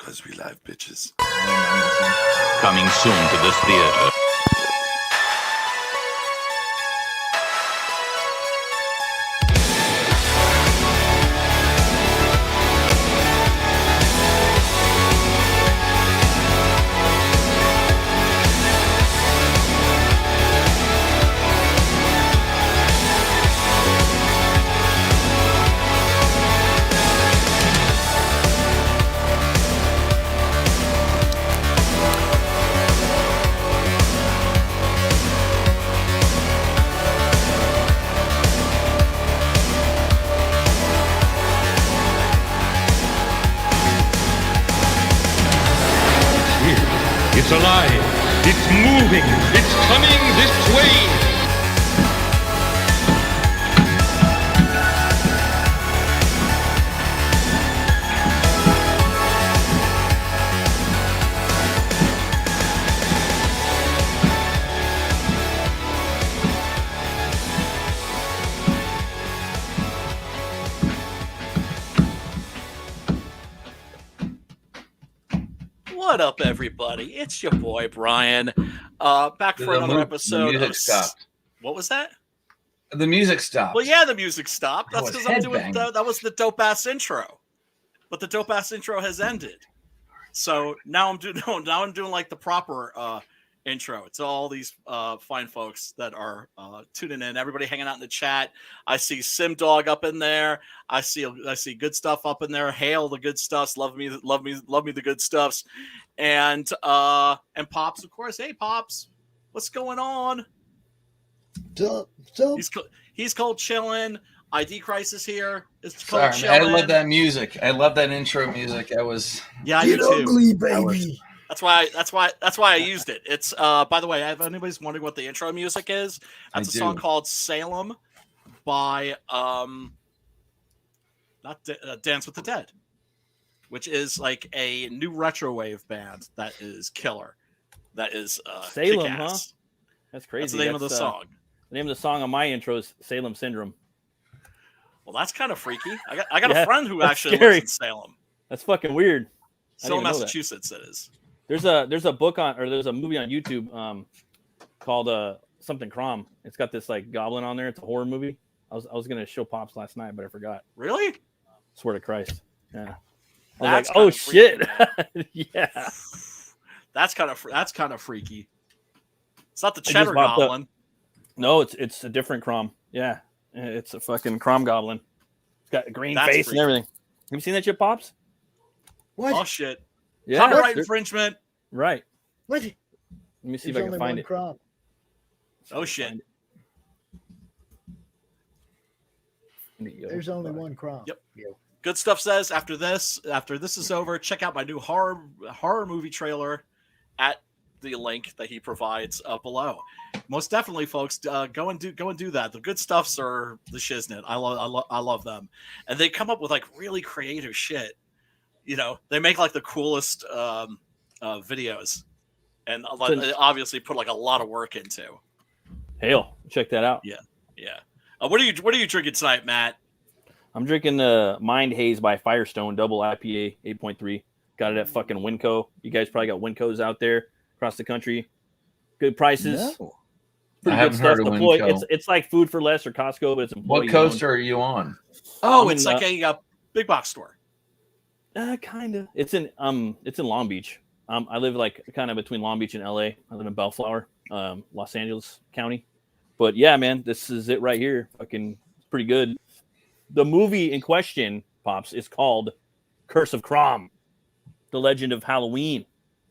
Because we live, bitches. Coming soon to this theater. It's alive. It's moving. It's coming this way. What up, everybody? It's your boy Brian, back for another episode. The music stopped. What was that? The music stopped. Well, yeah, the music stopped. That's because I'm doing headbanging. that was the dope ass intro, but the dope ass intro has ended. So now I'm doing like the proper intro. It's all these fine folks that are tuning in. Everybody hanging out in the chat. I see Sim Dog up in there. I see good stuff up in there. Hail the good stuffs. Love me the good stuffs. And Pops, of course. Hey Pops, what's going on? He's cold chilling. ID Crisis here. It's cold Sorry, chilling. man, I love that music. I love that intro music. Yeah, I do too. Ugly, baby. That's why I used it. It's by the way, if anybody's wondering what the intro music is, that's a song called Salem by Dance with the Dead, which is like a new retro wave band that is killer. That is Salem, kick-ass. huh? That's crazy. That's the name of the song. The name of the song on my intro is Salem Syndrome. Well, that's kind of freaky. I got a friend who actually scary. lives in Salem. That's fucking weird. Salem, Massachusetts. It is. There's a book on, or there's a movie on YouTube called something Crom. It's got this like goblin on there. It's a horror movie. I was gonna show Pops last night, but I forgot. Really? Swear to Christ. Yeah. I was That's like, oh shit. Yeah. That's kind of freaky. It's not the just Cheddar popped up. Goblin. No, it's a different Crom. Yeah. It's a fucking Crom goblin. It's got a green That's face freaky. and everything. Have you seen that shit, Pops? What? Oh shit! Yeah. Copyright infringement. Right. What? Let me see There's if I only can find one it. crop. Oh shit! There's only one crop. Yep. Good stuff says after this is over, check out my new horror movie trailer at the link that he provides up below. Most definitely, folks, go and do that. The good stuffs are the shiznit. I love them, and they come up with like really creative shit. You know, they make like the coolest videos, and they obviously put like a lot of work into. Hail, check that out. Yeah. What are you drinking tonight, Matt? I'm drinking the Mind Haze by Firestone Double IPA 8.3. Got it at fucking Winco. You guys probably got Wincos out there across the country. Good prices. No. Pretty I good haven't stuff. heard of Employee- Winco. It's like Food for Less or Costco, but it's What employee coaster are you on? Oh, I'm it's in, like a big box store. Kind of. It's in Long Beach. I live like kind of between Long Beach and LA. I live in Bellflower, Los Angeles County. But yeah, man, this is it right here. Fucking pretty good. The movie in question, Pops, is called Curse of Crom, The Legend of Halloween.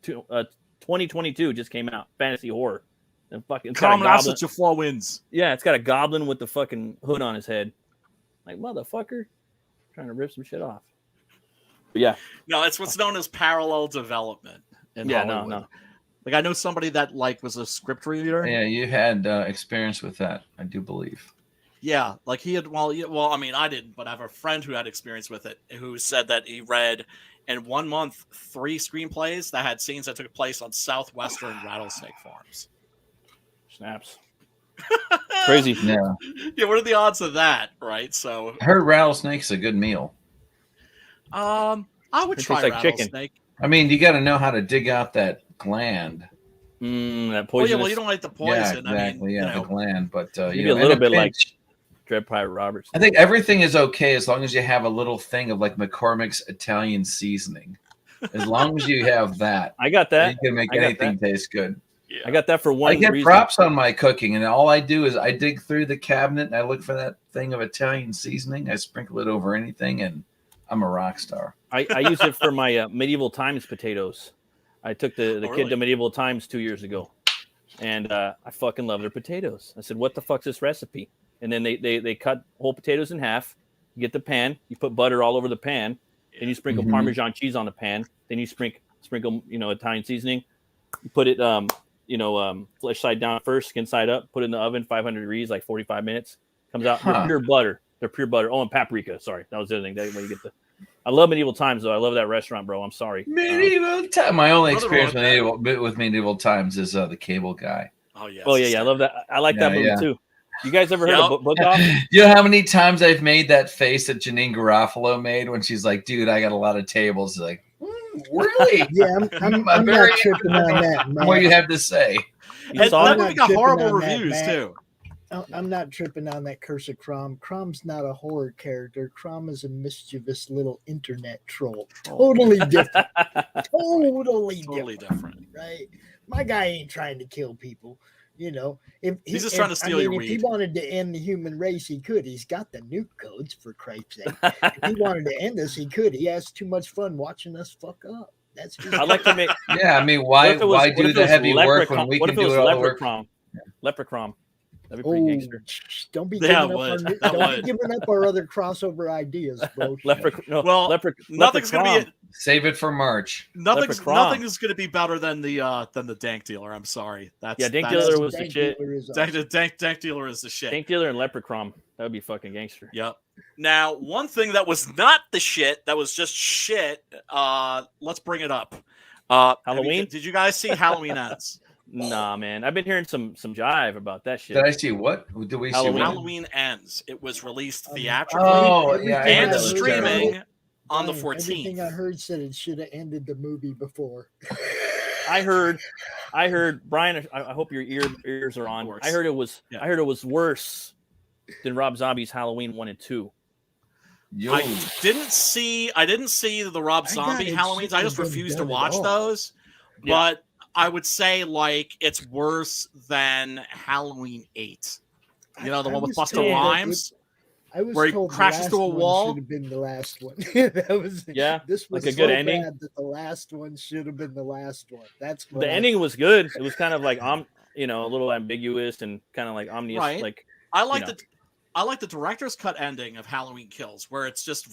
2022 just came out. Fantasy horror. And fucking Crom such a four wins. Yeah, it's got a goblin with the fucking hood on his head. Like, motherfucker. Trying to rip some shit off. But yeah. No, it's what's known as parallel development. In Hollywood. No. Like I know somebody that like was a script reader. Yeah, you had experience with that, I do believe. Yeah, like he had. Well, I mean, I didn't, but I have a friend who had experience with it, who said that he read in 1 month 3 screenplays that had scenes that took place on southwestern rattlesnake farms. Snaps. Crazy. Yeah. Yeah, what are the odds of that, right? So I heard rattlesnake's a good meal. I would It try tastes like chicken. rattlesnake. I mean, you got to know how to dig out that gland. That Oh yeah, poison. well, you don't like the poison. Yeah, exactly. I mean, the gland, but Maybe you know, a little in bit like pinch, Dread Pirate Roberts. I think everything is okay as long as you have a little thing of like McCormick's Italian seasoning. As long as you have that, I got that. you can make I got anything taste good. yeah. I got that for one I get reason. props on my cooking, and all I do is I dig through the cabinet and I look for that thing of Italian seasoning. I sprinkle it over anything, and I'm a rock star. I use it for my medieval times potatoes. I took the kid really? to medieval times 2 years ago, and I fucking love their potatoes. I said, "What the fuck's this recipe?" And then they cut whole potatoes in half. You get the pan. You put butter all over the pan. Then you sprinkle Parmesan cheese on the pan. Then you sprinkle Italian seasoning. You put it flesh side down first, skin side up. Put it in the oven 500 degrees, like 45 minutes. Comes out. They're pure butter. They're pure butter. Oh, and paprika. Sorry, that was the other thing. When you get I love medieval times though. I love that restaurant, bro. I'm sorry. Medieval time. My only Nothing experience wrong with medieval times is the Cable Guy. Oh yeah. Oh yeah. I love that. I like that movie too. You guys ever heard of Book Off? You know how many times I've made that face that Janine Garofalo made when she's like, "Dude, I got a lot of tables." Like, really? Yeah, I'm very not tripping on that, man. What do you have to say? You saw That it? movie got tripping horrible on that, reviews Matt. too. I'm not tripping on that curse of Crom. Crom's not a horror character. Crom is a mischievous little internet troll. Totally different. Totally different. Right? My guy ain't trying to kill people. You know, He's just trying to steal your If weed. he wanted to end the human race, he could. He's got the nuke codes, for Christ's sake. If he wanted to end us, he could. He has too much fun watching us fuck up. That's just I like to make. Yeah, I mean, What why if it do the was heavy work Leprechaun- when we what can if it do was it all the work? Leprechaun. That'd be pretty gangster. Don't be Yeah, giving it up would. our, That don't would. be giving up our other crossover ideas, bro. Nothing's gonna be Save it for March. nothing's Leprechaun. nothing is gonna be better than the Dank Dealer. I'm sorry. Dank Dealer was the Dank shit. Dealer is Dank Dealer is the shit. Tank Dealer and Leprechaun. That would be fucking gangster. Yep. Now, one thing that was not the shit, that was just shit. Let's bring it up. Halloween? Did you guys see Halloween Ends? Nah, man. I've been hearing some jive about that shit. Did I see what? Did we see Halloween. what? Halloween Ends. It was released theatrically Oh, yeah. I heard and that was terrible. streaming on the Brian, Everything I 14th. heard said it should have ended the movie before. I heard Brian. I hope your ears are on. Of course. I heard it was. Yeah. I heard it was worse than Rob Zombie's Halloween 1 and 2. Yo. I didn't see the Rob I Zombie got it. Halloweens. I just Shouldn't have refused been to done at watch all. those. Yeah. But I would say like it's worse than Halloween 8. You know, the I one with was Busta told that Rhymes. I was Where he told the crashes last through a one wall? should have been the last one. That was Yeah, This was like a so good ending? bad that the last one should have been the last one. That's what The ending was good. It was kind of like a little ambiguous and kind of like omnious. Right. Like I like know. I like the director's cut ending of Halloween Kills, where it's just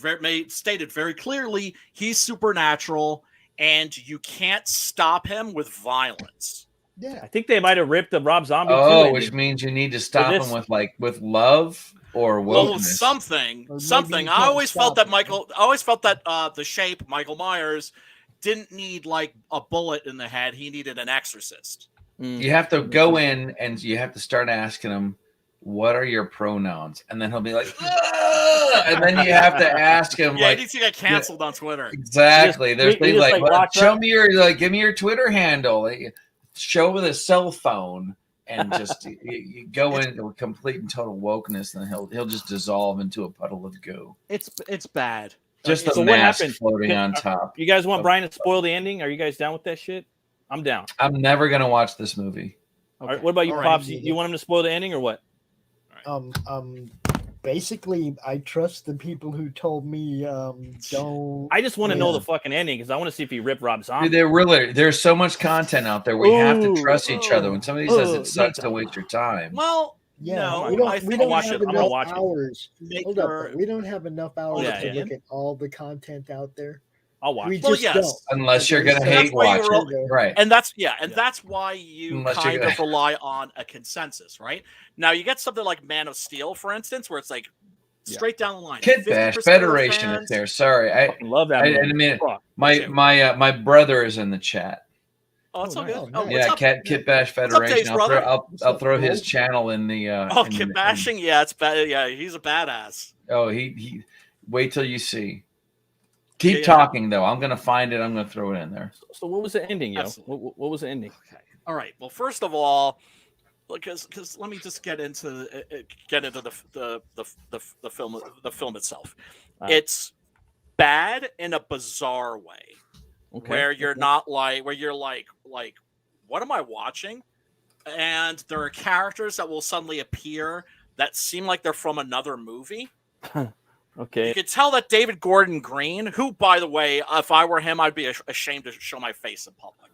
stated very clearly he's supernatural and you can't stop him with violence. Yeah. I think they might have ripped the Rob Zombie. 2 Oh, ending. which means you need to stop this- him with love or Well, wokeness. something. Or maybe Something. you I can't always felt stop that him. the shape, Michael Myers, didn't need like a bullet in the head. He needed an exorcist. You have to go in and you have to start asking him, "What are your pronouns?" And then he'll be like, "Ah!" And then you have to ask him, Yeah, he like, needs to get canceled on Twitter. exactly. There's he things just, like, like, walks show up. me give me your Twitter handle. Show with a cell phone, and just you go into a complete and total wokeness, and he'll just dissolve into a puddle of goo. It's bad. Just So the what mask happened? floating Can- on top. You guys want Brian to spoil the ending? Are you guys down with that shit? I'm down. I'm never gonna watch this movie. All right, what about you, All right. Pops? You want him to spoil the ending or what? Basically, I trust the people who told me don't. I just want to know Yeah. the fucking ending because I want to see if he ripped Rob Zombie. Dude, there's so much content out there. We have to Ooh, trust each other. When somebody says it sucks, yeah. don't waste your time. Well, Yeah, no, we don't, I we think don't watch have it. I'm gonna enough watch it. hours. make Hold up, your though. We don't have enough hours Yeah, to yeah. look at all the content out there. I'll watch We it. Well, just yes. don't. Unless you're gonna So hate that's why watch you're it, right? and that's why you Unless you're kind gonna- of rely on a consensus, right? Now you get something like Man of Steel, for instance, where it's like straight down the line. Kid Bash 50% of the Federation is fans- there. Sorry, I fucking love that. I movie. mean, Fuck. my brother is in the chat. Oh, it's all good. Oh, Oh, nice. what's Yeah, up? Kid Bash up, Federation. Dave's brother? I'll throw his Bro? channel in the. Oh, in kid the- bashing? Yeah, it's bad. Yeah, he's a badass. Oh, he. Wait till you see. Keep talking though. I'm gonna find it. I'm gonna throw it in there. So what was the ending, yo? Absolutely. What was the ending? Okay. All right. Well, first of all, because let me just get into the film itself. It's bad in a bizarre way, where you're not like what am I watching? And there are characters that will suddenly appear that seem like they're from another movie. Okay. You could tell that David Gordon Green, who, by the way, if I were him, I'd be ashamed to show my face in public.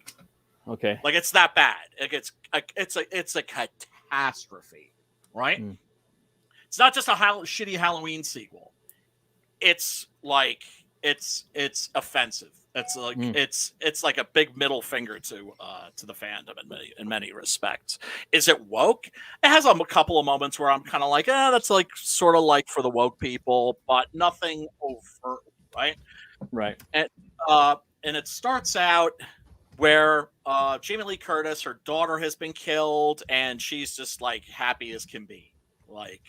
Okay. Like, it's that bad. Like, it's a catastrophe, right? Mm. It's not just a shitty Halloween sequel. It's like it's offensive. It's like it's like a big middle finger to the fandom in many respects. Is it woke? It has a couple of moments where I'm kind of like, that's like sort of like for the woke people, but nothing overt, right? Right. And it starts out where Jamie Lee Curtis, her daughter has been killed, and she's just like happy as can be, like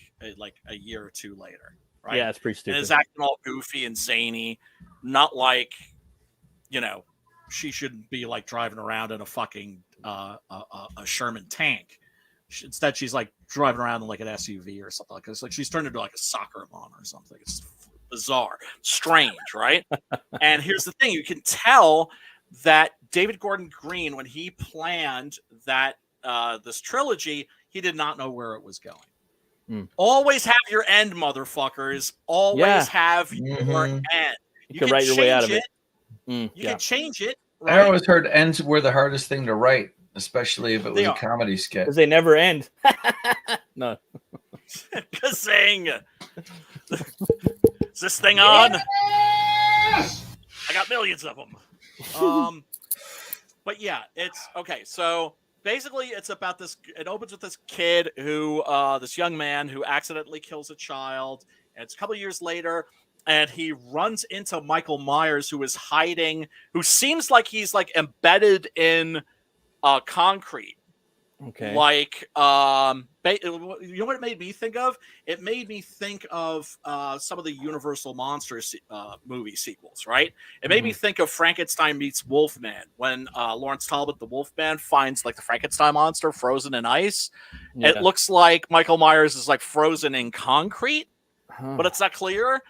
a year or two later, right? Yeah, it's pretty stupid. And it's acting all goofy and zany, not like, you know, she shouldn't be like driving around in a fucking a Sherman tank. Instead, she's like driving around in like an SUV or something. It's like she's turned into like a soccer mom or something. It's bizarre, strange, right? And here's the thing: you can tell that David Gordon Green, when he planned that this trilogy, he did not know where it was going. Always have your end, motherfuckers. Always have your end. You can write your way out of it. You can change it. Right? I always heard ends were the hardest thing to write, especially if it was a comedy sketch. Because they never end. No. Kazing. Is this thing on? Yes! I got millions of them. But yeah, it's okay. So basically, it's about this. It opens with this kid who, this young man who accidentally kills a child. And it's a couple of years later, and he runs into Michael Myers, who is hiding, who seems like he's like embedded in concrete. Okay. Like, you know what it made me think of? It made me think of some of the Universal Monsters movie sequels, right? It made me think of Frankenstein meets Wolfman, when Lawrence Talbot, the Wolfman, finds like the Frankenstein monster frozen in ice. Yeah. It looks like Michael Myers is like frozen in concrete, but it's not clear.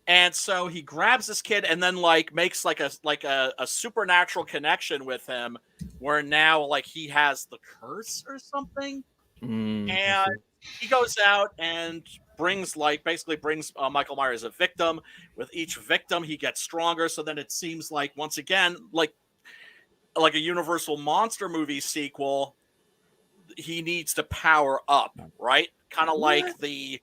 And so he grabs this kid and then like makes like a supernatural connection with him, where now like he has the curse or something. And he goes out and basically brings Michael Myers a victim. With each victim, he gets stronger. So then it seems like, once again, like a Universal Monster movie sequel, he needs to power up, right? Kind of like the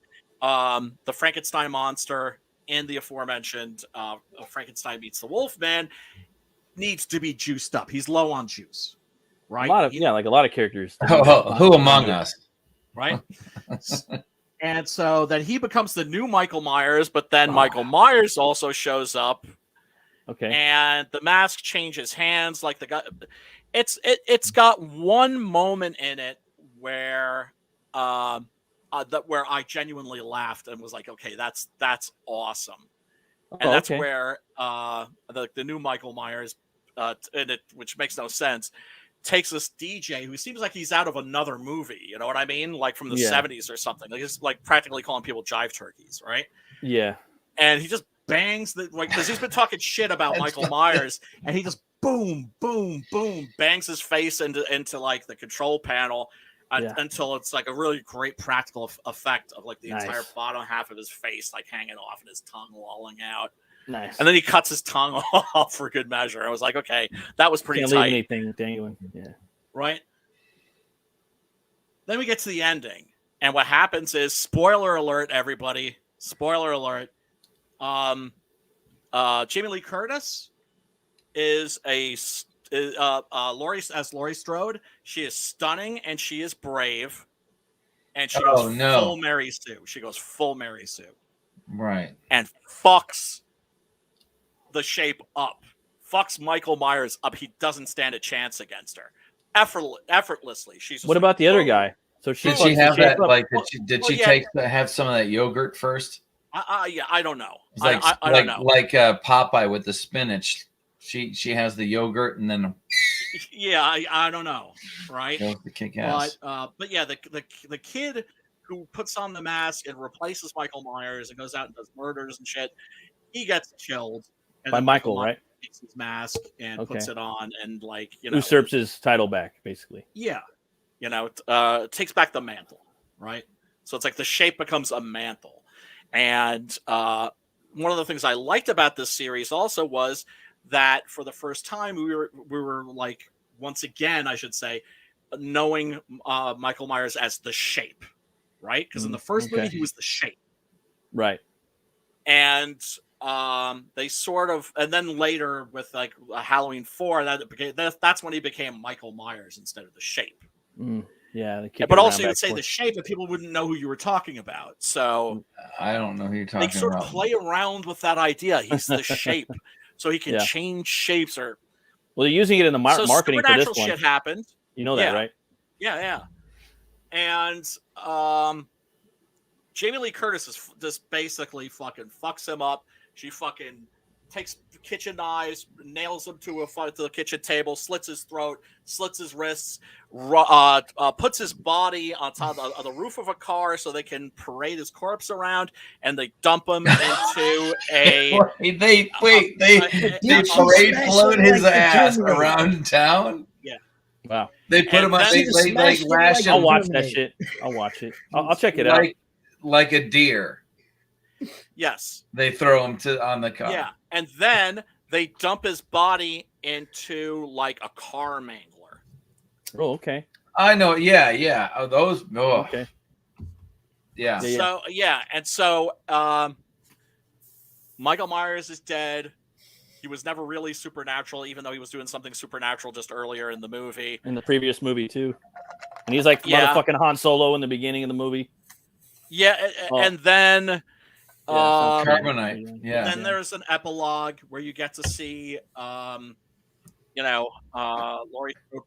Frankenstein monster in the aforementioned Frankenstein meets the Wolfman needs to be juiced up. He's low on juice, right? Like a lot of characters. Who among us? Right? And so then he becomes the new Michael Myers, but then Michael Myers also shows up. Okay. And the mask changes hands. Like the guy, it's got one moment in it where where I genuinely laughed and was like, okay, that's awesome. And that's where the new Michael Myers, in it, which makes no sense, takes this DJ who seems like he's out of another movie. You know what I mean? Like from the 70s or something. Like he's like practically calling people jive turkeys, right? Yeah. And he just bangs because he's been talking shit about Michael Myers, and he just boom, boom, boom, bangs his face into like the control panel. Until it's like a really great practical effect of like the entire bottom half of his face like hanging off and his tongue lolling out. Nice. And then he cuts his tongue off for good measure. I was like, okay, that was pretty Can't tight. leave anything dangling. Yeah. Right. Then we get to the ending, and what happens is, spoiler alert, everybody. Spoiler alert. Jamie Lee Curtis is Laurie Strode. She is stunning and she is brave, and she goes full Mary Sue. She goes full Mary Sue, right? And fucks the Shape up, fucks Michael Myers up. He doesn't stand a chance against her, effortlessly. She's what about the other guy? So did she have that? Like, did she have some of that yogurt first? I don't know. It's like I don't know. Like Popeye with the spinach. She has the yogurt and then Yeah, I don't know, right? goes to kick ass. But yeah, the kid who puts on the mask and replaces Michael Myers and goes out and does murders and shit, he gets killed. And By then Michael, Myers right? takes his mask and puts it on, and usurps his title back, basically. Yeah, takes back the mantle, right? So it's like the shape becomes a mantle. And one of the things I liked about this series also was that for the first time we were like, once again, I should say, knowing Michael Myers as the Shape, right? Because in the first movie he was the Shape, right? And they sort of, and then later with like Halloween 4, that's when he became Michael Myers instead of the Shape. Yeah, but also you would say the Shape, and people wouldn't know who you were talking about. So I don't know who you're talking about. They sort of play around with that idea. He's the Shape, so he can change shapes. Or they're using it in the marketing for this one. Shit happened. You know that, right? Yeah. And Jamie Lee Curtis is just basically fucking fucks him up. She fucking takes kitchen knives, nails him to the kitchen table, slits his throat, slits his wrists, puts his body on top of the roof of a car so they can parade his corpse around, and they dump him into a. they parade float his ass around town. Yeah. Wow. They put him on. They lash him. I'll watch that shit. I'll watch it. I'll check it out. Like a deer. Yes. They throw him on the car. Yeah. And then they dump his body into like a car mangler. Oh, okay. I know. Yeah. Oh, those. Oh. Okay. Yeah. So and so Michael Myers is dead. He was never really supernatural, even though he was doing something supernatural just earlier in the movie. In the previous movie too, and he's like motherfucking Han Solo in the beginning of the movie. Yeah, and then. Carbonite. Yeah. Then there's an epilogue where you get to see, Laurie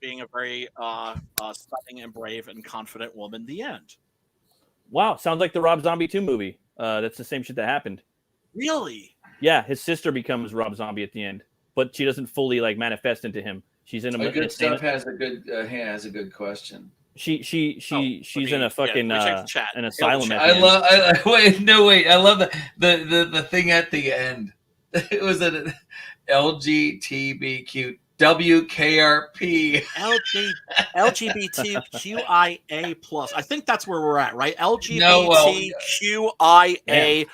being a very stunning and brave and confident woman. The end. Wow, sounds like the Rob Zombie 2 movie. That's the same shit that happened. Really? Yeah, his sister becomes Rob Zombie at the end, but she doesn't fully like manifest into him. She's in a good stuff has a good question. She's in a fucking an asylum. I love the thing at the end. It was an LGBTQ WKRP LGBTQIA plus. I think that's where we're at, right? LGBTQIA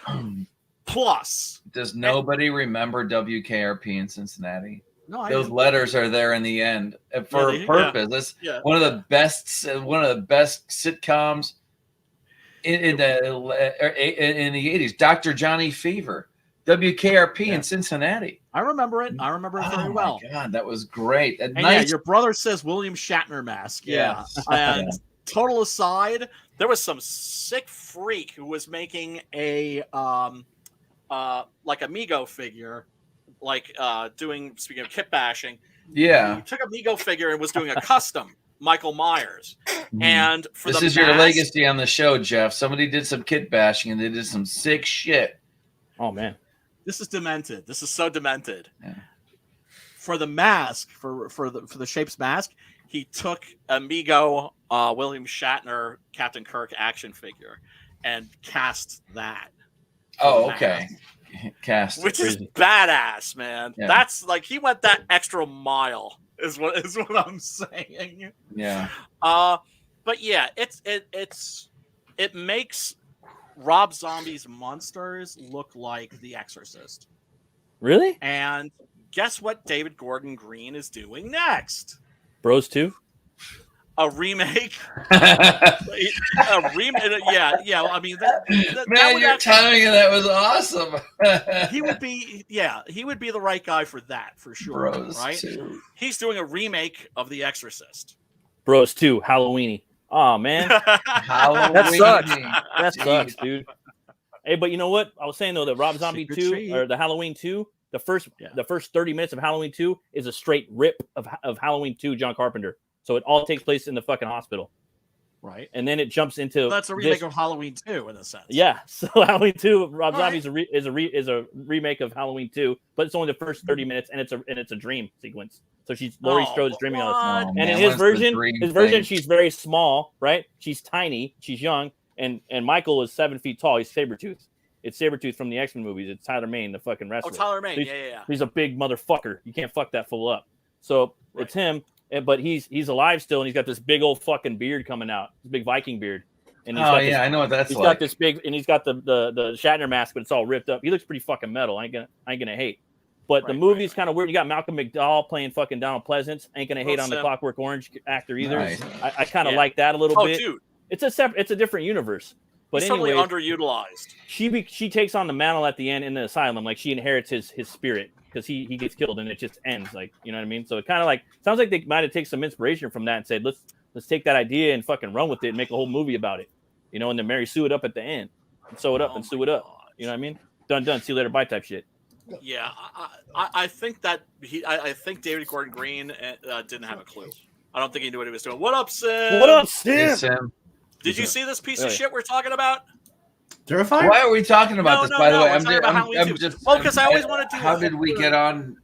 plus. Does nobody remember WKRP in Cincinnati? No, those letters are there in the end for a purpose. That's one of the best sitcoms in the 80s. Dr. Johnny Fever, WKRP in Cincinnati. I remember it. Very well. Oh my God, that was great. And your brother says William Shatner mask. Yeah. And total aside, there was some sick freak who was making a like Amigo figure. Speaking of kit bashing, he took a Mego figure and was doing a custom Michael Myers. And for this is your legacy on the show, Jeff. Somebody did some kit bashing and they did some sick shit. Oh man, this is demented. This is so demented. Yeah. For the mask, for the Shape's mask, he took a Mego William Shatner Captain Kirk action figure and cast that. Oh, okay. Cast, which is badass, man. Yeah. That's like he went that extra mile is what I'm saying. Yeah. But yeah, it makes Rob Zombie's monsters look like The Exorcist. Really? And guess what David Gordon Green is doing next? Bros 2? A remake. Yeah. I mean, your timing of that was awesome. he would be the right guy for that for sure. Bros right? 2. He's doing a remake of The Exorcist. Bros 2, Halloweeny. Oh man, that sucks, dude. Hey, but you know what? I was saying though, that Rob Zombie 2 or the Halloween 2, the first 30 minutes of Halloween 2 is a straight rip of Halloween 2, John Carpenter. So it all takes place in the fucking hospital. Right. And then it jumps into That's a remake of Halloween 2 in a sense. Yeah, so Halloween 2, Rob All Zombie is a remake of Halloween 2, but it's only the first 30 minutes, and it's a dream sequence. So Laurie Strode's dreaming all this. Oh, And man, in his what's the version, dream thing? she's very small, right? She's tiny, she's young, and Michael is 7 feet tall. He's Sabretooth. It's Sabretooth from the X-Men movies. It's Tyler Mane, the fucking wrestler. Oh, Tyler Mane, So yeah. He's a big motherfucker. You can't fuck that fool up. So it's him, but he's alive still, and he's got this big old fucking beard coming out, this big Viking beard. And he's got I know what that's he's like. got this big, and he's got the Shatner mask, but it's all ripped up. He looks pretty fucking metal. I ain't gonna hate. But the movie's kind of weird. You got Malcolm McDowell playing fucking Donald Pleasance. Ain't gonna hate on the Clockwork Orange actor either. Nice. I kind of like that a little bit. Dude. It's a different universe. But He's anyway, totally underutilized. she takes on the mantle at the end in the asylum. Like she inherits his spirit because he gets killed and it just ends. Like, you know what I mean? So it kind of like sounds like they might have taken some inspiration from that and said, let's take that idea and fucking run with it and make a whole movie about it. You know, and then Mary sue it up at the end and sew it up and sue it up. You know what I mean? Done. See you later. Bye type shit. Yeah, I think that I think David Gordon Green didn't have a clue. I don't think he knew what he was doing. What up, Sim? What up, Sim? Hey, Sam. Did you see this piece of shit we're talking about? Terrifier? Why are we talking about this? By the way, I'm just. Well, because I always want to do. How did we get on?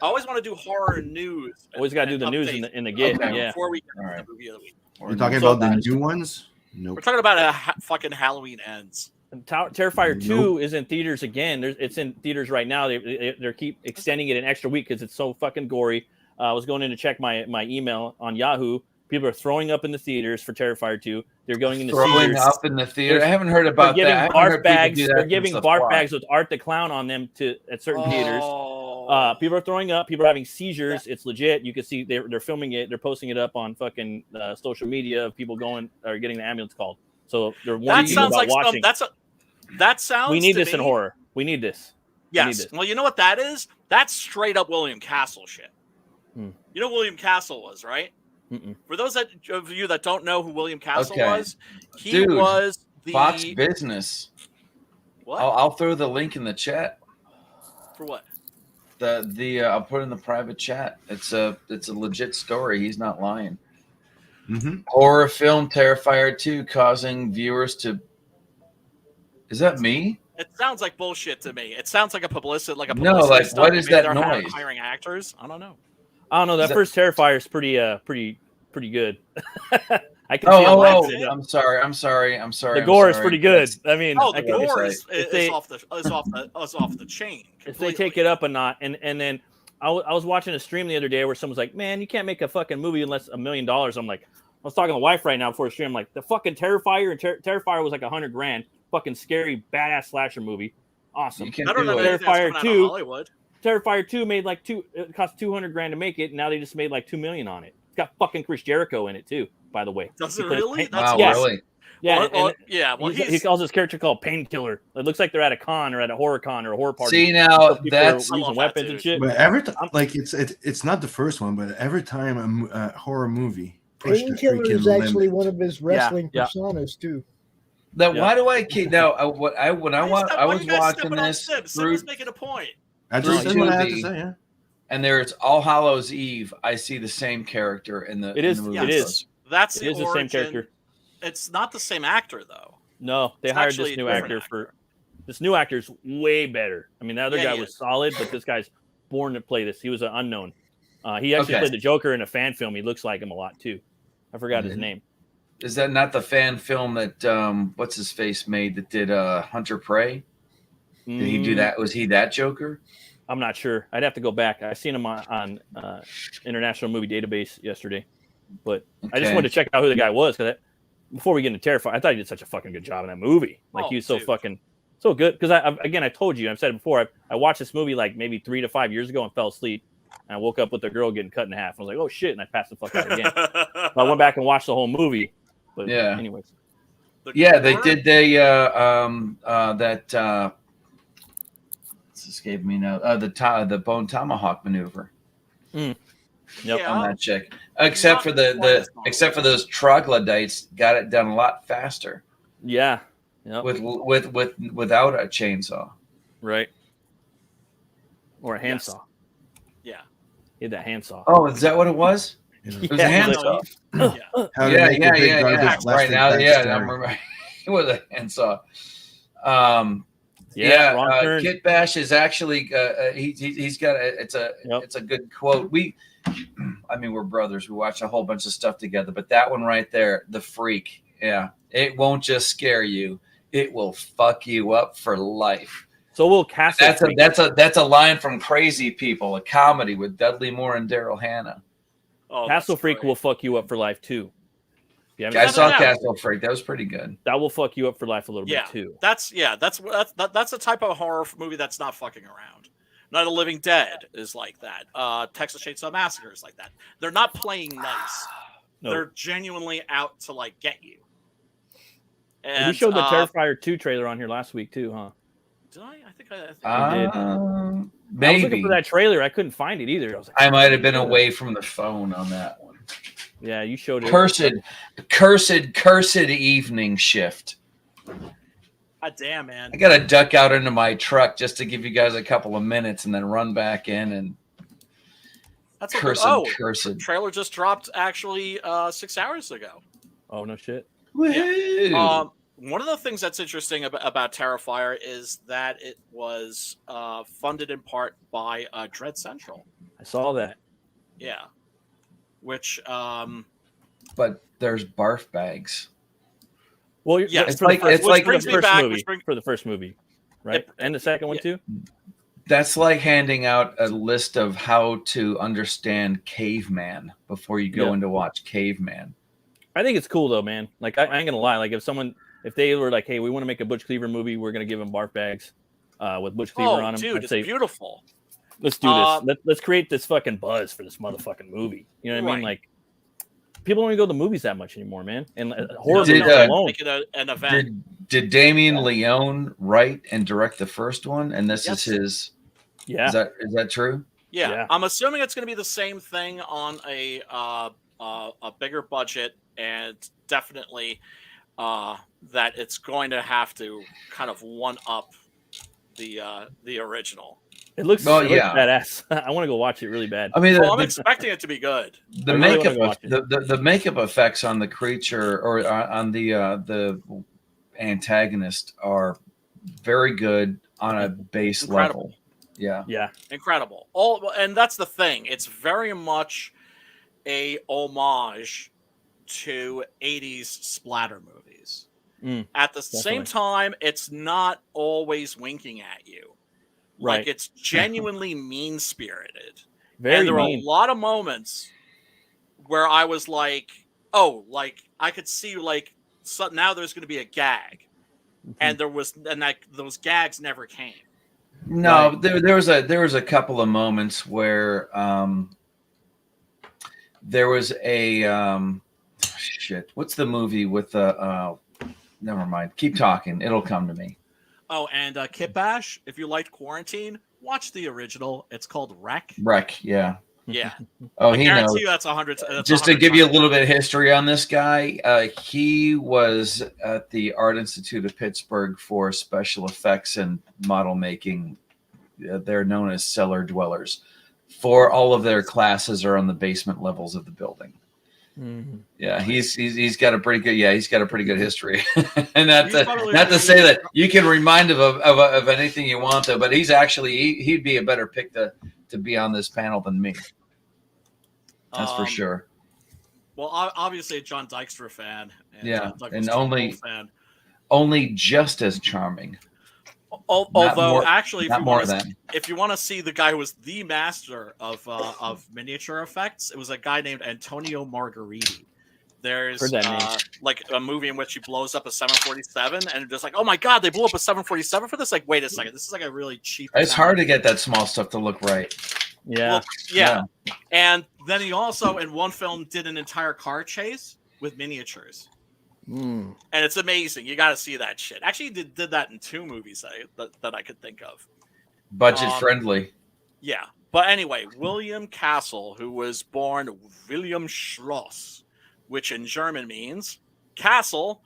I always want to do horror news. Always got to do the news in the get. Okay. Yeah. Before we get to the movie of the week. We're talking about the new ones? Nope. We're talking about fucking Halloween Ends. Terrifier 2 is in theaters again. It's in theaters right now. They keep extending it an extra week because it's so fucking gory. I was going in to check my email on Yahoo. People are throwing up in the theaters for Terrifier 2. They're going into Throwing up in the theater. I haven't heard about that. Barf bags. They're giving barf bags with Art the Clown on them at certain theaters. People are throwing up. People are having seizures. It's legit. You can see they're filming it. They're posting it up on fucking social media of people going or getting the ambulance called. So they're warning people about watching. That sounds. We need this in horror. We need this. Yes. Well, you know what that is? That's straight up William Castle shit. You know who William Castle was, right? Mm-mm. For those of you that don't know who William Castle was, he Dude, was the Fox Business. What? I'll throw the link in the chat. For what? I'll put it in the private chat. It's a legit story. He's not lying. Mm-hmm. Horror film Terrifier 2 causing viewers to. Is that me? It sounds like bullshit to me. It sounds like a publicity. No, like stunt. what is Maybe that they're noise? Hiring actors. I don't know. That first Terrifier is pretty good. I can see I'm sorry. The gore is pretty good. I mean, the gore is off the chain. If they take it up a notch, and then I was watching a stream the other day where someone's like, "Man, you can't make a fucking movie unless $1 million." I'm like, I was talking to my wife right now before the stream. I'm like, the fucking Terrifier and Terrifier was like $100,000. Fucking scary badass slasher movie. Awesome. I don't know Terrifier 2. Hollywood. Terrifier 2 made it cost $200,000 to make it, and now they just made like $2 million on it. It's got fucking Chris Jericho in it too, by the way. Does it really? Wow, really? Yeah, Well, he calls his character called Painkiller. It looks like they're at a con or at a horror con or a horror party. See, now that's using weapons and shit. But every time, like it's not the first one, but every time a horror movie. Painkiller is actually one of his wrestling personas too. Why do I keep now? I was watching this. Sim was making a point. I just said what I had to say. Yeah. And there's All Hallows Eve. I see the same character in the. It is. In the it is. That's it is the same character. It's not the same actor though. No, they hired this new actor for. This new actor's way better. I mean, the other guy was solid, but this guy's born to play this. He was an unknown. He actually played the Joker in a fan film. He looks like him a lot too. I forgot his name. Is that not the fan film that what's his face made that did Hunter Prey? Did he do that? Was he that Joker? I'm not sure. I'd have to go back. I seen him on International Movie Database yesterday, but I just wanted to check out who the guy was because before we get into Terrifier, I thought he did such a fucking good job in that movie. Like he was so good. Because I told you, I've said it before. I watched this movie like maybe 3 to 5 years ago and fell asleep. And I woke up with the girl getting cut in half. I was like, oh shit, and I passed the fuck out again. So I went back and watched the whole movie. But anyways. They did that it's escaped me now. The bone tomahawk maneuver. Yep. On that chick. Except for those troglodytes got it done a lot faster. Yeah. Yep. Without a chainsaw. Right. Or a handsaw. Yeah. He had that handsaw. Oh, is that what it was? You know, It was a handsaw. how to make a big garbage Right plastic now, bag yeah, I stirrer. remember it was a handsaw. Wrong turn. Kit Bash is actually he's got it's a good quote. I mean, we're brothers. We watch a whole bunch of stuff together, but that one right there, the freak, it won't just scare you, it will fuck you up for life. So will Castle. That's a line from Crazy People, a comedy with Dudley Moore and Daryl Hannah. Oh, Castle Freak will fuck you up for life too. I saw Castle Freak. That was pretty good. That will fuck you up for life a little bit too. That's a type of horror movie that's not fucking around. Night of the Living Dead is like that. Texas Chainsaw Massacre is like that. They're not playing nice. No. They're genuinely out to like get you. And we showed the Terrifier 2 trailer on here last week too, huh? Did I? I think we did. Maybe. I was looking for that trailer. I couldn't find it either. I was like, I might have been away from the phone on that one. Yeah, you showed it. Cursed evening shift. God damn, man. I got to duck out into my truck just to give you guys a couple of minutes and then run back in and that's cursed. The trailer just dropped actually 6 hours ago. Oh, no shit. Woohoo. Yeah. One of the things that's interesting about Terrifier is that it was funded in part by Dread Central. I saw that. Yeah. Which but there's barf bags. Well, yeah, it's like for the first movie, right? And the second one too. That's like handing out a list of how to understand Caveman before you go in to watch Caveman. I think it's cool though, man. Like I ain't gonna lie. Like if they were like, hey, we want to make a Butch Cleaver movie, we're gonna give them barf bags with Butch Cleaver on them. Dude, it's beautiful. Let's do this. Let's create this fucking buzz for this motherfucking movie. You know what I mean? Like, people don't even go to the movies that much anymore, man. And horror movies alone. Make it an event. Did Damien Leone write and direct the first one? And this is his. Yeah. Is that true? Yeah. I'm assuming it's going to be the same thing on a bigger budget, and definitely that it's going to have to kind of one up the original. It looks badass. I want to go watch it really bad. I mean, I'm expecting it to be good. The makeup effects on the creature or on the antagonist are very good on a base level. Yeah, incredible. And that's the thing. It's very much a homage to 80s splatter movies. At the same time, it's not always winking at you. Like, it's genuinely mean-spirited. And there were a lot of moments where I was like, oh, like, I could see, like, so now there's going to be a gag. And those gags never came. No, there was a couple of moments where there was a shit. What's the movie with the never mind. Keep talking. It'll come to me. Oh, and Kit Bash, if you liked Quarantine, watch the original. It's called Wreck. Wreck, yeah. Yeah. Oh, I he guarantee knows. you that's 100. Just to give you a little bit of history on this guy, he was at the Art Institute of Pittsburgh for special effects and model making. They're known as cellar dwellers. For all of their classes are on the basement levels of the building. Mm-hmm. Yeah, he's got a pretty good history. And not to say that you can remind him of anything you want to, but he's actually he'd be a better pick to be on this panel than me. That's for sure. Well, obviously a John Dykstra fan. And only just as charming. Although, actually, if you want to see the guy who was the master of miniature effects, it was a guy named Antonio Margheriti. There's like a movie in which he blows up a 747, and just like, oh my god, they blew up a 747 for this. Like, wait a second, this is like a really cheap. It's hard to get that small stuff to look right. Yeah. Well, and then he also in one film did an entire car chase with miniatures. And it's amazing. You got to see that shit. Actually, he did that in 2 movies that I could think of. Budget friendly. Yeah. But anyway, William Castle, who was born William Schloss, which in German means castle,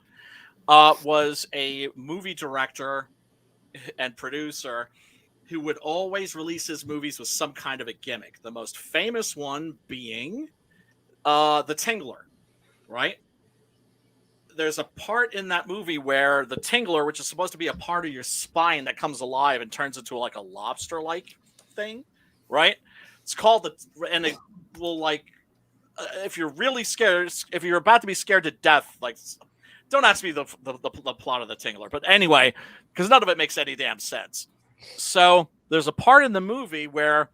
was a movie director and producer who would always release his movies with some kind of a gimmick. The most famous one being The Tingler, right? There's a part in that movie where the Tingler, which is supposed to be a part of your spine that comes alive and turns into like a lobster-like thing, right? It's called and it will like, if you're really scared, if you're about to be scared to death, like, don't ask me the plot of the Tingler, but anyway, because none of it makes any damn sense. So there's a part in the movie where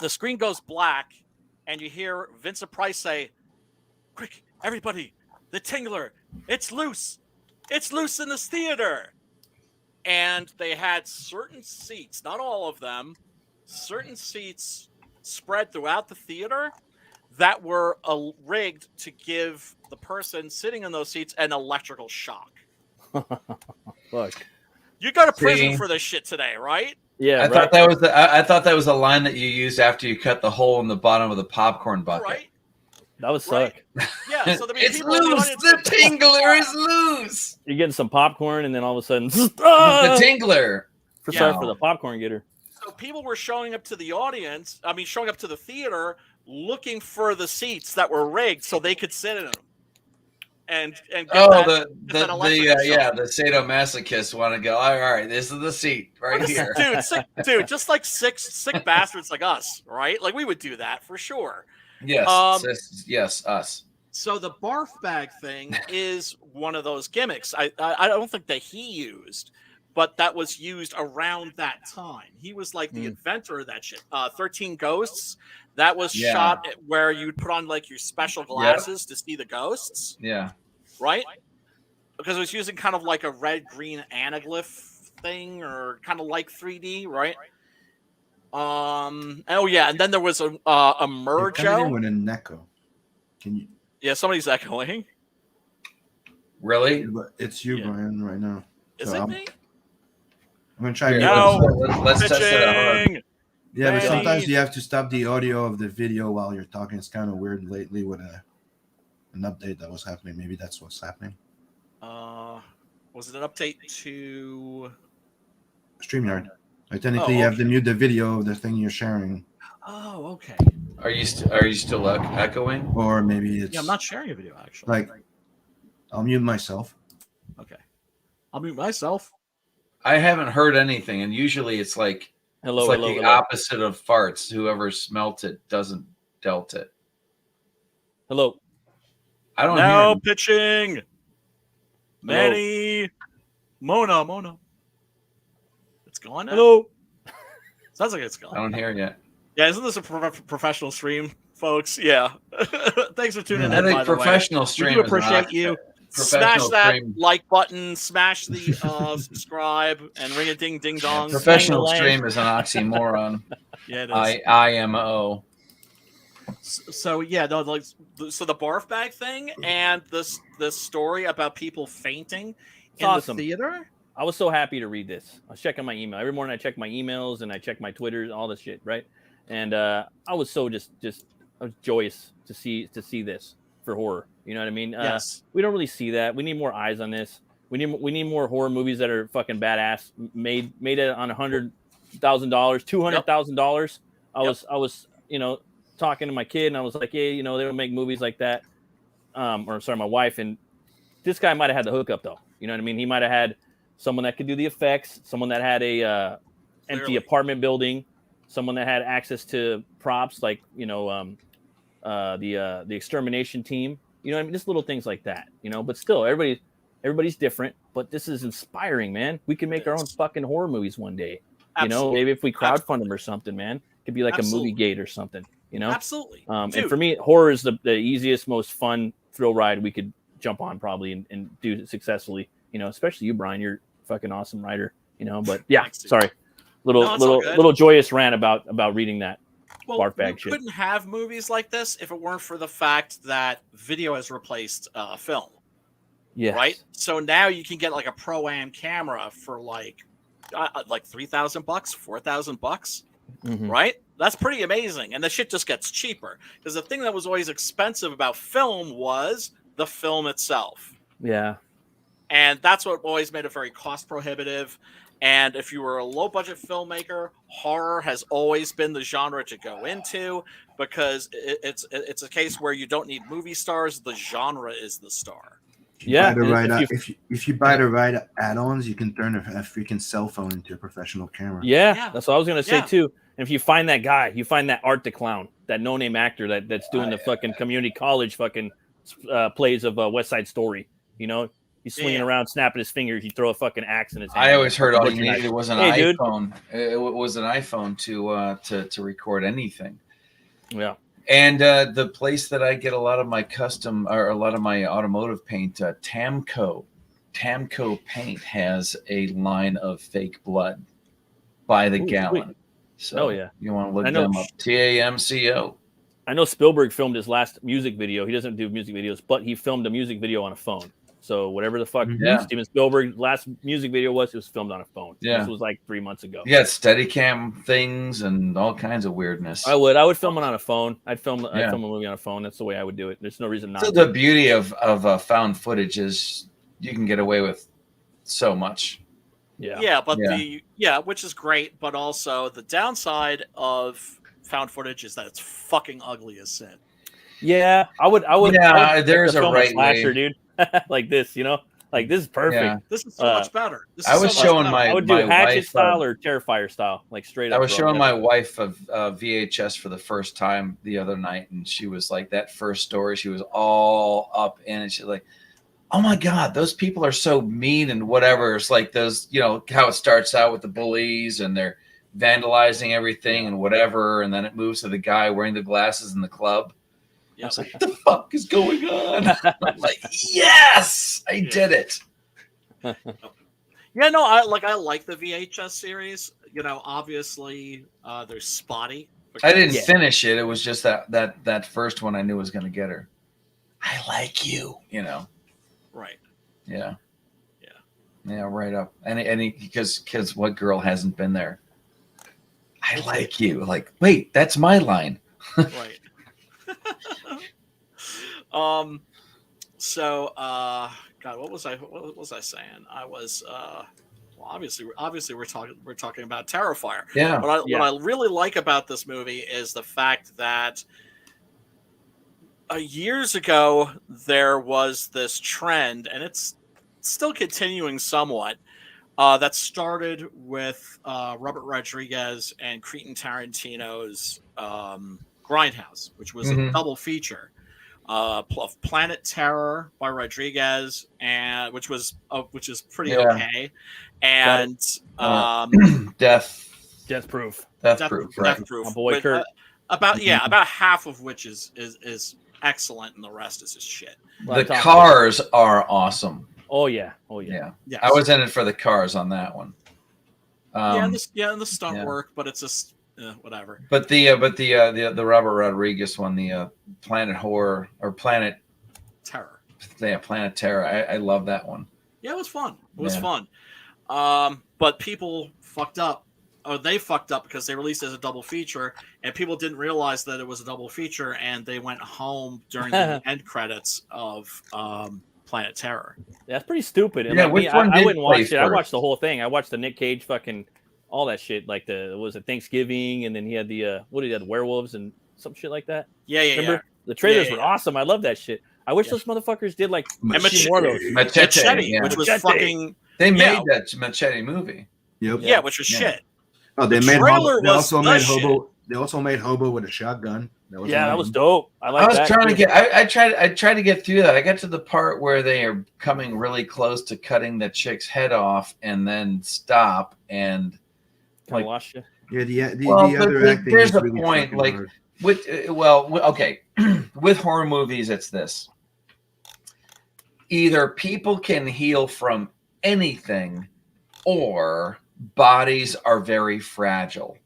the screen goes black and you hear Vincent Price say, "Quick, everybody, the Tingler, it's loose. It's loose in this theater." And they had certain seats, not all of them, certain seats spread throughout the theater that were rigged to give the person sitting in those seats an electrical shock. Fuck. You go to prison for this shit today, right? Yeah, I thought that was I thought that was a line that you used after you cut the hole in the bottom of the popcorn bucket. Right. That was suck. Yeah, so It's loose. The Tingler is loose. You're getting some popcorn, and then all of a sudden, The Tingler. Sorry for the popcorn getter. So people were showing up to the audience. I mean, showing up to the theater, looking for the seats that were rigged so they could sit in them. And get the sadomasochists want to go, all right, this is the seat right here. Dude, just like sick bastards like us, right? Like we would do that for sure. Yes, yes, us. So the barf bag thing is one of those gimmicks. I don't think that he used, but that was used around that time. He was like the inventor of that shit. 13 Ghosts, that was shot where you'd put on like your special glasses to see the ghosts. Yeah. Right? Because it was using kind of like a red-green anaglyph thing, or kind of like 3D, right? Oh yeah, and then there was a Merjo with an echo. Can you? Yeah, somebody's echoing. Really? It's you, Brian, right now. Is it me? I'm gonna try. Let's test it out. Yeah, but sometimes you have to stop the audio of the video while you're talking. It's kind of weird lately with an update that was happening. Maybe that's what's happening. Was it an update to StreamYard? Technically, you have to mute the video of the thing you're sharing. Oh, okay. Are you still echoing? Or maybe it's. Yeah, I'm not sharing a video actually. Like, I'll mute myself. Okay, I'll mute myself. I haven't heard anything, and usually it's like the opposite of farts. Whoever smelt it doesn't dealt it. Hello. I don't now hear pitching. Manny, Mona. It's gone now? Hello. Sounds like it's gone. I don't hear it yet. Yeah, isn't this a professional stream, folks? Yeah. Thanks for tuning in. I think by professional the way. stream. We do appreciate you. Smash that like button. Smash the subscribe and ring a ding dong. Professional stream is an oxymoron. Yeah, it is. IMO. So yeah, no, like so the barf bag thing and this story about people fainting in awesome. the theater. I was so happy to read this. I was checking my email every morning. I check my emails and I check my Twitters, all this shit, right? And I was so I was joyous to see this for horror. You know what I mean? Yes. We don't really see that. We need more eyes on this. We need more horror movies that are fucking badass, made it on $100,000, $200,000. I was talking to my kid and I was like, they don't make movies like that. My wife, and this guy might have had the hookup though. You know what I mean? He might have had someone that could do the effects, someone that had a empty apartment building, someone that had access to props like the extermination team. You know what I mean? Just little things like that. But still, everybody's different. But this is inspiring, man. We can make our own fucking horror movies one day. Absolutely. Maybe if we crowdfund them or something, man. It could be like a movie gate or something. Absolutely. And for me, horror is the easiest, most fun thrill ride we could jump on probably and do it successfully. Especially you, Brian. You're a fucking awesome writer. But yeah, sorry. Little joyous rant about reading that. Well, barf bag we shit. couldn't have movies like this if it weren't for the fact that video has replaced film. Yeah. Right. So now you can get like a pro-am camera for like $3,000, $4,000. Right. That's pretty amazing. And the shit just gets cheaper because the thing that was always expensive about film was the film itself. Yeah. And that's what always made it very cost prohibitive. And if you were a low budget filmmaker, horror has always been the genre to go into because it's a case where you don't need movie stars. The genre is the star. Yeah, if you buy the right add-ons, you can turn a freaking cell phone into a professional camera. Yeah, that's what I was gonna say too. And if you find that guy, you find that Art the Clown, that no-name actor that's doing the fucking community college fucking plays of West Side Story. You know, he's swinging around, snapping his fingers. You throw a fucking axe in his hand. I always heard all you needed was an iPhone. Dude. It was an iPhone to record anything. Yeah. And the place that I get a lot of my custom or a lot of my automotive paint, Tamco Paint has a line of fake blood by the gallon. Sweet. So you want to look them up. TAMCO. I know Spielberg filmed his last music video. He doesn't do music videos, but he filmed a music video on a phone. So whatever the fuck Steven Spielberg's last music video was, it was filmed on a phone. Yeah. This was like 3 months ago. Yeah, Steadicam things and all kinds of weirdness. I would film it on a phone. I'd film a movie on a phone. That's the way I would do it. There's no reason not. So the beauty of found footage is you can get away with so much. Yeah, but which is great, but also the downside of found footage is that it's fucking ugly as sin. Yeah, I would. Yeah, there's a right slasher, way, dude. Like this, you know, like this is perfect. Yeah. This is so much better. I was showing I would do Hatchet style or Terrifier style, like straight up. I was showing my wife a VHS for the first time the other night, and she was like, that first story, she was all up in it. She's like, oh my God, those people are so mean and whatever. It's like those, you know, how it starts out with the bullies and they're vandalizing everything and whatever. And then it moves to the guy wearing the glasses in the club. I was like, what the fuck is going on? I'm like, yes, I did it. Yeah, no, I like the VHS series. You know, obviously, there's Spotty. I didn't finish it. It was just that first one I knew was going to get her. I like you, you know. Right. Yeah. Yeah, right up. And because what girl hasn't been there? I like you. Like, wait, that's my line. Right. So God, what was I saying? I was well, obviously we're talking about Terrifier. Yeah. What I really like about this movie is the fact that years ago there was this trend, and it's still continuing somewhat, that started with Robert Rodriguez and Quentin Tarantino's Grindhouse, which was a double feature of Planet Terror by Rodriguez, and which is pretty okay, and Death Proof. Right. My boy Kurt. About half of which is excellent, and the rest is just shit. The cars are awesome. Oh yeah. Yes. Yes. I was in it for the cars on that one. And the stunt work, but it's just whatever. But the Robert Rodriguez one, the Planet Horror or Planet Terror. Yeah, Planet Terror. I love that one. Yeah, it was fun. It was fun. But people fucked up. Oh, they fucked up because they released it as a double feature, and people didn't realize that it was a double feature, and they went home during the end credits of Planet Terror. That's pretty stupid. And yeah, like which me, one I wouldn't watch it. first? I watched the whole thing. I watched the Nick Cage fucking all that shit. Like was it Thanksgiving, and then he had the the werewolves and some shit like that. Yeah. Remember? The trailers were awesome. I love that shit. I wish those motherfuckers did like more of those. Machete, which was fucking. They made that Machete movie. Yep. Yeah, which was shit. Oh, they also made Hobo with a shotgun. That was dope. I tried to get through that. I got to the part where they are coming really close to cutting the chick's head off and then stop and like lost you. Yeah, the other acting. There's a really point, like hard. with horror movies, it's this: either people can heal from anything, or bodies are very fragile.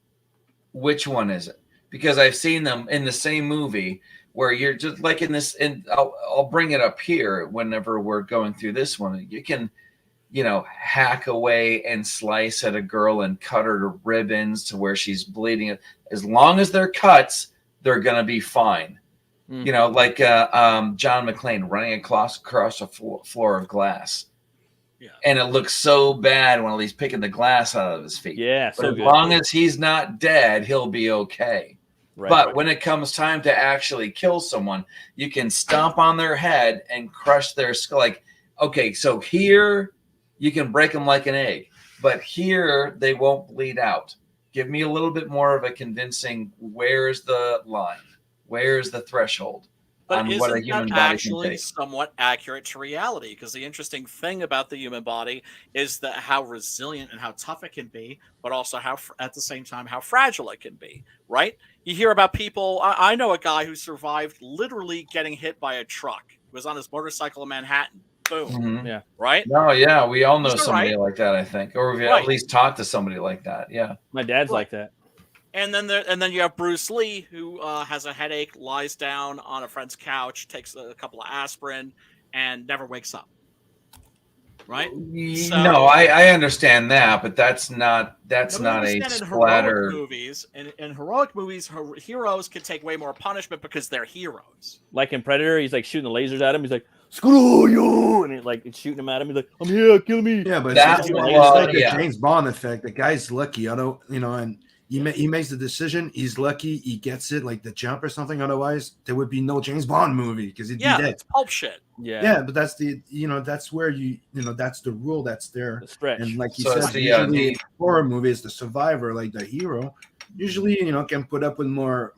Which one is it? Because I've seen them in the same movie where you're just like in this, and I'll bring it up here whenever we're going through this one. You can, hack away and slice at a girl and cut her to ribbons to where she's bleeding. As long as they're cuts, they're going to be fine. Like John McClane running across a floor of glass. Yeah. And it looks so bad when he's picking the glass out of his feet. Yeah, But so as good. long as he's not dead, he'll be okay. Right. But when it comes time to actually kill someone, you can stomp on their head and crush their skull. Like, okay, so here you can break them like an egg, but here they won't bleed out. Give me a little bit more of a convincing, where's the line? Where's the threshold? But on isn't what a human that body can actually take. somewhat accurate to reality? Because the interesting thing about the human body is that how resilient and how tough it can be, but also how, at the same time, how fragile it can be. Right? You hear about people. I know a guy who survived literally getting hit by a truck. He was on his motorcycle in Manhattan. Boom. Mhm. Yeah. Right? No, yeah, we all know He's all somebody right. like that, I think, or we've Right. at least talked to somebody like that. Yeah. My dad's Right. like that. And then you have Bruce Lee, who has a headache, lies down on a friend's couch, takes a couple of aspirin, and never wakes up. Right? So- No, I understand that, but that's not Now, a we understand splatter. in heroic movies, heroes can take way more punishment because they're heroes. Like in Predator, he's like shooting the lasers at him. He's like, "Screw you!" and it's shooting him at him. He's like, "I'm here, kill me." Yeah, but That's it's what- like the yeah. James Bond effect. The guy's lucky, and he makes the decision. He's lucky. He gets it, like the jump or something. Otherwise, there would be no James Bond movie because he'd Yeah, be dead. it's pulp shit. Yeah. Yeah, but that's that's where that's the rule that's there. The stretch. And like you So it's said, the, usually the- in horror movies, the survivor, like the hero, usually can put up with more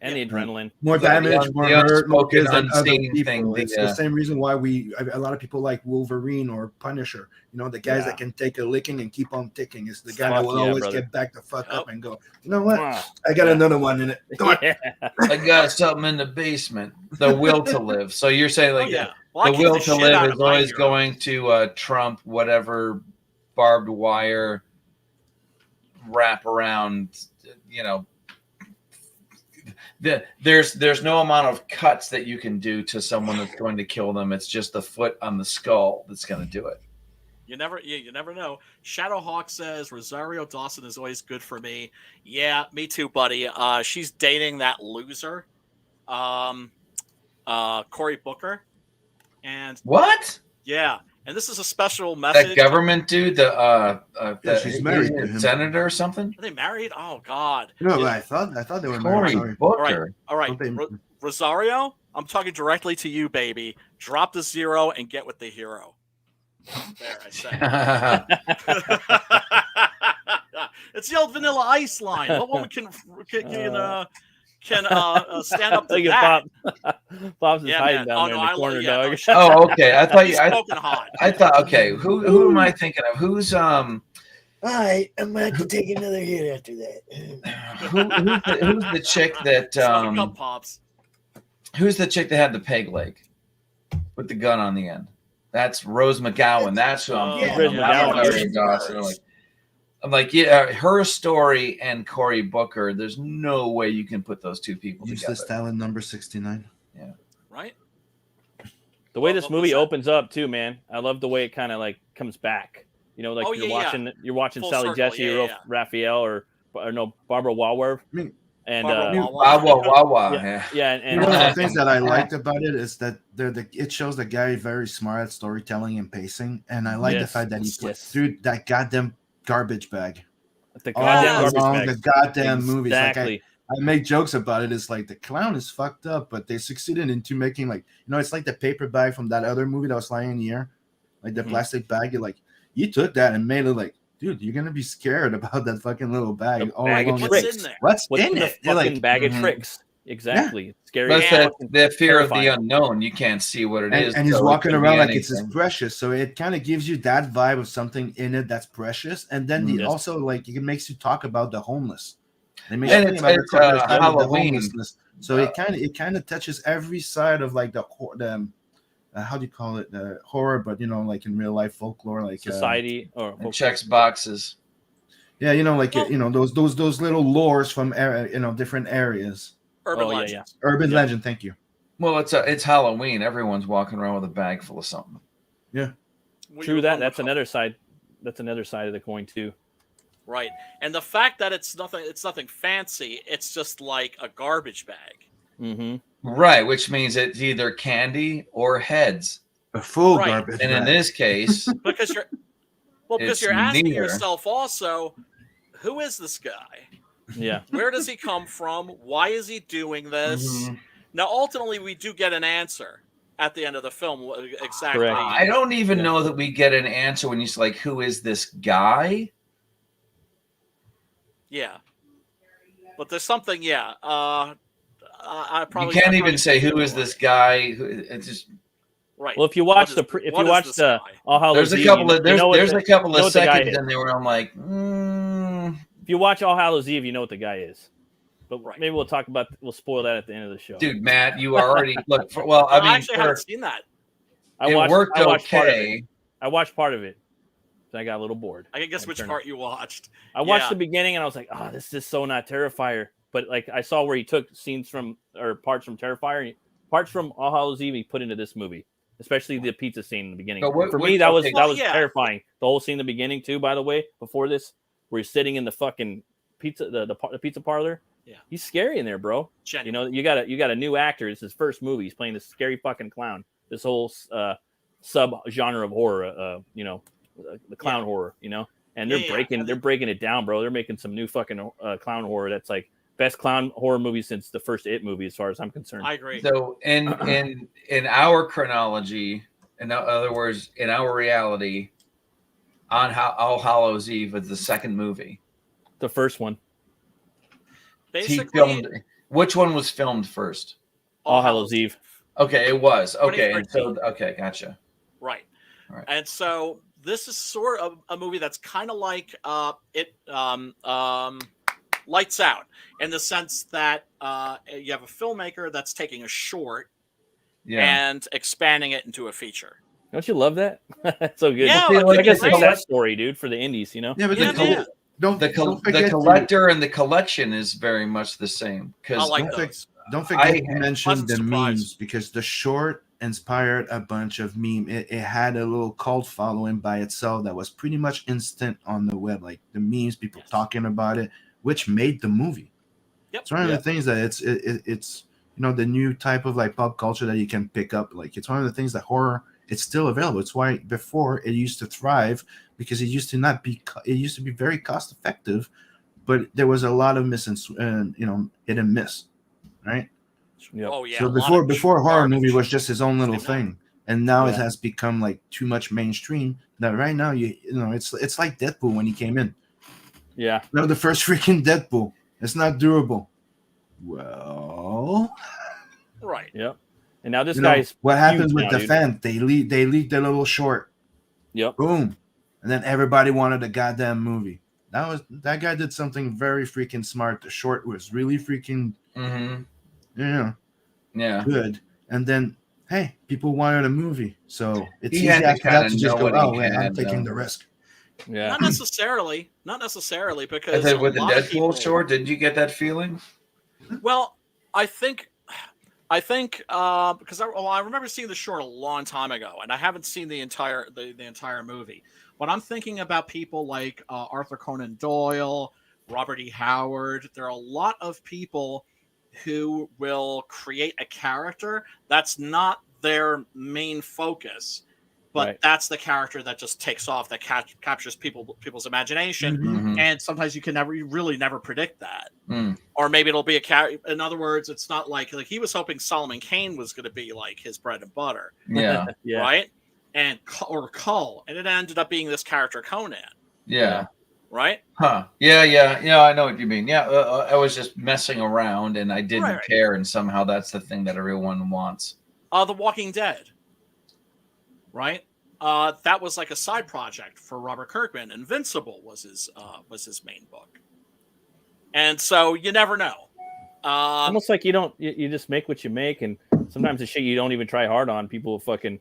and the adrenaline. more The damage, more hurt, more unspoken, kills than other unseen people. thing, It's the, the same reason why a lot of people like Wolverine or Punisher. The guys that can take a licking and keep on ticking. It's the guy that Fuck will yeah, always brother. get back the fuck up Yep. and go, you know what? Mwah. I got Yeah. another one in it. Come on. Yeah. I got something in the basement. The will to live. So you're saying Oh like yeah. Well, I the kicked will the to shit live out is of my always hero. going to trump whatever barbed wire wrap around. There's no amount of cuts that you can do to someone that's going to kill them. It's just the foot on the skull that's going to do it. You never know. Shadowhawk says Rosario Dawson is always good for me. Yeah, me too, buddy. She's dating that loser, Cory Booker, and What? yeah, and this is a special message. That government dude, the she's married to him. senator or something. Are they married? Oh God. No, but Yeah. I thought they were Cory married. Sorry. Booker. All right, Don't they- Rosario. I'm talking directly to you, baby. Drop the zero and get with the hero. There, I said. It's the old Vanilla Ice line. What woman can stand up to Look that? at Pop's is Yeah, hiding man. down Oh, there no, in the I corner, love- yeah, no, dog. shut Oh, okay. I thought He's you. smoking hot. I thought. Okay. Who am I thinking of? Who's All right, I'm gonna have to take another hit after that. who's the chick that Smoke up, Pops. who's the chick that had the peg leg with the gun on the end? That's Rose McGowan. That's who I'm Yeah, thinking. Rose of. McGowan. I'm like, yeah, her story and Cory Booker. There's no way you can put those two people Use together. this talent number 69. Right? The way What this was movie that? opens up too, man. I love the way it kind of like comes back. Like Oh, you're yeah, watching Full Sally circle, Jesse yeah, or yeah. Raphael or no Barbara Walworth. I mean, And Barbara Wah, wah, wah. yeah, Yeah. and One of the things that I liked about it is that it shows the guy very smart at storytelling and pacing, and I like the Yes, fact that he put yes. through that goddamn garbage bag the all goddamn garbage along bag. the goddamn movies. Like Exactly. I make jokes about it. It's like the clown is fucked up, but they succeeded into making it's like the paper bag from that other movie that was lying in the air, like the Mhm. plastic bag. You took that and made it like, dude, you're gonna be scared about that fucking little bag. The all bag of along. What's tricks. in there? What's What's in in the it? You're fucking like, bag of Mhm. tricks? Exactly. It's scary. Yeah. That's as that fucking the fear of the terrifying. unknown. You can't see what it is. and he's so it walking could be around like it's anything. as precious, so it kind of gives you that vibe of something in it that's precious, and then Yes. also like it makes you talk about the homeless. They make And you think it's- about it's, the side of the Halloween. homelessness. So it kind of touches every side of like the how do you call it, the horror, but like in real life folklore, like Society or It checks boxes. yeah, those little lores from different areas. Urban Oh, yeah, legends. Urban Yeah. legend, thank you. Well, it's Halloween. Everyone's walking around with a bag full of something. True that. That's another side. That's another side of the coin too. Right. And the fact that it's nothing fancy, it's just like a garbage bag. Mm-hmm. Right, which means it's either candy or heads. A full Right. garbage And in bag. this case, because you're It's asking neither. yourself also, who is this guy? Yeah. Where does he come from? Why is he doing this? Mhm. Now, ultimately, we do get an answer at the end of the film. Exactly. Correct. I don't even Yeah. know that we get an answer when you say, like, who is this guy? Yeah. But there's something. Yeah. I probably You can't I even probably say can't who is remember. this guy. It's just Right. Well, if you watch What if is you watch this the guy? All Hallows there's a Eve, couple of you know what there's a couple you know of what the guy seconds is. in there where I'm like, If you watch All Hallows Eve, you know what the guy is. But Right. maybe we'll spoil that at the end of the show. dude, Matt, you already look. I mean, actually haven't seen that. it worked I watched part of it. okay. I watched part of it. So I got a little bored. I can guess I which turned part you watched. I watched Yeah. the beginning and I was like, oh, this is so not Terrifier. But like I saw where he took scenes from or parts from Terrifier, parts from All Hallows Eve he put into this movie, especially the pizza scene in the beginning. But For me, that was Well, yeah. terrifying. The whole scene in the beginning too. By the way, before this, where he's sitting in the fucking pizza the pizza parlor. Yeah. He's scary in there, bro. Genuine. You know, you got a new actor. It's his first movie. He's playing this scary fucking clown. This whole sub genre of horror. The clown horror. You know, and they're breaking it down, bro. They're making some new fucking clown horror that's like best clown horror movie since the first It movie, as far as I'm concerned. I agree. So in our chronology, in other words, in our reality, on All Hallows Eve was the second movie. The first one, He Basically, filmed. Which one was filmed first? All Hallows Eve. Okay, it was. Okay, and so 2013. okay, gotcha. Right. Right. And so this is sort of a movie that's kind of like Lights Out, in the sense that you have a filmmaker that's taking a short and expanding it into a feature. Don't you love that? That's so good. Yeah, I guess great. it's that story, dude, for the indies, you know? Yeah, but Yeah, man. don't The forget collector and the collection is very much the same. I Because like don't those. Don't forget I- to mention Pleasant the surprise. memes, because the short inspired a bunch of meme. It had a little cult following by itself that was pretty much instant on the web, like the memes, people talking about it, which made the movie. Yep. It's one of the things that it's the new type of like pop culture that you can pick up. Like it's one of the things that horror, it's still available. It's why before it used to thrive, because it used to be very cost effective, but there was a lot of hit and miss, right? Yep. Oh yeah. So a lot before of horror garbage. movie was just his own little Same thing, and now it Yeah. has become like too much mainstream. That right now it's like Deadpool when he came in. Yeah. No, the first freaking Deadpool. It's not durable. Well, Right. Yep. And now this you know, guy's what happens huge with now, the dude. fan? They leaked a little short. Yep. Boom, and then everybody wanted a goddamn movie. That guy did something very freaking smart. The short was really freaking yeah. good, and then hey, people wanted a movie, so it's He easy had to after that kinda to just know go, what he oh, wait, I'm had, taking though. the risk. Yeah. Not necessarily, because I said with a the lot of Deadpool people- short, did you get that feeling? Well, I think because I remember seeing the short a long time ago, and I haven't seen the entire movie. When I'm thinking about people like Arthur Conan Doyle, Robert E. Howard, there are a lot of people who will create a character that's not their main focus, but Right. that's the character that just takes off, that captures people's imagination. Mhm. And sometimes you really never predict that. Mm. Or maybe it'll be a character. In other words, it's not like he was hoping Solomon Kane was going to be like his bread and butter, Yeah. Yeah. right? Or Cull, and it ended up being this character Conan, Yeah. right? Huh. Yeah. I know what you mean. Yeah. I was just messing around and I didn't Right. care. And somehow that's the thing that everyone wants. The Walking Dead, right? That was like a side project for Robert Kirkman. Invincible was his main book, and so you never know. Almost like you just make what you make, and sometimes the shit you don't even try hard on, people will fucking,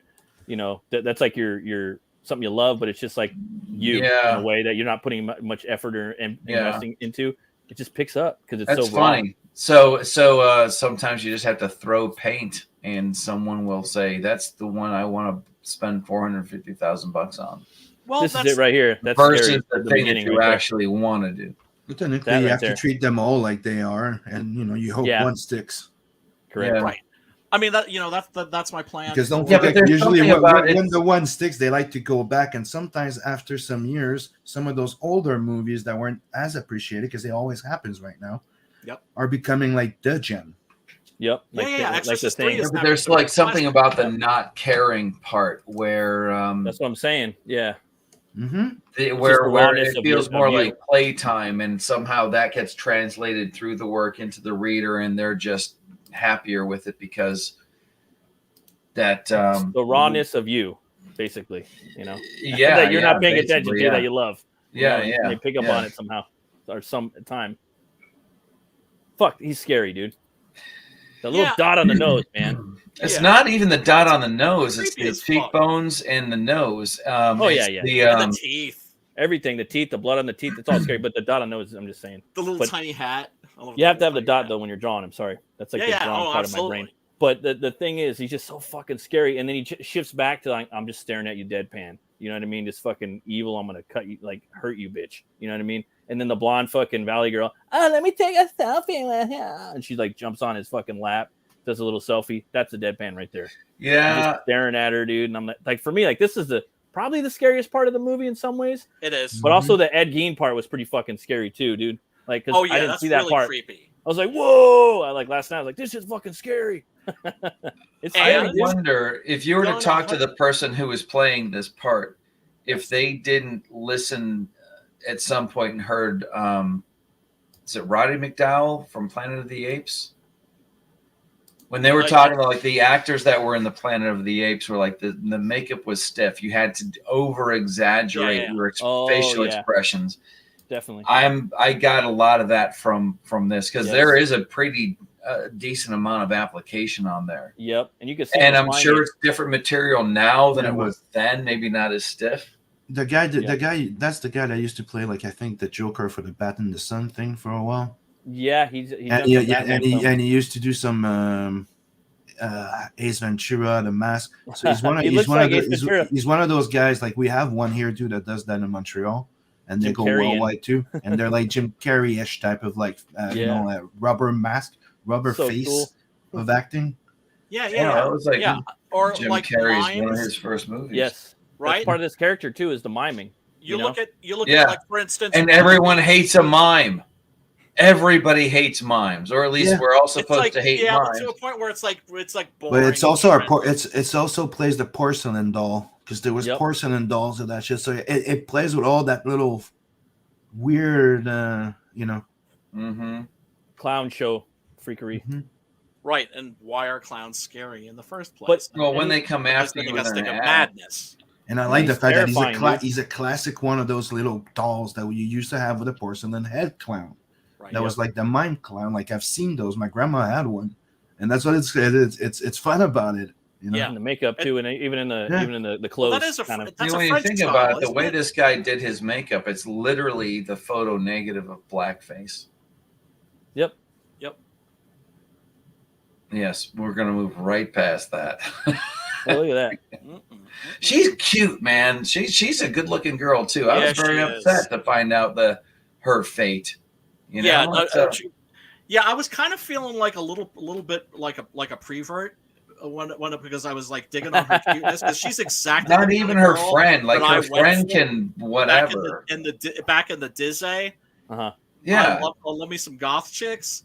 that's like your something you love, but it's just like you Yeah. in a way that you're not putting much effort or investing into. It just picks up because it's That's so raw. funny. So sometimes you just have to throw paint and someone will say, that's the one I want to spend $450,000 on. Well, This is it right here. That's Versus scary the at the thing that beginning you right there. actually want to do. But technically, That you right have there. to treat them all like they are, and you hope Yeah. one sticks. Correct. Yeah. Right. I mean, that's my plan. Because don't Yeah, but forget, there's usually something about when it- the one sticks, they like to go back, and sometimes after some years, some of those older movies that weren't as appreciated, because it always happens right now, are becoming like the gem. Yep. Yeah. Like the Exorcist thing. 3 is But there's happening. like something about the not caring part where That's what I'm saying. Yeah. Mm-hmm. where the rawness it of feels you- more of you. like playtime, and somehow that gets translated through the work into the reader, and they're just happier with it because that The rawness of you, basically. yeah, that you're not paying attention basically, to, yeah. that you love. Yeah, and yeah, they pick up yeah. on it somehow or some time. Fuck, he's scary, dude. The little dot on the nose, man. It's not even the dot on the nose; it's Creepy the as fuck. cheekbones and the nose. Oh, it's yeah. The, And the teeth, Everything, the teeth, the blood on the teeth, it's all scary. But the dot on the nose, I'm just saying. the little But tiny hat. you have to have the dot though when you're drawing. I'm sorry, that's like the drawing part of my brain. But the thing is, he's just so fucking scary, and then he shifts back to like, I'm just staring at you deadpan. You know what I mean? Just fucking evil. I'm gonna cut you, like hurt you, bitch. You know what I mean? And then the blonde fucking valley girl. Oh, let me take a selfie with him. And she like jumps on his fucking lap, does a little selfie. That's a deadpan right there. yeah. I'm just staring at her, dude. And I'm like for me, like this is probably the scariest part of the movie in some ways. It is. But also the Ed Gein part was pretty fucking scary too, dude. Like, cause I didn't that's see that really part. creepy. I was like, whoa! Last night, I was like, this is fucking scary. It's I scary, dude. wonder if you were to No, talk to no. the person who was playing this part, if they didn't listen at some point and heard, is it Roddy McDowell from Planet of the Apes? When they were talking about like the actors that were in the Planet of the Apes were like the makeup was stiff. You had to over exaggerate your facial expressions. Definitely. I got a lot of that from this because Yes. there is a pretty decent amount of application on there. Yep, and you can see. And him I'm flying sure it. it's different material now than Yeah, it was then. Maybe not as stiff. The guy that's the guy that used to play like I think the Joker for the Bat in the Sun thing for a while. Yeah, he's And done he, some Batman films. and he used to do some Ace Ventura, The Mask. So he's one of He looks like Ace he's Ventura. one of those guys. Like we have one here too that does that in Montreal, and they Jim go Carrey worldwide too. And they're like Jim Carrey-ish type of like rubber mask, rubber So face cool. of acting. Yeah. That was like Or Jim like Carrey's one of mimes, his first movies. Yes, right? That's part of this character too is the miming. You know? look at Yeah. like for instance, And everyone hates a mime. Everybody hates mimes, or at least we're all supposed to hate but mimes. to a point where it's like boring. But it's also and it's also plays the porcelain doll because there was porcelain dolls of that shit. So it plays with all that little weird, Mm-hmm. Clown show freakery. Mm-hmm. right. And why are clowns scary in the first place? Well, when they come Because after then you got with stick an of ad, madness. And I like the He's fact that terrifying, he's a classic one of those little dolls that you used to have with a porcelain head clown. Right. That was like the mime clown. Like I've seen those. My grandma had one, and that's what it's fun about it. You know? And the makeup too, and even in the clothes. Well, that is kind of. that's when a you French think style, about it, the isn't way it? this guy did his makeup, it's literally the photo negative of blackface. Yep. Yes, we're gonna move right past that. Oh, look at that. She's cute, man. She's a good looking girl too. I Yeah, was very she upset is. to find out her fate. You know? Yeah, no, It's, I was kind of feeling like a little bit like a prevert because I was like digging on her cuteness because she's exactly not the even kind of her girl friend. Like that I her went friend for can whatever. back in the Disney. Yeah. Let me some goth chicks.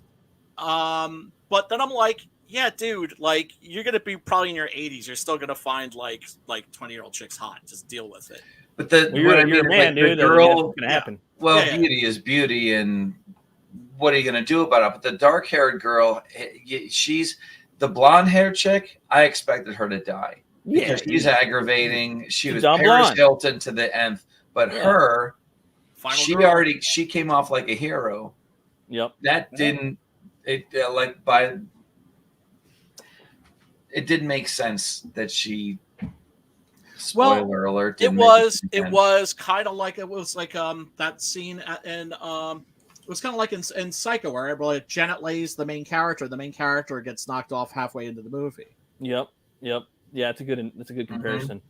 But then I'm like, yeah, dude, like you're gonna be probably in your 80s. You're still gonna find like 20-year-old chicks hot. Just deal with it. But You're a man, dude. The girl, It's gonna happen. well, Yeah. beauty is beauty, and what are you going to do about it? But the dark-haired girl, she's the blonde-haired chick. I expected her to die because she's aggravating. She was dumb Paris blonde. Hilton to the nth. But her, Final girl. she came off like a hero. Yep. That didn't it it didn't make sense that she. Spoiler alert! It didn't make was any sense. kind of like that scene in it was kind of like in Psycho where like, Janet Leigh's the main character. The main character gets knocked off halfway into the movie. Yep. Yeah, it's a good comparison.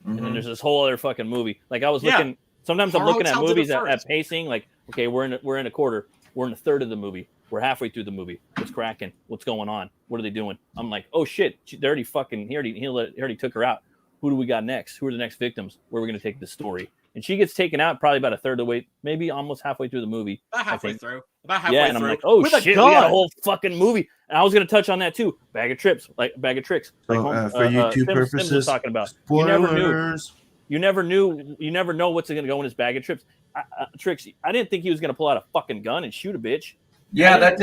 Mhm. And then there's this whole other fucking movie. Like I was looking. Sometimes I'm Horror looking at Hotel did movies it at first. pacing. Like, okay, we're in a quarter. We're in a third of the movie. We're halfway through the movie. What's cracking? What's going on? What are they doing? I'm like, oh shit, they already fucking he already took her out. Who do we got next? Who are the next victims? Where are we gonna take this story? And she gets taken out probably about a third of the way, maybe almost halfway through the movie. About halfway through. About halfway yeah, and through. I'm like, oh With a shit, we gun. got a whole fucking movie. And I was gonna touch on that too. Bag of tricks. Like So, for YouTube Sims purposes, was talking about. spoilers. You never know what's gonna go in his bag of tricks. Tricks. I didn't think he was gonna pull out a fucking gun and shoot a bitch. Yeah, That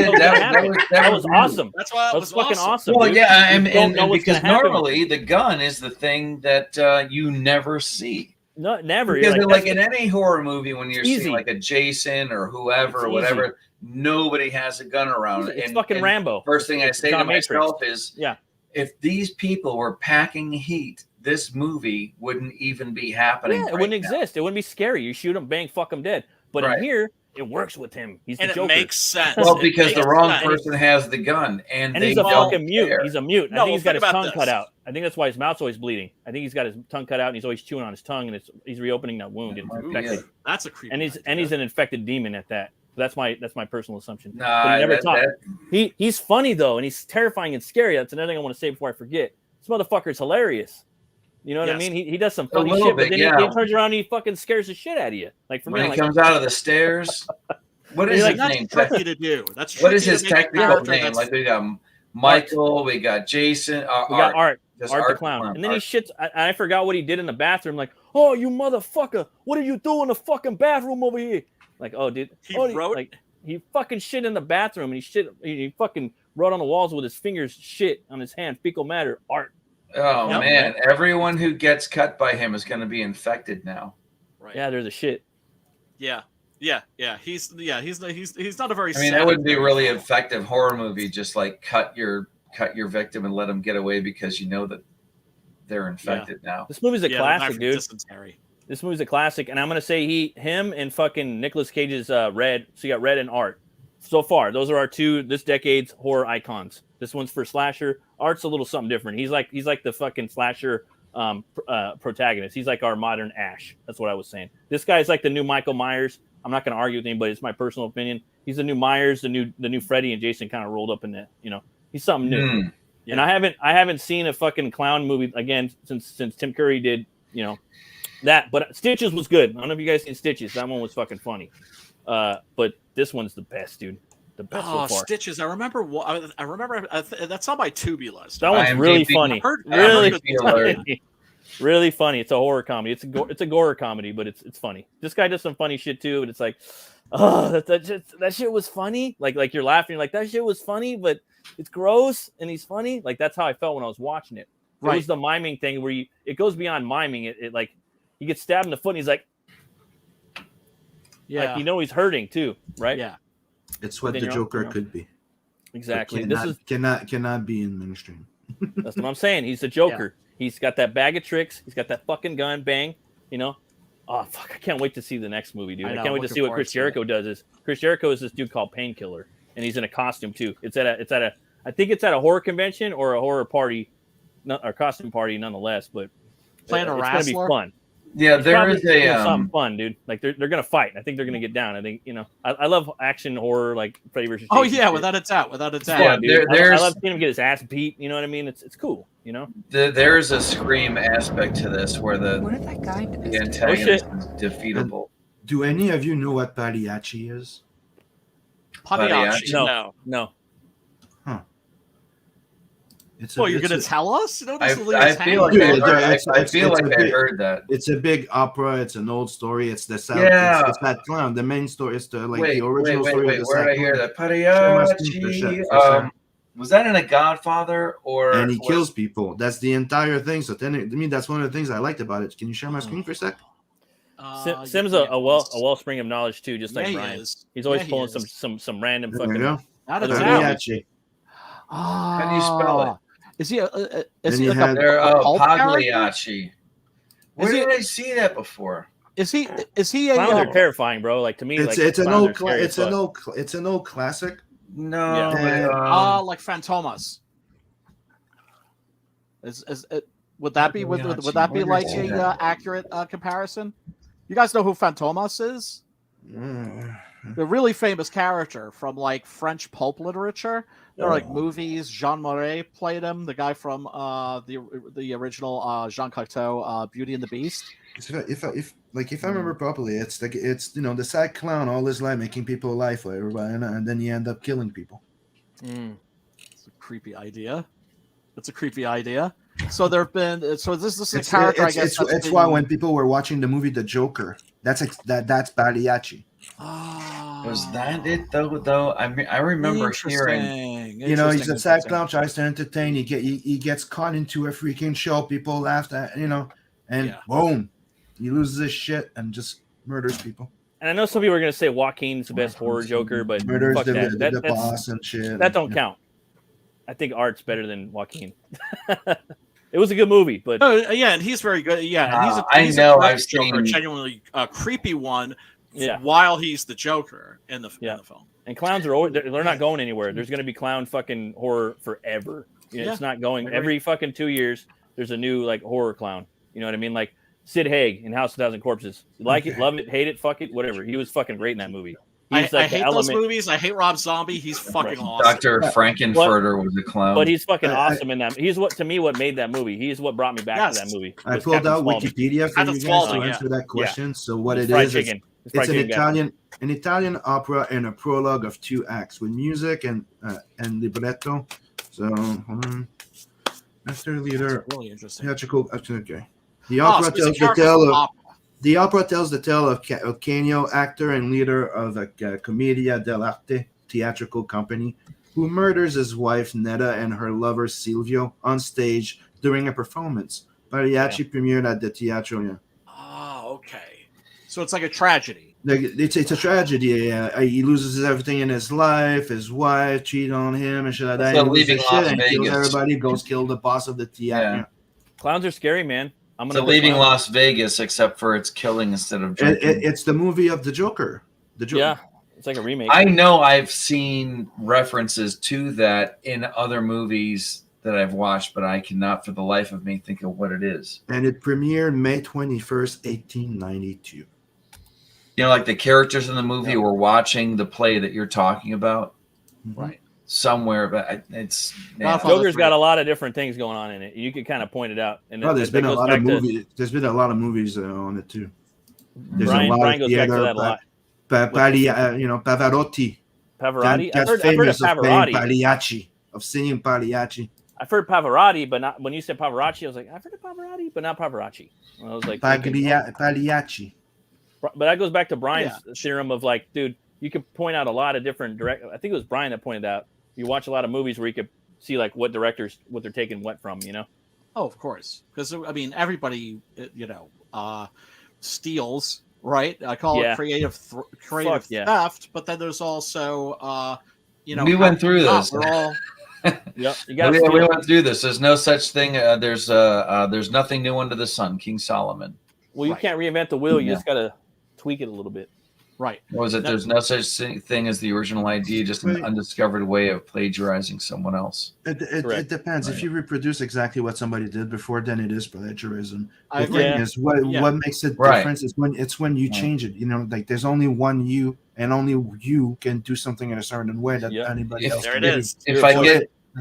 was weird. awesome. That's why That was fucking awesome. Well, dude. yeah, You don't know and what's because gonna happen. normally the gun is the thing that you never see. No, never. Because You're like in any horror movie, when you're easy. seeing like a Jason or whoever It's or whatever, nobody has a gun around. It's fucking Rambo. First thing I say to John Matrix. myself is, Yeah. if these people were packing heat, this movie wouldn't even be happening. Yeah, it wouldn't exist. It wouldn't be scary. You shoot him, bang, fuck him dead. But Right. in here, it works with him. He's the And it Joker. makes sense. Well, It because the makes wrong sense. person has the gun, and And they he's a don't fucking mute. care. He's a mute. No, I think he's got think his about tongue cut this. out. I think that's why his mouth's always bleeding. I think he's got his tongue cut out and he's always chewing on his tongue and he's reopening that wound. It's might be infected. it. That's a creepy. And he's an infected demon at that. That's my personal assumption. Nah, But he never that- talked. that- He's funny though, and he's terrifying and scary. That's another thing I want to say before I forget. This motherfucker's hilarious. You know what I Yes. mean? He does some A funny little shit, but bit, then yeah. he turns around and he fucking scares the shit out of you. Like for me, when I'm he like, comes out of the stairs, what is You're his like, name? That's tricky to do. That's What is tricky his to make a technical character name? that's- Like we got Michael, we got Jason, we got Art. Just Art the clown. And then he shits. I forgot what he did in the bathroom. Like, oh, you motherfucker. What are you doing in the fucking bathroom over here? Like, oh, dude. He fucking shit in the bathroom and he fucking wrote on the walls with his fingers shit on his hand. Fecal matter. Art. Oh Yep. man, everyone who gets cut by him is going to be infected now. Right. Yeah, there's a shit. Yeah. He's not a very. I mean, that would be a really effective horror movie. Just like cut your victim and let them get away because you know that they're infected now. This movie's a classic, dude. Dysentery. This movie's a classic, and I'm gonna say him and fucking Nicolas Cage's Red. So you got Red and Art. So far, those are our two this decade's horror icons. This one's for slasher. Art's a little something different. He's like the fucking slasher protagonist. He's like our modern Ash. That's what I was saying. This guy's like the new Michael Myers. I'm not gonna argue with anybody. It's my personal opinion. He's the new Myers, the new Freddy and Jason kind of rolled up in that. You know, he's something new. And I haven't seen a fucking clown movie again since Tim Curry did. You know. That, but Stitches was good. I don't know if you guys seen Stitches. That one was fucking funny. But this one's the best, dude. The best so far. Stitches. I remember that's on my Tubi list. That one's really funny. Really funny. It's a horror comedy. It's a gore comedy, but it's funny. This guy does some funny shit too, and it's like, oh, that shit was funny. Like you're laughing, you're like that shit was funny, but it's gross and he's funny. Like that's how I felt when I was watching it. It was the miming thing where it goes beyond miming. It like he gets stabbed in the foot and he's like, like he's hurting too, right? Yeah, it's what the Joker could be. Exactly. Cannot be in mainstream. That's what I'm saying. He's the Joker. He's got that bag of tricks. He's got that fucking gun. Bang. You know. Oh fuck! I can't wait to see the next movie, dude. I can't wait to see what Chris Jericho does. Chris Jericho is this dude called Painkiller, and he's in a costume too. I think it's at a horror convention or a horror party, or costume party nonetheless. But playing a wrestler. It's gonna be fun. Yeah, there is something fun, dude. Like they're gonna fight. I think they're gonna get down. I think I love action horror, like Freddy versus Jason. Oh yeah, without a doubt. Yeah, I love seeing him get his ass beat. You know what I mean? It's cool. You know. There's a Scream aspect to this where the antagonist is defeatable. Do any of you know what Pagliacci is? Pagliacci? No. Huh. You're gonna tell us? I feel like I heard that. It's a big opera. It's an old story. It's the sound. Yeah. It's that clown. The main story is the original story. Wait, where did I hear that? Pagliacci. Was that in A Godfather And he kills people. That's the entire thing. So then, that's one of the things I liked about it. Can you share my screen for a sec? Sim's a wellspring of knowledge too, just like Brian. He's always pulling some random There fucking. you go. Pagliacci. How do you spell it? Is he? Is he like Pagliacci. Where did I see that before? Is he? Clowns are terrifying, bro. Like to me, it's an old classic. No, like Fantomas. Would that be would that be like a accurate comparison? You guys know who Fantomas is? The really famous character from like French pulp literature. There are like movies. Jean Marais played him, the guy from the original Jean Cocteau, Beauty and the Beast. If I remember properly, it's like the sad clown all his life making people alive for everybody, and then you end up killing people. It's a creepy idea. It's a creepy idea. So there have been. So this is a character. I guess it's why when people were watching the movie The Joker, that's Pagliacci. Was that it though? I remember hearing. He's a sad clown, tries to entertain. He gets caught into a freaking show. People laughed at and boom, he loses his shit and just murders people. And I know some people are going to say Joaquin's the best horror Joker, but murders fuck the boss and shit. That don't count. I think Art's better than Joaquin. It was a good movie, but and he's very good. Yeah, and he's a I've seen a genuinely creepy one. Yeah, while he's the Joker in the film. And clowns are always, they're not going anywhere. There's going to be clown fucking horror forever. It's not going every fucking 2 years. There's a new like horror clown. You know what I mean? Like Sid Haig in House of 1,000 Corpses. You like it, love it, hate it, fuck it, whatever. He was fucking great in that movie. I hate those movies. I hate Rob Zombie. He's fucking awesome. Dr. Frankenfurter was a clown. But he's fucking awesome in that. He's what made that movie. He's what brought me back to that movie. I pulled out Wikipedia for you guys to answer that question. So what it is, it's an Italian opera and a prologue of 2 acts with music and libretto. So hold on. Master leader. Really interesting. Theatrical. Okay. The opera tells the tale of. The opera tells the tale of Canio, actor and leader of a Commedia dell'arte theatrical company, who murders his wife Netta and her lover Silvio on stage during a performance. Pagliacci premiered at the Teatro. Okay. So it's like a tragedy. It's a tragedy. He loses everything in his life. His wife cheated on him and shit like that. So leaving Las Vegas. Kills everybody. Goes kill the boss of the theater. Yeah. Clowns are scary, man. Leaving Las Vegas, except for it's killing instead of drinking. It's the movie of the Joker. The Joker. Yeah, it's like a remake. I know I've seen references to that in other movies that I've watched, but I cannot for the life of me think of what it is. And it premiered May 21st, 1892. Like the characters in the movie were watching the play that you're talking about. Right. Somewhere, but it's Joker's got a lot of different things going on in it. You could kind of point it out. And there's been a lot of movies. There's been a lot of movies on it too. There's Brian a lot goes back to that a lot. Pavarotti. Pavarotti. That's I've heard of famous of playing Pavarotti. Pagliacci, of singing Pagliacci. I've heard Pavarotti, but not when you said Pavarotti. I was like, I've heard of Pavarotti, but not Pavarotti. I was like, Pagliacci. But that goes back to Brian's theorem of like, dude, you could point out a lot of different I think it was Brian that pointed out. You watch a lot of movies where you could see like what directors, what they're taking what from, Oh, of course. Because, I mean, everybody, steals, right? I call it creative theft, but then there's also, we went through this. We're all... we went through this. There's no such thing. There's nothing new under the sun. King Solomon. Well, you can't reinvent the wheel. You just got to tweak it a little bit. Right. What was it? There's no such thing as the original idea, just an undiscovered way of plagiarizing someone else. It depends. If you reproduce exactly what somebody did before, then it is plagiarism. The thing is, what makes it different is when you change it. Like there's only one you, and only you can do something in a certain way that anybody else can do.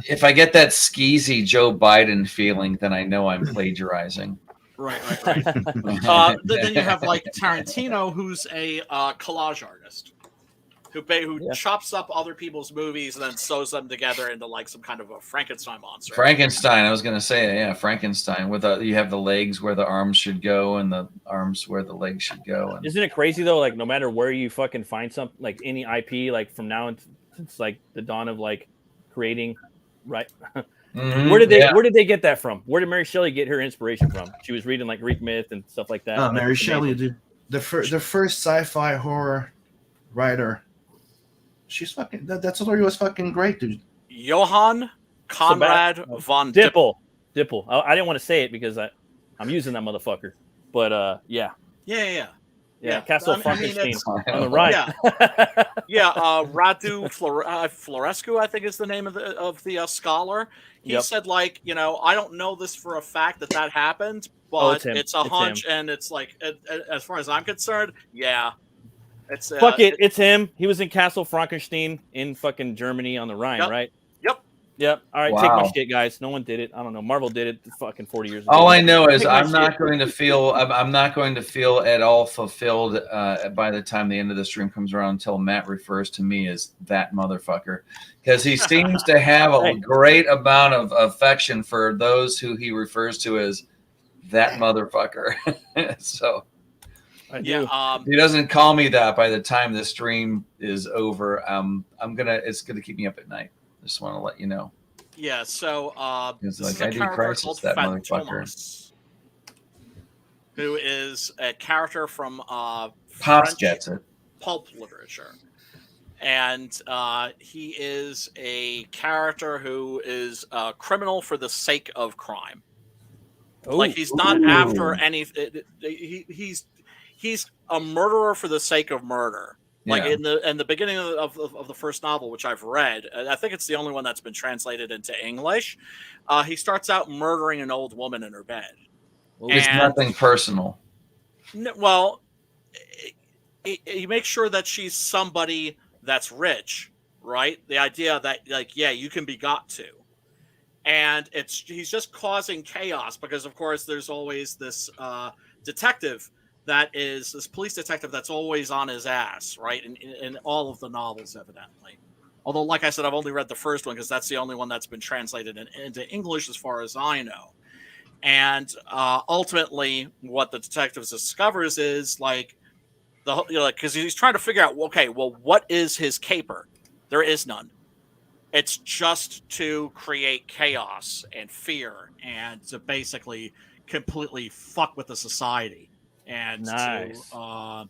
If I get that skeezy Joe Biden feeling, then I know I'm plagiarizing. Right. Then you have like Tarantino, who's a collage artist who chops up other people's movies and then sews them together into like some kind of a Frankenstein monster. Frankenstein, I was going to say, Frankenstein. With you have the legs where the arms should go and the arms where the legs should go. Isn't it crazy though? Like no matter where you fucking find something, like any IP, like from now since like the dawn of like creating, right? Mm-hmm. Where did they get that from? Where did Mary Shelley get her inspiration from? She was reading like Greek myth and stuff like that. Oh, Mary Shelley, dude. The first sci-fi horror writer. She's fucking. That story was fucking great, dude. Johann Conrad von Dipple. I didn't want to say it because I'm using that motherfucker. But yeah. Castle Frankenstein on the right. Radu Florescu, I think is the name of the scholar. He said, like, I don't know this for a fact that happened, but it's a hunch, and it's like, as far as I'm concerned, It's Fuck it, it's him. He was in Castle Frankenstein in fucking Germany on the Rhine, Yep. right? Yep. Yep. All right, take my Wow. shit, guys. No one did it. I don't know. Marvel did it fucking 40 years ago. All I know is Take my I'm not shit. going to feel I'm not going to feel at all fulfilled by the time the end of the stream comes around until Matt refers to me as that motherfucker, because he seems to have a great amount of affection for those who he refers to as that motherfucker. So Yeah. he doesn't call me that by the time the stream is over. It's gonna keep me up at night. Just want to let you know. Yeah, so this like, is a I do character Crisis, called that Fantomas, who is a character from Pops French gets it. pulp literature. And he is a character who is a criminal for the sake of crime. Like, he's not after any... He's a murderer for the sake of murder. Like in the beginning of the first novel, which I've read, I think it's the only one that's been translated into English. He starts out murdering an old woman in her bed. It's nothing personal. Well, he makes sure that she's somebody that's rich, right? The idea that, like, yeah, you can be got to. And he's just causing chaos because, of course, there's always this detective that is this police detective that's always on his ass, right? In all of the novels, evidently. Although, like I said, I've only read the first one because that's the only one that's been translated into English as far as I know. And ultimately, what the detective discovers is because he's trying to figure out, okay, well, what is his caper? There is none. It's just to create chaos and fear and to basically completely fuck with the society. And nice. crime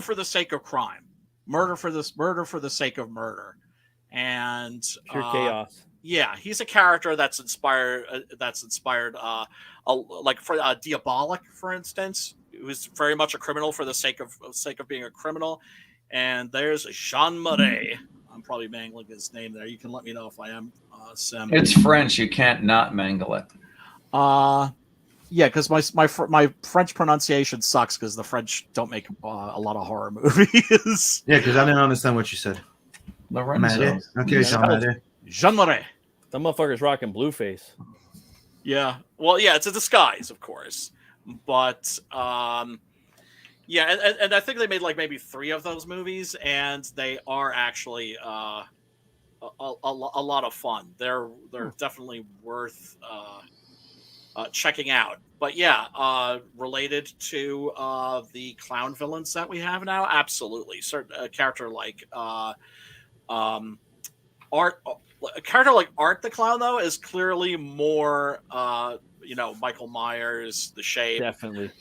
for the sake of crime, murder for the sake of murder, and pure chaos. Yeah, he's a character that's inspired. Like for Diabolic, for instance, who's very much a criminal for the sake of being a criminal. And there's Jean Marais. I'm probably mangling his name there. You can let me know if I am, Sim. It's French. You can't not mangle it. Yeah, because my French pronunciation sucks because the French don't make a lot of horror movies. Yeah, because I didn't understand what you said. Lorenzo. Okay, Jean Marais. Jean Marais. The motherfucker's rocking Blueface. Yeah. Well, yeah, it's a disguise, of course. But yeah, and I think they made like maybe 3 of those movies, and they are actually a lot of fun. They're definitely worth checking out. But yeah, related to the clown villains that we have now, absolutely. A character like Art. A character like Art the Clown, though, is clearly more, Michael Myers, The Shape. Definitely.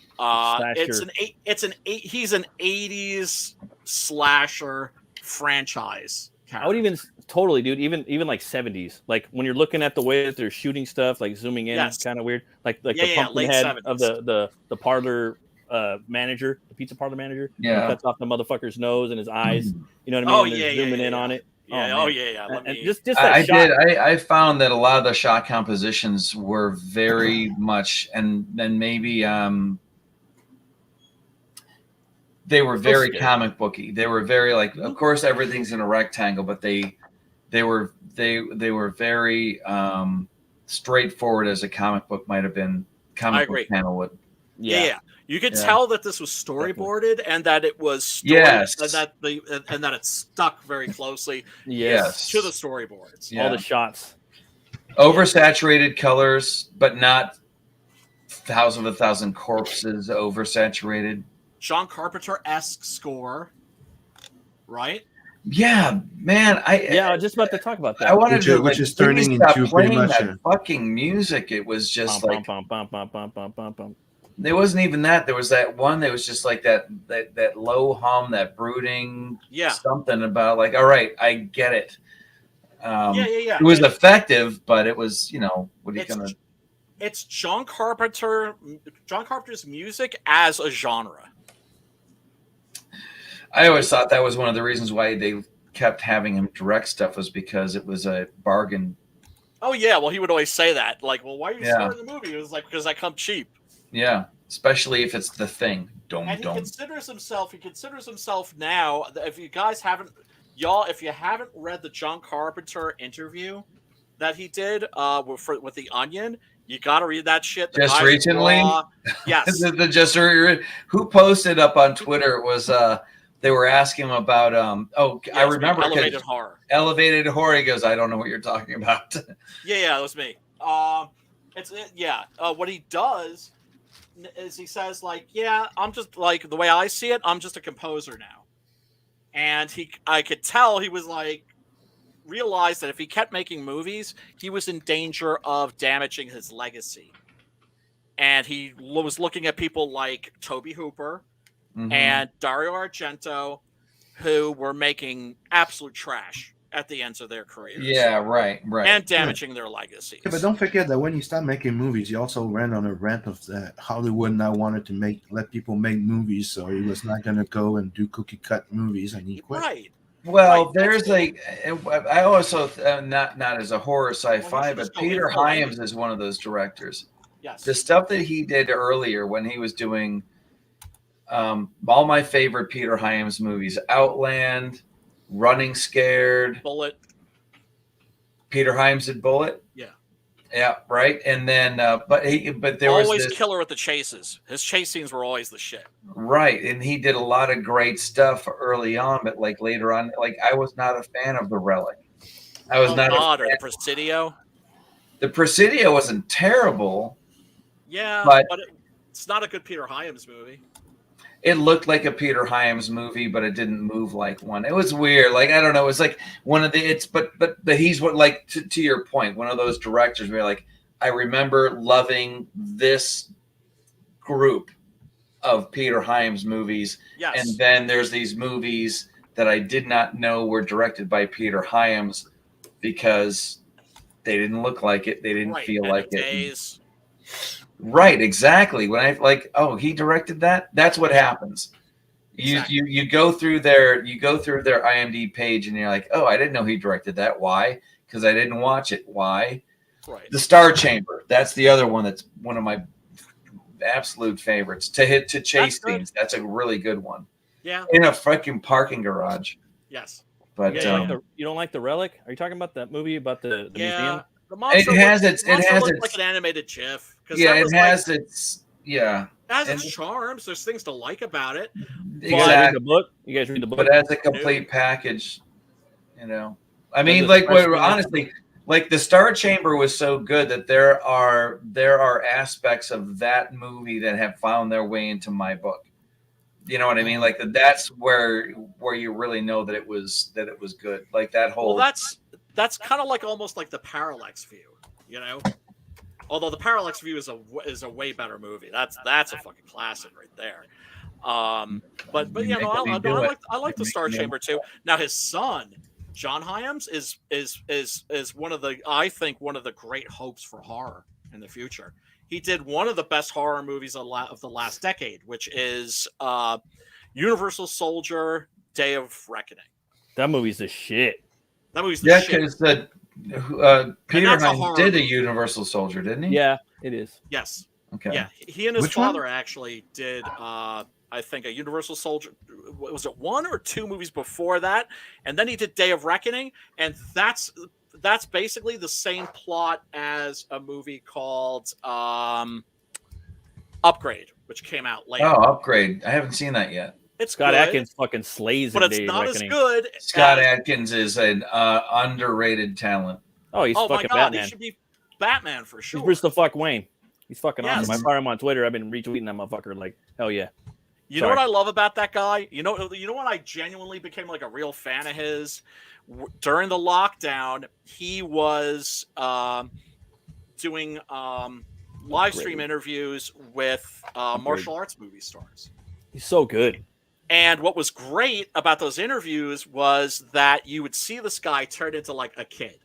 He's an 80s slasher franchise character. I would even totally, dude. Even like 70s. Like when you're looking at the way that they're shooting stuff, like zooming in, it's kind of weird. Like the pumpkin head 70s. Of the parlor manager, the pizza parlor manager. Yeah, he cuts off the motherfucker's nose and his eyes. You know what I mean? Zooming in on it. Yeah. I found that a lot of the shot compositions were very much, and then maybe they were very comic booky. They were very of course everything's in a rectangle, but they were very straightforward as a comic book might have been. Comic book panel would. Yeah. You could tell that this was storyboarded and that it was and that it stuck very closely to the storyboards. Yeah. All the shots. Oversaturated colors, but not House of a Thousand Corpses oversaturated. John Carpenter-esque score, right? Yeah, man. I was just about to talk about that. I wanted to, which is turning into pretty much that fucking music. It was just bum. There wasn't even that. There was that one that was just like that low hum, that brooding something about all right, I get it. It was effective, but it was, what are you gonna? It's John Carpenter's music as a genre. I always thought that was one of the reasons why they kept having him direct stuff, was because it was a bargain. Oh yeah, well he would always say that. Like, well, why are you starting the movie? It was like, because I come cheap. Yeah, especially if it's the thing. And he considers himself now. If you guys haven't, if you haven't read the John Carpenter interview that he did with the Onion, you got to read that shit. The just recently, yes. Who posted up on Twitter was they were asking him about I remember elevated horror. Elevated horror. He goes, I don't know what you're talking about. Yeah, that was me. What he does is he says like, yeah, I'm just like, the way I see it, I'm just a composer now. And I could tell he was like, realized that if he kept making movies, he was in danger of damaging his legacy. And he was looking at people like Tobe Hooper and Dario Argento, who were making absolute trash at the ends of their careers. Yeah, right. And damaging their legacies. Yeah, but don't forget that when you start making movies, you also ran on a rant of that Hollywood now wanted to let people make movies, so he was not going to go and do cookie cut movies, and he quit. Right. Well, there's I also not as a horror sci-fi, but Peter Hyams is one of those directors. Yes. The stuff that he did earlier when he was doing all my favorite Peter Hyams movies, Outland, Running Scared, Bullet. Peter Hyams did Bullet. Yeah, right. And then, but there was always killer with the chases. His chase scenes were always the shit. Right, and he did a lot of great stuff early on, but like later on, like I was not a fan of The Relic. I was not. Or the Presidio. The Presidio wasn't terrible. Yeah, but it's not a good Peter Hyams movie. It looked like a Peter Hyams movie, but it didn't move like one. It was weird. Like, I don't know. It was like one of the, but he's what, like, to your point, one of those directors where like, I remember loving this group of Peter Hyams movies. Yes. And then there's these movies that I did not know were directed by Peter Hyams because they didn't look like it. They didn't feel like it. Right, exactly. When I like, oh, he directed that. That's what happens. You go through their IMDb page and you're like, oh, I didn't know he directed that. Why? Because I didn't watch it. Why? Right. The Star Chamber. That's the other one. That's one of my absolute favorites. To chase things. That's a really good one. Yeah. In a freaking parking garage. Yes. But you don't like The Relic? Are you talking about that movie about the museum? The monster it has its like an animated GIF. Yeah, it has its charms. There's things to like about it. Exactly. You guys read the book? But as a complete package, you know. I mean, like, honestly, like the Star Chamber was so good that there are aspects of that movie that have found their way into my book. You know what I mean? Like that's where you really know that it was good. Like that whole. Well, that's kind of like almost like the Parallax View, you know. Although the Parallax View is a way better movie. That's a fucking classic right there. But yeah, no, I like the Star Chamber too. Now his son, John Hyams, is one of the great hopes for horror in the future. He did one of the best horror movies of the last decade, which is Universal Soldier: Day of Reckoning. That movie's the shit. That movie's the shit. Because Peter Hyams did a Universal Soldier, didn't he? Yeah, it is. Yes. Okay. Yeah, he and his father actually did. I think a Universal Soldier. Was it 1 or 2 movies before that? And then he did Day of Reckoning, and that's basically the same plot as a movie called Upgrade, which came out later. Oh, Upgrade! I haven't seen that yet. It's Scott good, Adkins fucking slays it. But it's not as good. Scott Adkins is an underrated talent. Oh, he's fucking my God, Batman. He should be Batman for sure. He's Bruce the fuck Wayne. He's fucking Yes. awesome. I follow him on Twitter. I've been retweeting that motherfucker like hell yeah. You know what I love about that guy? You know what I genuinely became like a real fan of his? During the lockdown, he was doing live stream interviews with martial arts movie stars. He's so good. And what was great about those interviews was that you would see this guy turn into like a kid,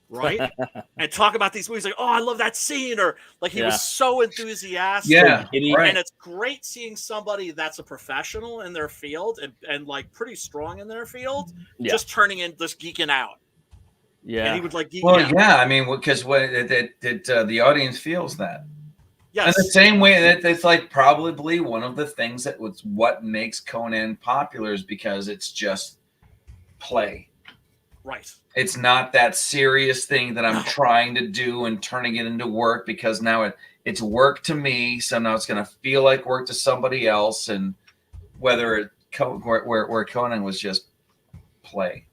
right? And talk about these movies like, oh, I love that scene, or like he was so enthusiastic. Yeah, and it's great seeing somebody that's a professional in their field and like pretty strong in their field, just turning in, just geeking out. Yeah, and he would like geek well, out. yeah. I mean, because the audience feels that. And the same way that it's like probably one of the things that was what makes Conan popular is because it's just play. Right. It's not that serious thing that I'm trying to do and turning it into work, because now it's work to me. So now it's going to feel like work to somebody else. And where Conan was just play.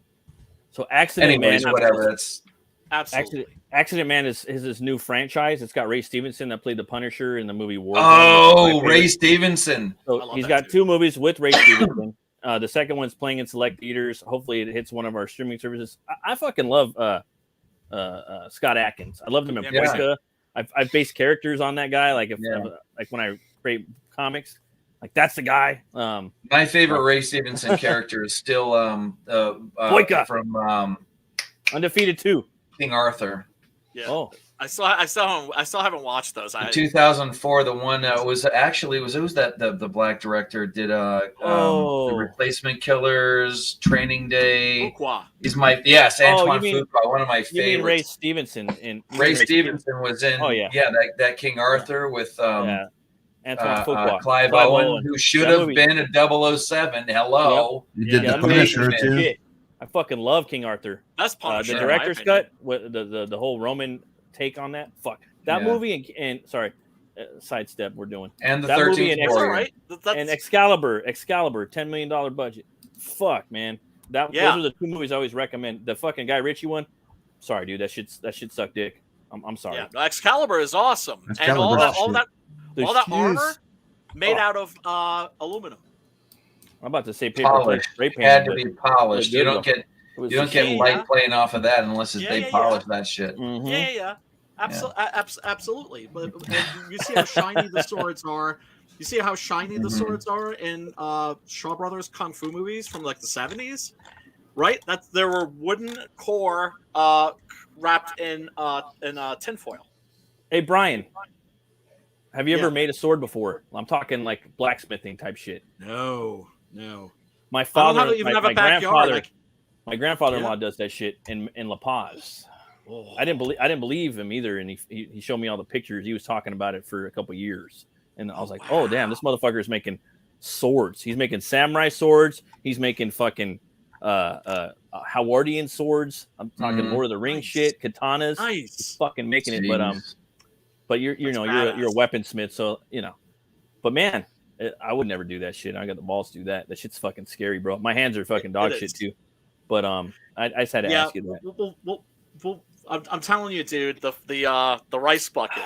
So Accident Anyways, Man, whatever. That's absolutely. Accident Man is his new franchise. It's got Ray Stevenson that played the Punisher in the movie War. Oh, Ray Stevenson. So he's got 2 movies with Ray Stevenson. The second one's playing in select theaters. Hopefully, it hits one of our streaming services. I fucking love Scott Adkins. I loved him in Polka. I've based characters on that guy. Like like when I create comics, like that's the guy. My favorite Ray Stevenson character is still Polka from Undefeated 2. King Arthur. Yeah. Oh. I still haven't watched those. In 2004, the one was the black director did the Replacement Killers, Training Day. Fuqua. He's Antoine Fuqua, one of my favorites. You mean Ray Stevenson? Ray Stevenson was in that King Arthur with Antoine Fuqua. Clive Owen, who should have been a 007. Hello. You did the Punisher too. I fucking love King Arthur. That's Punisher. The director's cut, the whole Roman take on that. Fuck that movie and sorry, sidestep we're doing. And the that 13th movie and Warrior. And Excalibur, $10 million budget. Fuck, man. Those are the 2 movies I always recommend. The fucking Guy Ritchie one. Sorry, dude, that shit sucked dick. I'm sorry. Yeah, Excalibur is awesome, and all that armor made out of aluminum. I'm about to say paper polished. Spray paint, had to be polished. You don't get was light playing off of that unless they polish that shit. Mm-hmm. Absolutely. But you see how shiny the swords are. You see how shiny the swords are in Shaw Brothers kung fu movies from like the 70s, right? There were wooden core wrapped in tinfoil. Hey Brian, have you ever made a sword before? I'm talking like blacksmithing type shit. No. My father, I don't even have a backyard. My grandfather-in-law does that shit in La Paz. Oh. I didn't believe him either, and he showed me all the pictures. He was talking about it for a couple of years, and I was like, oh damn, this motherfucker is making swords. He's making samurai swords. He's making fucking Howardian swords. I'm talking Lord of the Rings shit, katanas. Nice. He's fucking making it, but you're a weaponsmith, so you know. But man, I would never do that shit. I got the balls to do that. That shit's fucking scary, bro. My hands are fucking dog shit too. But I just had to ask you that. Well, I'm telling you, dude, the rice bucket.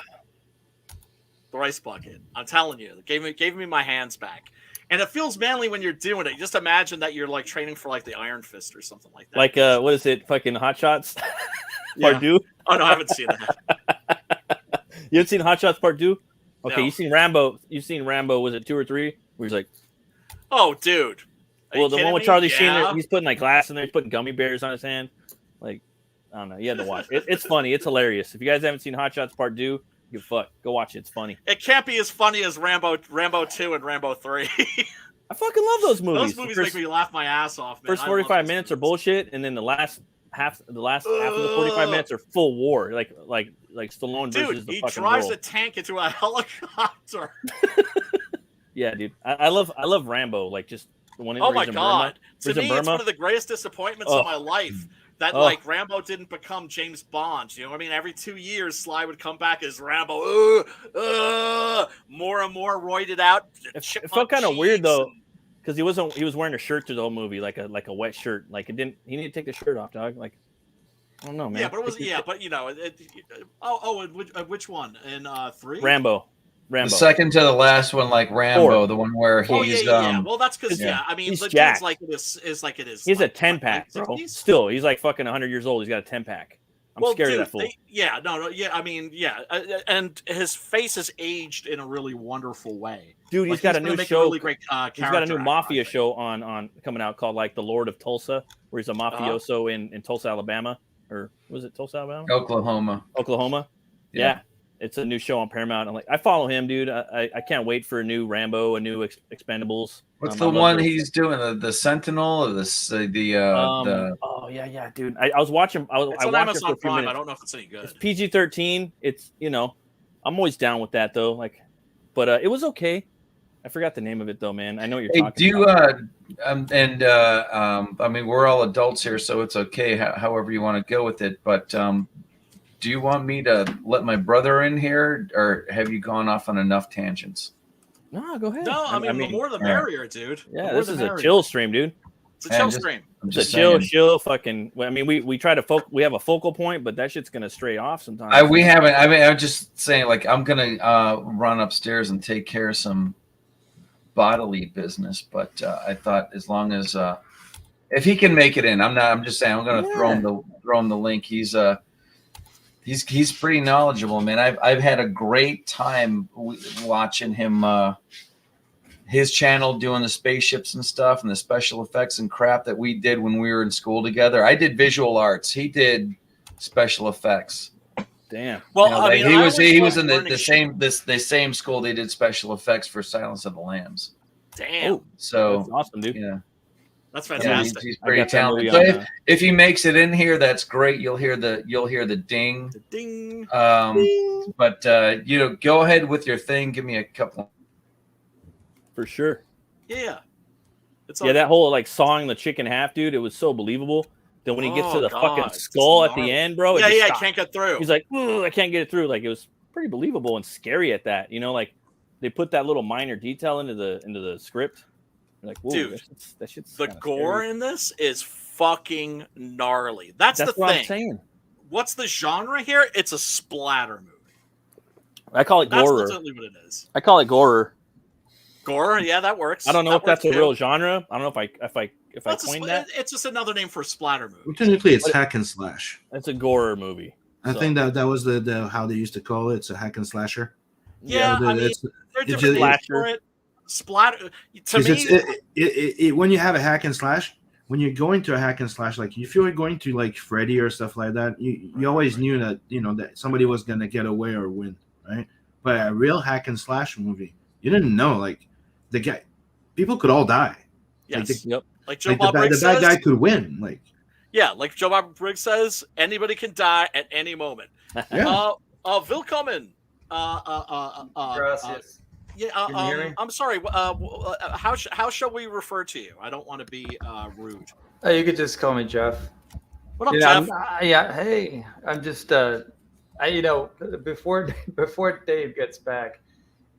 The rice bucket. I'm telling you, it gave me my hands back. And it feels manly when you're doing it. Just imagine that you're like training for like the Iron Fist or something like that. Like what is it? Fucking Hot Shots Part 2? Oh no, I haven't seen that. You haven't seen Hot Shots Part 2? Okay, No. You've seen Rambo, was it 2 or 3? Where he's like, oh dude. Well, the one with Charlie Sheen, he's putting like glass in there, he's putting gummy bears on his hand. Like, I don't know. You had to watch it. It's funny, it's hilarious. If you guys haven't seen Hot Shots Part 2, go watch it. It's funny. It can't be as funny as Rambo 2 and Rambo 3. I fucking love those movies. Those movies make me laugh my ass off, man. First 45 minutes are bullshit, and then the last half of the 45 minutes are full war. Like Stallone versus the fucking drives world. a tank into a helicopter. Yeah, dude. I love Rambo. Like just the one in Oh my Burma. god! To me, Burma. it's one of the greatest disappointments of my life that like Rambo didn't become James Bond. You know what I mean? Every 2 years, Sly would come back as Rambo, more and more roided out. It felt kind of weird though, because he was wearing a shirt through the whole movie, like a wet shirt. Like he needed to take the shirt off, dog. Like I don't know, man. Yeah, but it was but you know, which one? In 3? Rambo. The second to the last one, like Rambo, 4. The one where he's Well, that's because I mean, he's the jacked. dude's like it is. He's like, a 10-pack, bro. Still, he's like fucking 100 years old. He's got a 10-pack. I'm scared of that fool. I mean, and his face has aged in a really wonderful way. Dude, he's got a new show. Really great, he's got a new mafia show on coming out called like The Lord of Tulsa, where he's a mafioso in Tulsa, Alabama, or was it Tulsa, Alabama? Oklahoma. Yeah. It's a new show on Paramount. I follow him, dude. I can't wait for a new Rambo, a new Expendables. What's the one he's doing? The Sentinel or Oh yeah, dude. I was watching. It's on Amazon Prime. I don't know if it's any good. It's PG-13. It's I'm always down with that though. Like, but it was okay. I forgot the name of it though, man. I know what you're talking about. I mean, we're all adults here, so it's okay. However you want to go with it. But do you want me to let my brother in here, or have you gone off on enough tangents? No, go ahead. No, I mean, the more the merrier, dude. Yeah, this is a chill stream, dude. It's a chill stream. It's a chill fucking. I mean, we try to we have a focal point, but that shit's gonna stray off sometimes. We haven't. I mean, I'm just saying, like, I'm gonna run upstairs and take care of some bodily business, but I thought as long as if he can make it in, I'm just saying I'm gonna throw him the link. He's pretty knowledgeable, man. I've had a great time watching him his channel doing the spaceships and stuff and the special effects and crap that we did when we were in school together. I did visual arts. He did special effects. Damn. Well, I mean, he was in the same school they did special effects for Silence of the Lambs. Damn. Oh, so that's awesome, dude. Yeah. That's fantastic. He's pretty talented. So if he makes it in here, that's great. You'll hear the ding. The ding. Ding. But go ahead with your thing. Give me a couple. For sure. Yeah. That whole like sawing the chick in half, dude. It was so believable. Then when he gets to the fucking skull at the end, bro. I can't get through. He's like, I can't get it through. Like, it was pretty believable and scary at that. You know, like they put that little minor detail into the script. You're like, whoa, dude, that shit's the gore scary. in this is fucking gnarly. That's the what thing. I'm saying. What's the genre here? It's a splatter movie. I call it gorer. That's literally what it is. I call it gorer. Gore, yeah, that works. I don't know if that's a real genre. I don't know if I coined that. It's just another name for a splatter movie. Well, technically, it's hack and slash. It's a gorer movie. I think that was the how they used to call it. It's a hack and slasher. Yeah, I mean, they're different names for it. Splatter. To me, when you have a hack and slash, when you're going to a hack and slash, like if you were going to like Freddy or stuff like that, you always knew that that somebody was gonna get away or win, right? But a real hack and slash movie, you didn't know like the guy, people could all die. Yes. Yep. Like Joe Bob Briggs the bad guy could win. Like like Joe Bob Briggs says, anybody can die at any moment. Yeah. Willkommen. Gracias. I'm sorry. How shall we refer to you? I don't want to be rude. Oh, you could just call me Jeff. What up, Jeff? Hey, I'm just before Dave gets back,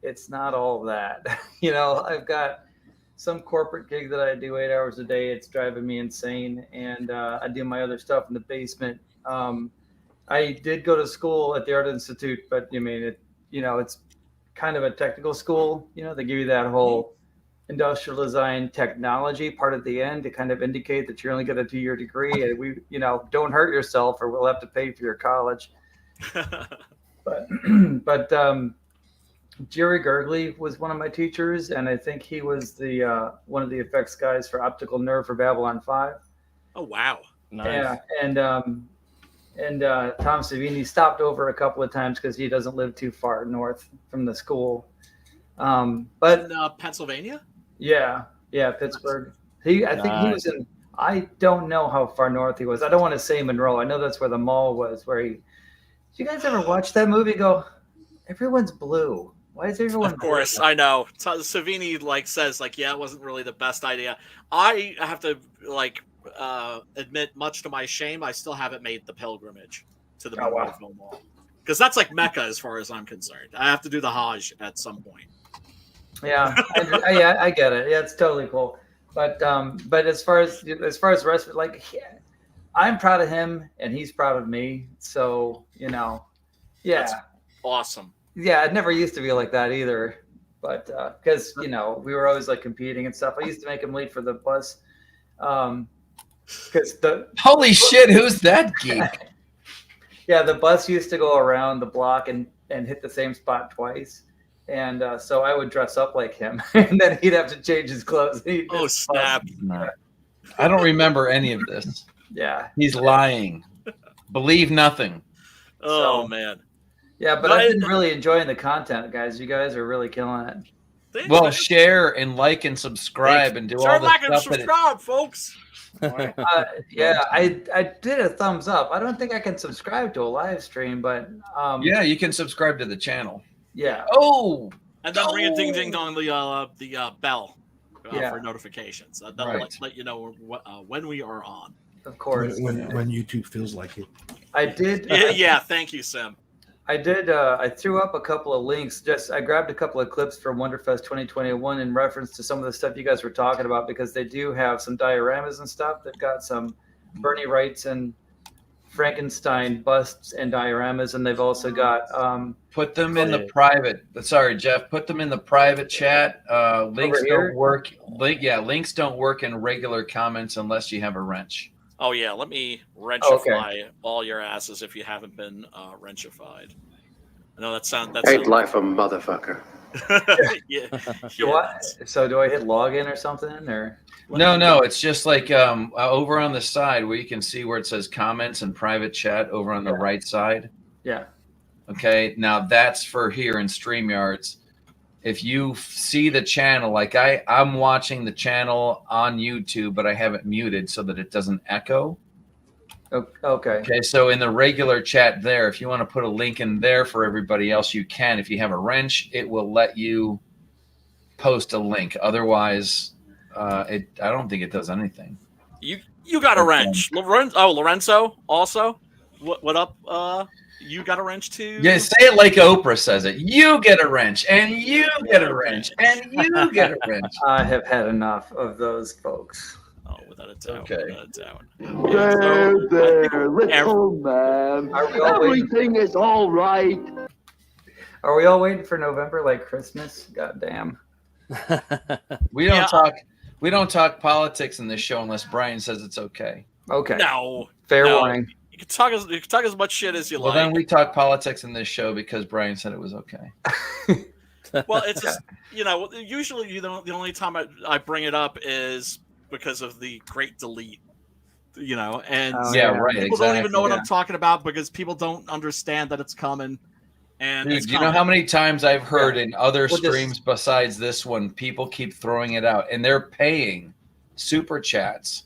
it's not all that. I've got some corporate gig that I do 8 hours a day. It's driving me insane, and I do my other stuff in the basement. I did go to school at the Art Institute, but I mean, it's kind of a technical school. They give you that whole industrial design technology part at the end to kind of indicate that you're only going to do your degree, and we, don't hurt yourself or we'll have to pay for your college. But Jerry Gergley was one of my teachers, and I think he was the one of the effects guys for Optical Nerve for Babylon 5. Oh wow! Nice. Yeah, and Tom Savini stopped over a couple of times because he doesn't live too far north from the school. But in Pennsylvania? Yeah, Pittsburgh. I think he was in. I don't know how far north he was. I don't want to say Monroe. I know that's where the mall was. Did you guys ever watch that movie? Go, everyone's blue. Why is everyone? Of course, blue? I know. Savini says yeah, it wasn't really the best idea. I have to admit, much to my shame, I still haven't made the pilgrimage to the Monroe Film Mall because that's like Mecca as far as I'm concerned. I have to do the Hajj at some point. Yeah, I get it. Yeah, it's totally cool. But as far as the rest of it, I'm proud of him and he's proud of me. So that's awesome. Yeah, it never used to be like that either. But because we were always competing and stuff. I used to make him late for the bus. Holy shit, who's that geek? Yeah, the bus used to go around the block and hit the same spot twice. And so I would dress up like him, and then he'd have to change his clothes. Oh, snap. I don't remember any of this. Yeah. He's lying. Believe nothing. Oh, man. Yeah, but I've been really enjoying the content, guys. You guys are really killing it. Well, share and like and subscribe and do all the like and stuff. subscribe, folks. Yeah, I did a thumbs up. I don't think I can subscribe to a live stream, but yeah, you can subscribe to the channel. Yeah. Oh, and then ring a ding ding dong the bell Yeah. for notifications. That'll let you know when we are on. Of course. When YouTube feels like it. I did. Yeah, thank you, Sim. I did. I threw up a couple of links. I grabbed a couple of clips from Wonderfest 2021 in reference to some of the stuff you guys were talking about, because they do have some dioramas and stuff. They've got some Bernie Wrights and Frankenstein busts and dioramas, and they've also got put them in the private. Sorry, Jeff. Put them in the private chat. Links don't work. Links don't work in regular comments unless you have a wrench. Oh yeah, let me wrenchify all your asses if you haven't been wrenchified. I know that sounds. Ain't life a motherfucker. yeah. So do I hit login or something, or? No. It's just like over on the side where you can see where it says comments and private chat over on the right side. Yeah. Okay. Now that's for here in StreamYards. If you see the channel, like I'm watching the channel on YouTube, but I have it muted so that it doesn't echo. Okay. Okay. So in the regular chat there, if you want to put a link in there for everybody else, you can. If you have a wrench, it will let you post a link. Otherwise, I don't think it does anything. You got a wrench, Lorenzo. Also, what up? You got a wrench too? Yeah, say it like Oprah says it. You get a wrench, and you get a wrench, and you get a wrench. I have had enough of those folks. Oh, without a doubt. Okay. Without a doubt. There, little man. Everything is all right. Are we all waiting for November like Christmas? God damn. We don't talk politics in this show unless Brian says it's okay. Okay. No. Fair warning. You can talk as much shit as you like. Well, then we talk politics in this show because Brian said it was okay. Well, it's just, usually the only time I bring it up is because of the Great Delete, and people don't even know what I'm talking about because people don't understand that it's coming. And dude, do you know how many times I've heard in other streams besides this one, people keep throwing it out and they're paying super chats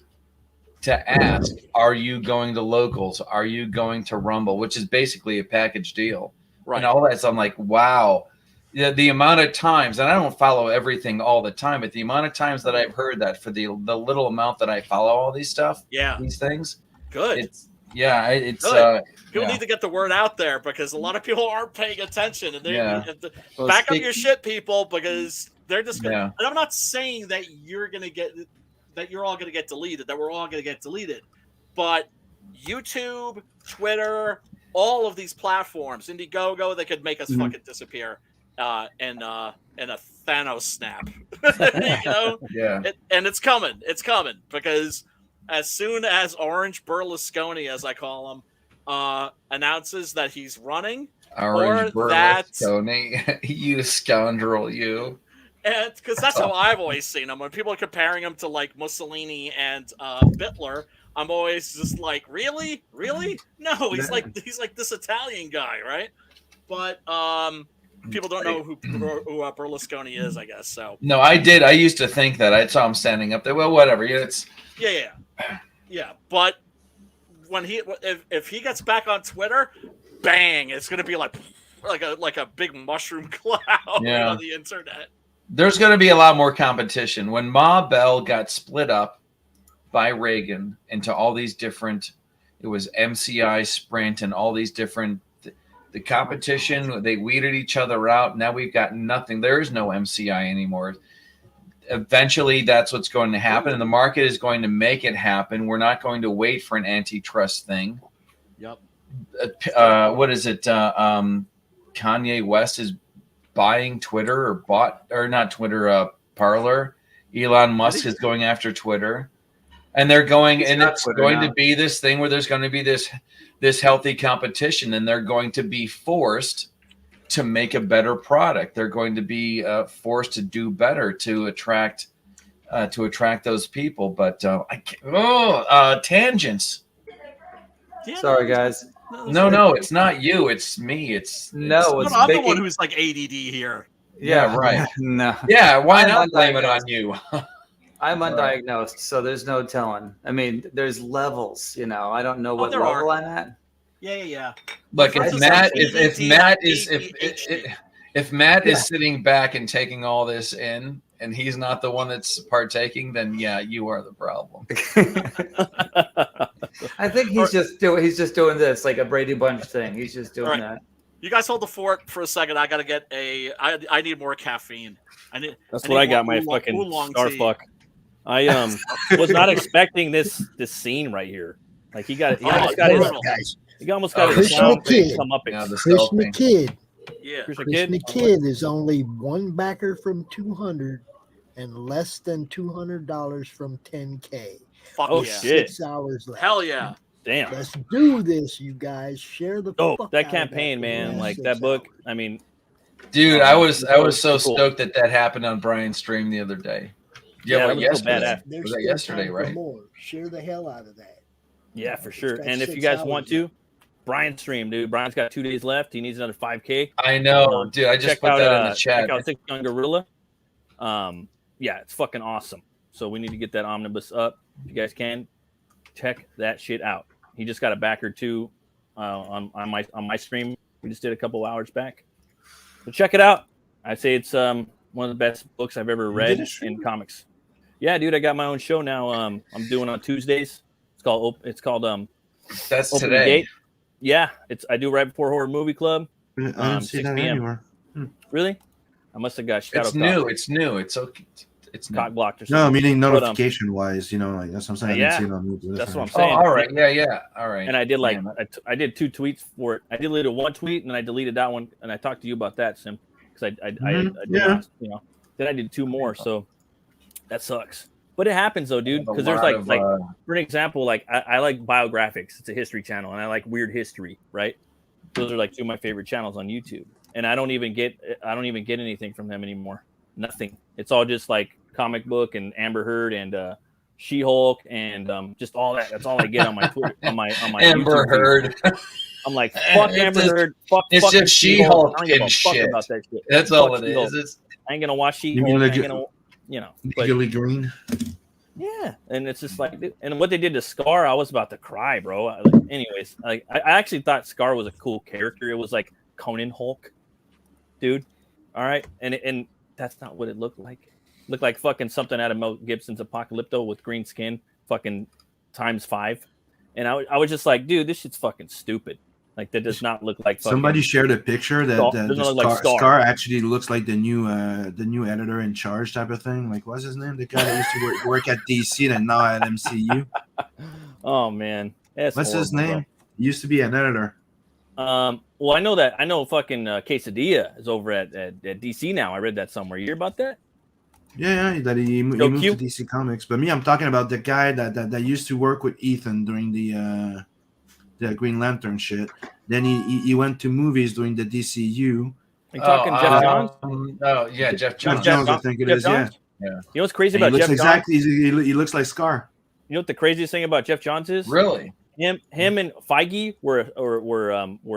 to ask, are you going to locals? Are you going to Rumble? Which is basically a package deal. Right. And all that. So I'm like, wow. The amount of times, and I don't follow everything all the time, but the amount of times that I've heard that for the little amount that I follow all these stuff, these things. Good. It's good. People need to get the word out there because a lot of people aren't paying attention, and Well, back up your shit, people, because they're just gonna, Yeah. and I'm not saying that you're all gonna get deleted, that we're all gonna get deleted, but YouTube, Twitter, all of these platforms, Indiegogo, they could make us fucking disappear in a Thanos snap. Yeah. And it's coming because as soon as Orange Berlusconi, as I call him, announces that he's running, Orange Berlusconi, you scoundrel, you. And because that's how I've always seen him. When people are comparing him to like Mussolini and Hitler, I'm always just like, really? No, he's like this Italian guy, right? But people don't know who Berlusconi is, I guess. So no, I did. I used to think that. I saw him standing up there. Well, whatever. It's yeah. But when if he gets back on Twitter, bang! It's gonna be like a big mushroom cloud on the internet. There's going to be a lot more competition. When Ma Bell got split up by Reagan into all these different, it was MCI, Sprint, and all these different, the competition, they weeded each other out. Now we've got nothing. There is no MCI anymore. Eventually, that's what's going to happen, and the market is going to make it happen. We're not going to wait for an antitrust thing. Yep. What is it? Kanye West is buying Twitter Parler. Elon Musk is going after Twitter, and they're going, and it's going to be this thing where there's going to be this healthy competition, and they're going to be forced to make a better product. They're going to be forced to do better to attract those people. But tangents. Sorry, guys. No, it's not you. It's me. I'm the one who's like ADD here. Yeah, right. No. Yeah, why I'm not blame it undiagnosed. on you? I'm undiagnosed, so there's no telling. I mean, there's levels, you know. I don't know what there level are. I'm at. Yeah. Look, Versus if Matt, like if EDD, Matt is ADHD. if Matt is sitting back and taking all this in, and he's not the one that's partaking, then yeah, you are the problem. I think he's just doing this like a Brady Bunch thing. He's just doing All right. that. You guys hold the fort for a second. I gotta get I need more caffeine. That's what I got. My fucking Starfuck. I was not expecting this scene right here. Like he almost got his clown face come up. Chris McKidd. Yeah, Chris McKidd is only one backer from 200 and less than $200 from 10K. Fuck oh yeah. shit! 6 hours left. Hell yeah! Damn. Let's do this, you guys. Share the. fuck That out campaign, of man. last Like 6 that book. hours. I mean, Dude, I was so cool. stoked that happened on Brian's stream the other day. Yeah, but that was so yesterday. badass. There's Was that still yesterday, time for right? more. Share the hell out of that. yeah, for sure. got And if 6 you guys hours want to, Brian's stream, dude. Brian's got 2 days left. He needs another 5K. I know, dude. I just Check put out, that in the chat. Check out Six Young Gorilla. Yeah, it's fucking awesome. So we need to get that omnibus up. If you guys can, check that shit out. He just got a backer too on my stream. We just did a couple hours back. So check it out. I say it's one of the best books I've ever read in comics. Yeah, dude, I got my own show now. I'm doing on Tuesdays. It's called That's Open the today. Gate. Yeah, I do right before Horror Movie Club. I didn't see 6 that p.m. anywhere. Really? I must have got shadow It's new. It's new. It's okay. It's new. cock blocked or something. No, meaning But, notification wise, you know, like that's what I'm saying. I didn't see it on YouTube. That's what I'm Oh, saying. all right. Yeah. All right. And I did like Man, I did 2 tweets for it. I deleted one tweet and then I deleted that one, and I talked to you about that, Sim, because I did not, you know. Then I did 2 more, so that sucks. But it happens though, dude. Because there's like for an example, like I like biographics. It's a history channel, and I like weird history, right? Those are like 2 of my favorite channels on YouTube. And I don't even get anything from them anymore. Nothing. It's all just like comic book and Amber Heard and She-Hulk and just all that. That's all I get on my Twitter, on my Amber YouTube Heard. I'm like, fuck Amber Heard. Fuck. It's fucking just She-Hulk I don't give a and fuck shit. about that shit. That's Fuck all it She-Hulk. is. I ain't gonna watch You She-Hulk. mean I like ain't gonna, you know. But, Legally Green. yeah, and it's just like, and what they did to Scar, I was about to cry, bro. Anyways, like I actually thought Scar was a cool character. It was like Conan Hulk, dude. All right, and that's not what it looked like. It looked like fucking something out of Mel Gibson's Apocalypto with green skin, fucking ×5. And I was just like, dude, this shit's fucking stupid. Like that does not look like. Somebody shared a picture that Scar actually looks like the new editor in charge type of thing. Like, what's his name? The guy that used to work at DC and now at MCU. Oh man, that's what's his horrible, name? bro. He used to be an editor. Well, I know that. I know fucking Quesadilla is over at DC now. I read that somewhere. You hear about that? Yeah, that he moved to DC Comics. But me, I'm talking about the guy that used to work with Ethan during the Green Lantern shit. Then he went to movies doing the DCU. Are you talking Jeff Johns? Oh yeah, Jeff Johns. Jeff Johns, I think it is. Yeah. You know what's crazy And about Jeff Johns? He looks like Scar. You know what the craziest thing about Jeff Johns is? Really? Him and Feige were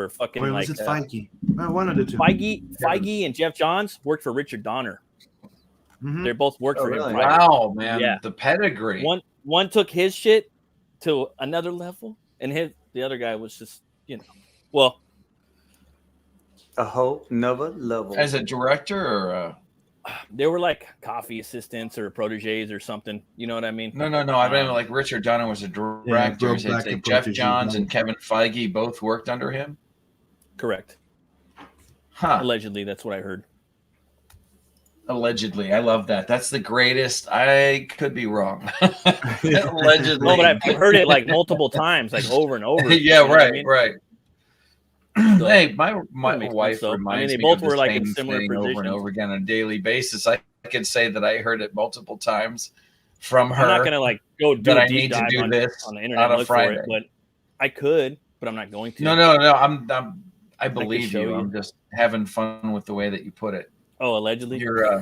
fucking Wait, like was it Feige? One of the two. Feige and Jeff Johns worked for Richard Donner. Mm-hmm. They both worked for him. Wow, man. Yeah. The pedigree. One took his shit to another level, and the other guy was just, you know, well, a whole nother level. As a director or they were like coffee assistants or proteges or something. You know what I mean? No. I mean, like Richard Donner was a director. Jeff Johns and Kevin Feige both worked under him. Correct. Huh. Allegedly, that's what I heard. Allegedly, I love that. That's the greatest. I could be wrong. Allegedly, no, but I've heard it like multiple times, like over and over. Yeah, you know right, I mean? right. So, hey, my wife so. reminds they me both of the were like same in similar thing positions. over and over again on a daily basis. I could say that I heard it multiple times from her. I'm not gonna like go do that a I deep need to dive do on this the internet on and a look Friday. for it, but I could, but I'm not going to. No. I believe show you. you. I'm just having fun with the way that you put it. Oh, allegedly. You're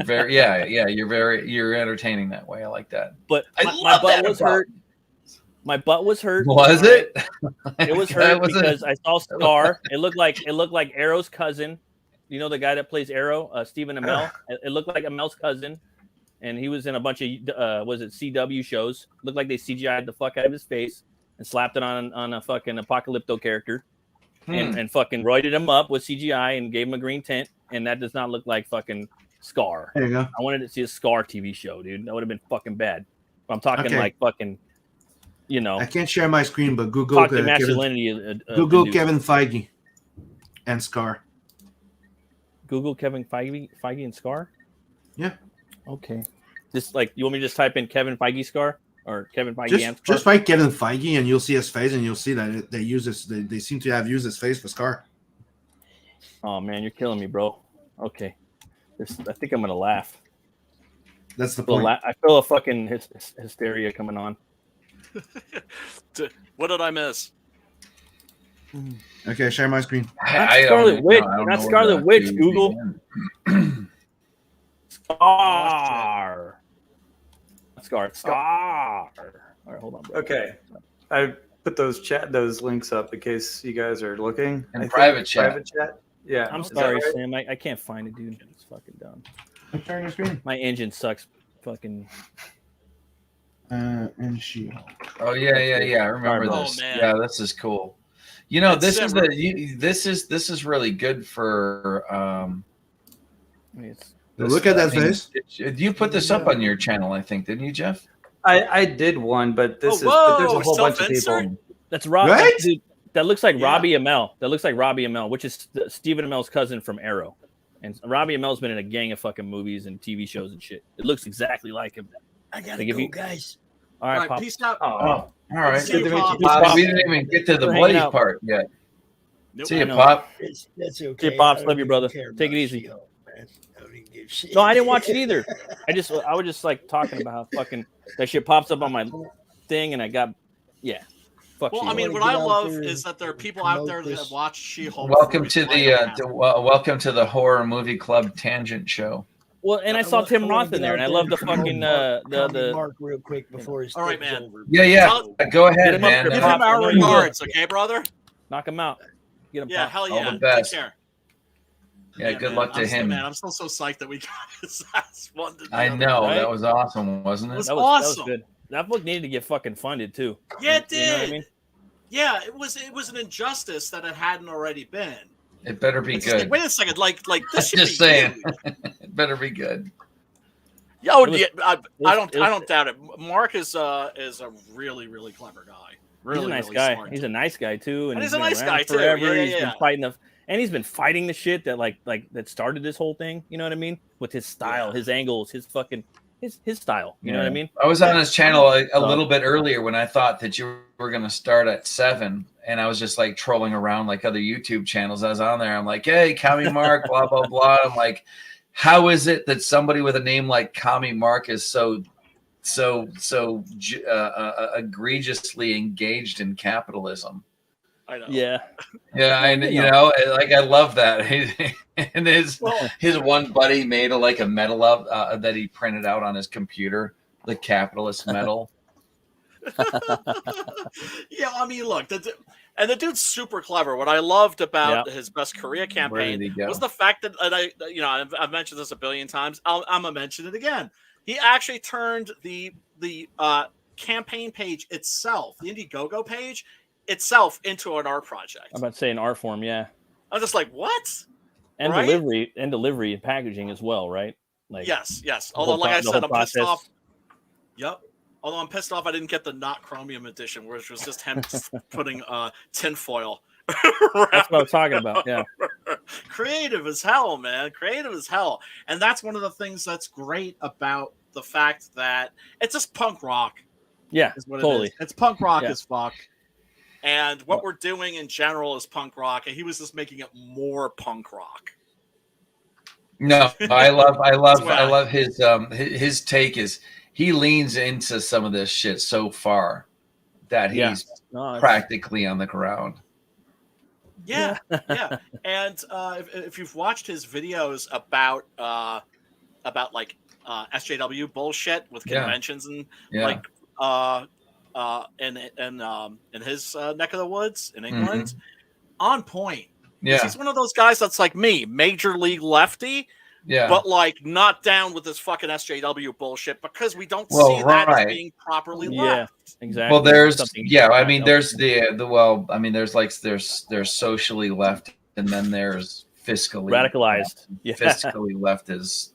very you're entertaining that way. I like that. But my butt was hurt. My butt was hurt. Was it? It was hurt because I saw Scar. It looked like Arrow's cousin, You know the guy that plays Arrow, Stephen Amell. It looked like Amell's cousin, and he was in a bunch of was it CW shows. Looked like they CGI'd the fuck out of his face and slapped it on a fucking Apocalypto character, and fucking roided him up with CGI and gave him a green tint, and that does not look like fucking Scar. There you go. I wanted to see a Scar TV show, dude. That would have been fucking bad. But I'm talking like fucking, you know. I can't share my screen, but Google Toxic masculinity. Google Kevin Feige and Scar. Google Kevin Feige and Scar. Yeah. Okay. Just like you want me to just type in Kevin Feige Scar or Kevin Feige and Scar? Just write Kevin Feige and you'll see his face, and you'll see that they use this. They seem to have used his face for Scar. Oh man, you're killing me, bro. Okay. I think I'm gonna laugh. That's the point. I feel a fucking hysteria coming on. What did I miss? Okay, share my screen. Not Scarlet Witch. Not Scarlet Witch. Google. Scar. Scar. All right, hold on, bro. Okay, I put those links up in case you guys are looking. In private chat. Private chat. Yeah. I'm sorry, Sam. I can't find it, dude. It's fucking dumb. I'm sharing your screen. My engine sucks. Fucking. And she. Oh yeah. I remember this. Man. Yeah, this is cool. You know, this is really good for. Look at that face. You put this up on your channel, I think, didn't you, Jeff? I did one, but there's a whole bunch of people. That's Rob. Right? Dude, that looks like Robbie Amell. That looks like Robbie Amell, which is Stephen Amell's cousin from Arrow. And Robbie Amell's been in a gang of fucking movies and TV shows and shit. It looks exactly like him. I gotta go, guys. All right, Pop. Peace out. Oh, all right. See you, Pop. We didn't even get to the We're bloody hanging out. part yet. Nope. See you, I know. Pop. That's okay. Hey, Pops, I love you, don't brother. care Take it about easy. She-Hulk, man. I don't even give shit. No, I didn't watch it either. I was just like talking about how fucking that shit pops up on my thing, and I got Fuck Well, She-Hulk. I mean, what Get I out love there is that there are and people out promote there that this. have watched She-Hulk. Welcome for to like the welcome to the Horror Movie Club Tangent Show. Well, and I saw Tim Roth in there, and I love the fucking the Mark real quick before his All right, thing's man. over. Yeah. Go Get ahead, him up man. there, Give Pop. him our I know you will. regards, okay, brother? knock him out. Get him. Yeah, Pop. hell All yeah. the best. Take care. Yeah, good man. luck to I'm still- him. Man, I'm still so psyched that we got his ass one. I know right? that was awesome, wasn't it? That was good. That book needed to get fucking funded too. Yeah, it did. You know what I mean? Yeah, it was an injustice that it hadn't already been. It better be It's just like, good. wait a second, like this should Just be saying. huge. It better be good. Yeah, oh, It was- yeah, I don't it was- I don't doubt it. Mark is a really really clever guy. Really, He's a nice really guy. smart. He's a nice guy too, And he's a been nice around guy, too. forever. Yeah, He's yeah. been fighting he's been fighting the shit that like that started this whole thing. You know what I mean? With his style, his angles, his fucking his style. You know what I mean? I was on his channel a little bit earlier when I thought that you were going to start at 7, and I was just like trolling around like other YouTube channels. I was on there. I'm like, hey, Kami Mark, blah blah blah. I'm like, how is it that somebody with a name like Kami Mark is so egregiously engaged in capitalism? I know. Yeah. You know, like I love that. And his one buddy made a medal of that he printed out on his computer, the capitalist medal. Yeah, I mean, look, the dude's super clever. What I loved about his Best Korea campaign was the fact that I've mentioned this a billion times. I'm gonna mention it again. He actually turned the campaign page itself, the Indiegogo page itself, into an art project. I'm about to say an art form, yeah. I'm just like, what? And Right? delivery and packaging as well, right? Like Yes. the Although, whole like I pro- the said, whole I'm pissed process. off. Yep. Although I'm pissed off I didn't get the not chromium edition, which was just him putting tinfoil. That's what I was talking about. Yeah. Creative as hell, man. Creative as hell. And that's one of the things that's great about the fact that it's just punk rock. Yeah, Is what totally. it is. It's punk rock Yeah. as fuck. And what we're doing in general is punk rock, and he was just making it more punk rock. No, I love his take is he leans into some of this shit so far that he's practically on the ground. Yeah. And if you've watched his videos about like SJW bullshit with conventions and like in his neck of the woods in England, on point. Yeah. He's one of those guys that's like me, major league lefty. Yeah. But like not down with this fucking SJW bullshit because we don't see that as being properly left. Exactly. Well, there's I mean, there's there's socially left, and then there's fiscally radicalized. Fiscally left is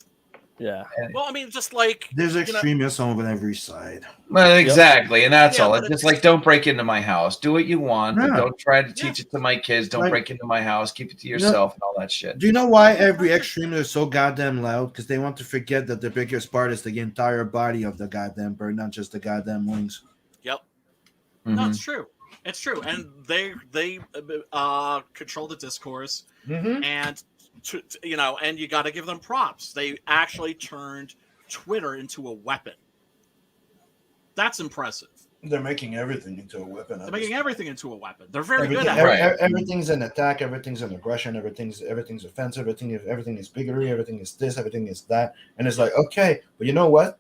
Well, I mean, just like there's extremism on every side. Well, exactly, and that's all. It's just like, don't break into my house. Do what you want, but don't try to teach it to my kids. Don't break into my house. Keep it to yourself and all that shit. Do you know why every extremist is so goddamn loud? Because they want to forget that the biggest part is the entire body of the goddamn bird, not just the goddamn wings. Yep. No, it's true. It's true, and they control the discourse, and and you got to give them props. They actually turned Twitter into a weapon. That's impressive. They're making everything into a weapon. They're making everything into a weapon. They're very good at it. Everything's an attack. Everything's an aggression. Everything's offensive. Everything is bigotry. Everything is this. Everything is that. And it's like, okay, but you know what?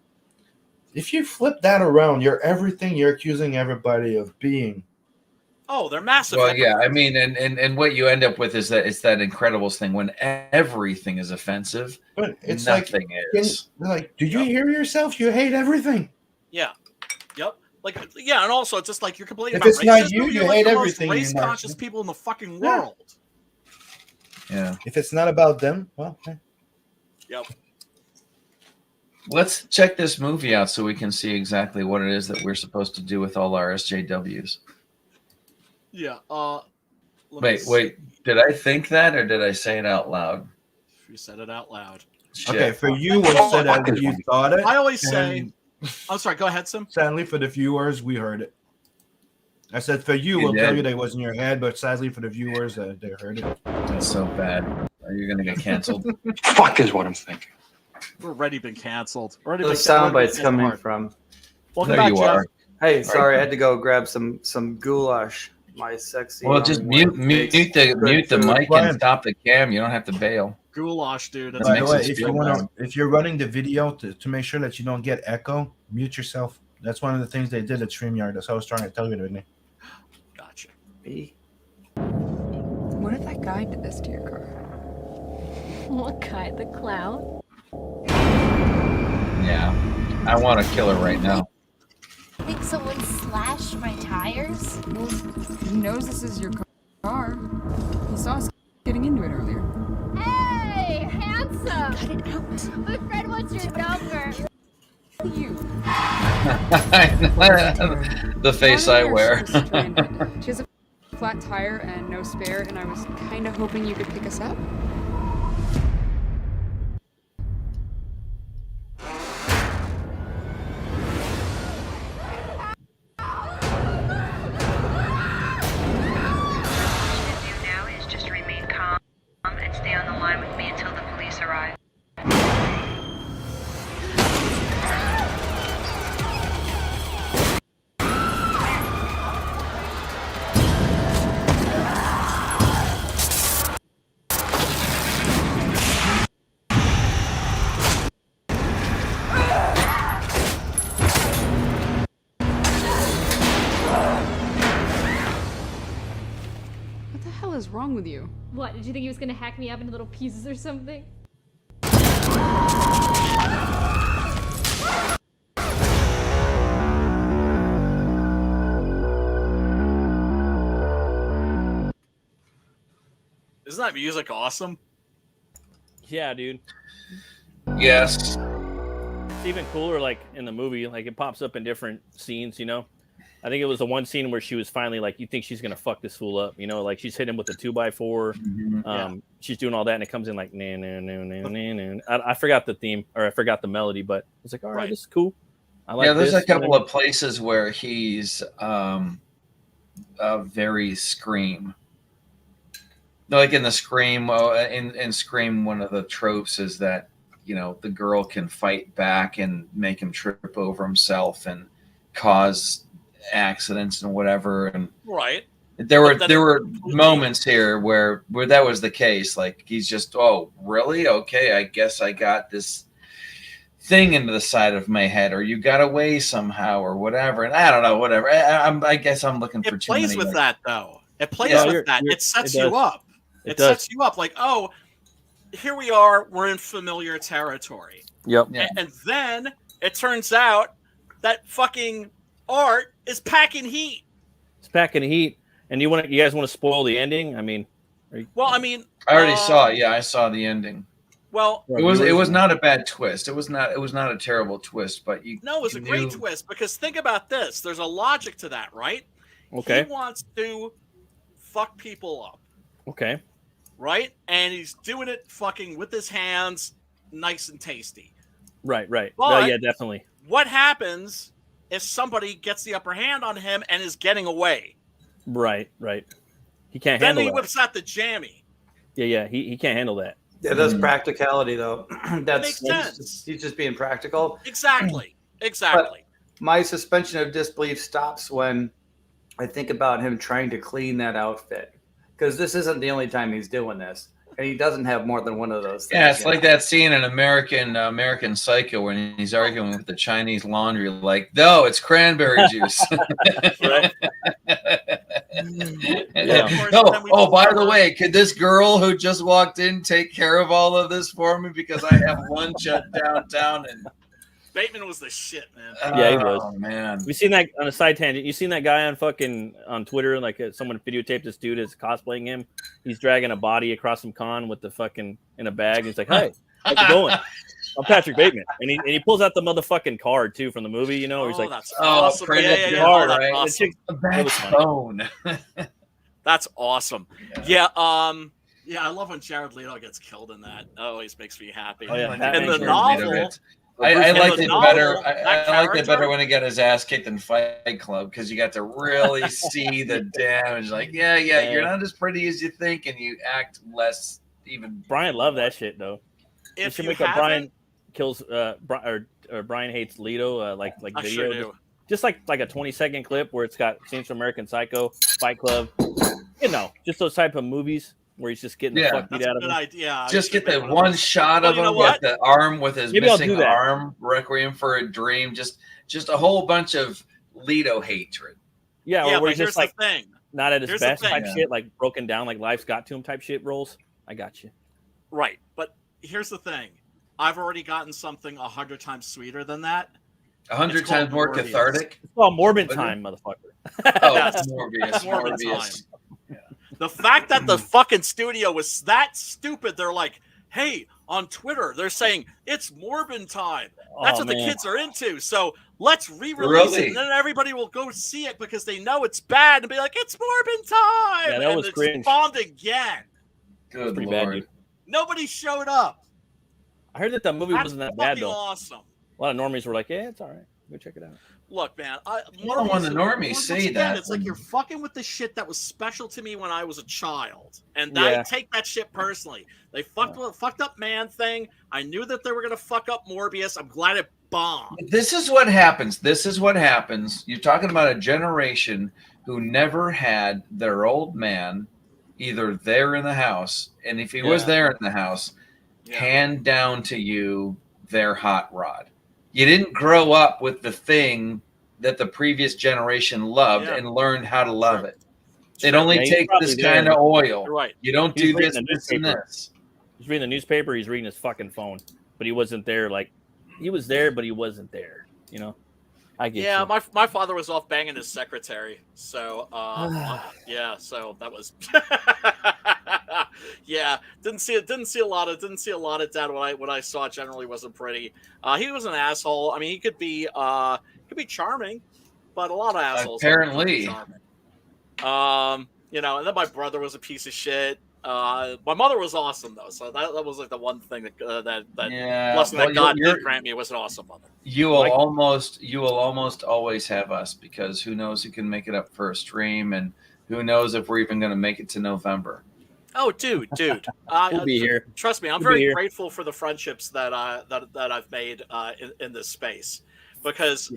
If you flip that around, you're everything you're accusing everybody of being. Oh, they're massive. Well, yeah, I mean, and what you end up with is that it's that Incredibles thing when everything is offensive, but it's nothing is. Like, do you hear yourself? You hate everything. Yeah. Yep. Like, yeah, and also it's just like you're complaining if about it's racism. not you You're hate like everything. The most race-conscious people in the fucking world. Yeah. If it's not about them, well. Okay. Yep. Let's check this movie out so we can see exactly what it is that we're supposed to do with all our SJWs. Yeah. Wait. Did I think that, or did I say it out loud? You said it out loud. Shit. Okay, for you, we'll say that you thought it. I always say. I'm sorry. Go ahead, Sim. Sadly, for the viewers, we heard it. I said for you, we'll tell you that it was in your head, but sadly for the viewers, they heard it. That's so bad. Are you gonna get canceled? Fuck is what I'm thinking. We've already been canceled. The soundbite's coming from. Welcome there back, you Jeff. are. Hey, sorry, I had to go grab some goulash. My sexy. Well, just mute the mic and stop the cam. You don't have to bail. Goulash, dude. That's By the way, if you're running the video to make sure that you don't get echo, mute yourself. That's one of the things they did at StreamYard. That's how I was trying to tell you, didn't I? Gotcha. What if that guy did this to your car? What guy? The clown? Yeah, I want to kill her right now. I think someone slashed my tires. Well, he knows this is your car. He saw us getting into it earlier. Hey, handsome! Cut it out. My friend wants your number. You. The face I wear. She has a flat tire and no spare, and I was kind of hoping you could pick us up. What is wrong with you? What, did you think he was gonna hack me up into little pieces or something? Isn't that music awesome? Yeah, dude. Yes. It's even cooler, like in the movie, like it pops up in different scenes, you know. I think it was the one scene where she was finally like, you think she's gonna fuck this fool up, you know, like she's hitting him with a 2x4. She's doing all that, and it comes in like nah, nah, nah, nah, nah, nah. I forgot the theme, or I forgot the melody, but it's like, all right, this is cool. I like there's this. a couple of places where he's very Scream. Like in the Scream, in Scream, one of the tropes is that, you know, the girl can fight back and make him trip over himself and cause accidents and whatever. And there were moments here where that was the case. Like he's just, oh, really? Okay, I guess I got this thing into the side of my head, or you got away somehow, or whatever. And I don't know, whatever. I guess I'm looking for too many. It plays with that, though. It plays with that. It sets you up. It sets you up like, oh, here we are. We're in familiar territory. Yep. And then it turns out that fucking art is packing heat. It's packing heat. And you guys want to spoil the ending? I mean, I already saw it. Yeah, I saw the ending. Well, it was not a bad twist. It was not a terrible twist, but it was a great twist because think about this. There's a logic to that, right? Okay. He wants to fuck people up. Okay. Right? And he's doing it fucking with his hands, nice and tasty. Right. But No, yeah, definitely. What happens if somebody gets the upper hand on him and is getting away? Right. He can't handle Then he that. whips out the jammy. Yeah, he can't handle that. Yeah, that's practicality, though. That makes sense. He's just being practical. Exactly. But my suspension of disbelief stops when I think about him trying to clean that outfit. Because this isn't the only time he's doing this. And he doesn't have more than one of those things. Yeah, it's like that scene in American Psycho when he's arguing with the Chinese laundry, like, no, it's cranberry juice. By the way, could this girl who just walked in take care of all of this for me because I have lunch at downtown? And Bateman was the shit, man. Yeah, he was. Oh man, we seen that on a side tangent. You seen that guy on Twitter? Like someone videotaped this dude as cosplaying him. He's dragging a body across some con with the fucking in a bag. And he's like, "Hey, how's it going? I'm Patrick Bateman." And he pulls out the motherfucking card too from the movie. You know, he's like, "That's awesome." Card, right? Awesome. Backbone. That's awesome. Yeah. I love when Jared Leto gets killed in that. It always makes me happy. Oh, yeah. In the novel. I liked it better. I liked it better when he got his ass kicked in Fight Club because you got to really see the damage. Like, yeah, you're not as pretty as you think, and you act less even. Brian loved that shit though. If you should you make a Brian kills or Brian hates Leto like video. Sure just like a 20-second clip where it's got scenes from American Psycho, Fight Club, just those type of movies. Where he's just getting the fuck beat out of him. Idea. Just get the one shot of him with the arm, with his missing arm, Requiem for a Dream. Just a whole bunch of Leto hatred. Yeah, where he's here's just like the thing. Not at his Here's best the thing. type shit, like broken down, like life's got to him type shit roles. I got you. Right, but here's the thing. I've already gotten something 100 times sweeter than that. 100 times more cathartic? It's called Morbid Time, motherfucker. Oh, it's Morbius. The fact that the fucking studio was that stupid, they're like, hey, on Twitter, they're saying it's Morbid Time. That's what the kids are into. So let's re-release it, and then everybody will go see it because they know it's bad and be like, it's Morbid Time. Yeah, that was it's cringe. bombed again. Good pretty Lord. bad, dude. Nobody showed up. I heard that movie wasn't that bad though. Awesome. A lot of normies were like, yeah, it's all right. Go check it out. Look, man, don't want the normies say that. It's like you're fucking with the shit that was special to me when I was a child, and I take that shit personally. They fucked up Man Thing. I knew that they were gonna fuck up Morbius. I'm glad it bombed. This is what happens. You're talking about a generation who never had their old man either there in the house, and if he was there in the house, hand down to you their hot rod. You didn't grow up with the thing that the previous generation loved and learned how to love it. It only takes this kind of oil. Right. You don't do this, this, and this. He's reading the newspaper. He's reading his fucking phone, but he wasn't there. Like he was there, but he wasn't there. You know. I get you. My father was off banging his secretary. So so that was didn't see a lot of dad. What I saw generally wasn't pretty. He was an asshole. I mean, he could be charming, but a lot of assholes apparently. And then my brother was a piece of shit. My mother was awesome though, so that was like the one thing that blessing that God did grant me was an awesome mother. You will almost always have us, because who knows who can make it up for a stream, and who knows if we're even going to make it to November. Oh, dude, we'll be here. Trust me, I'm very grateful for the friendships that I've made in this space, because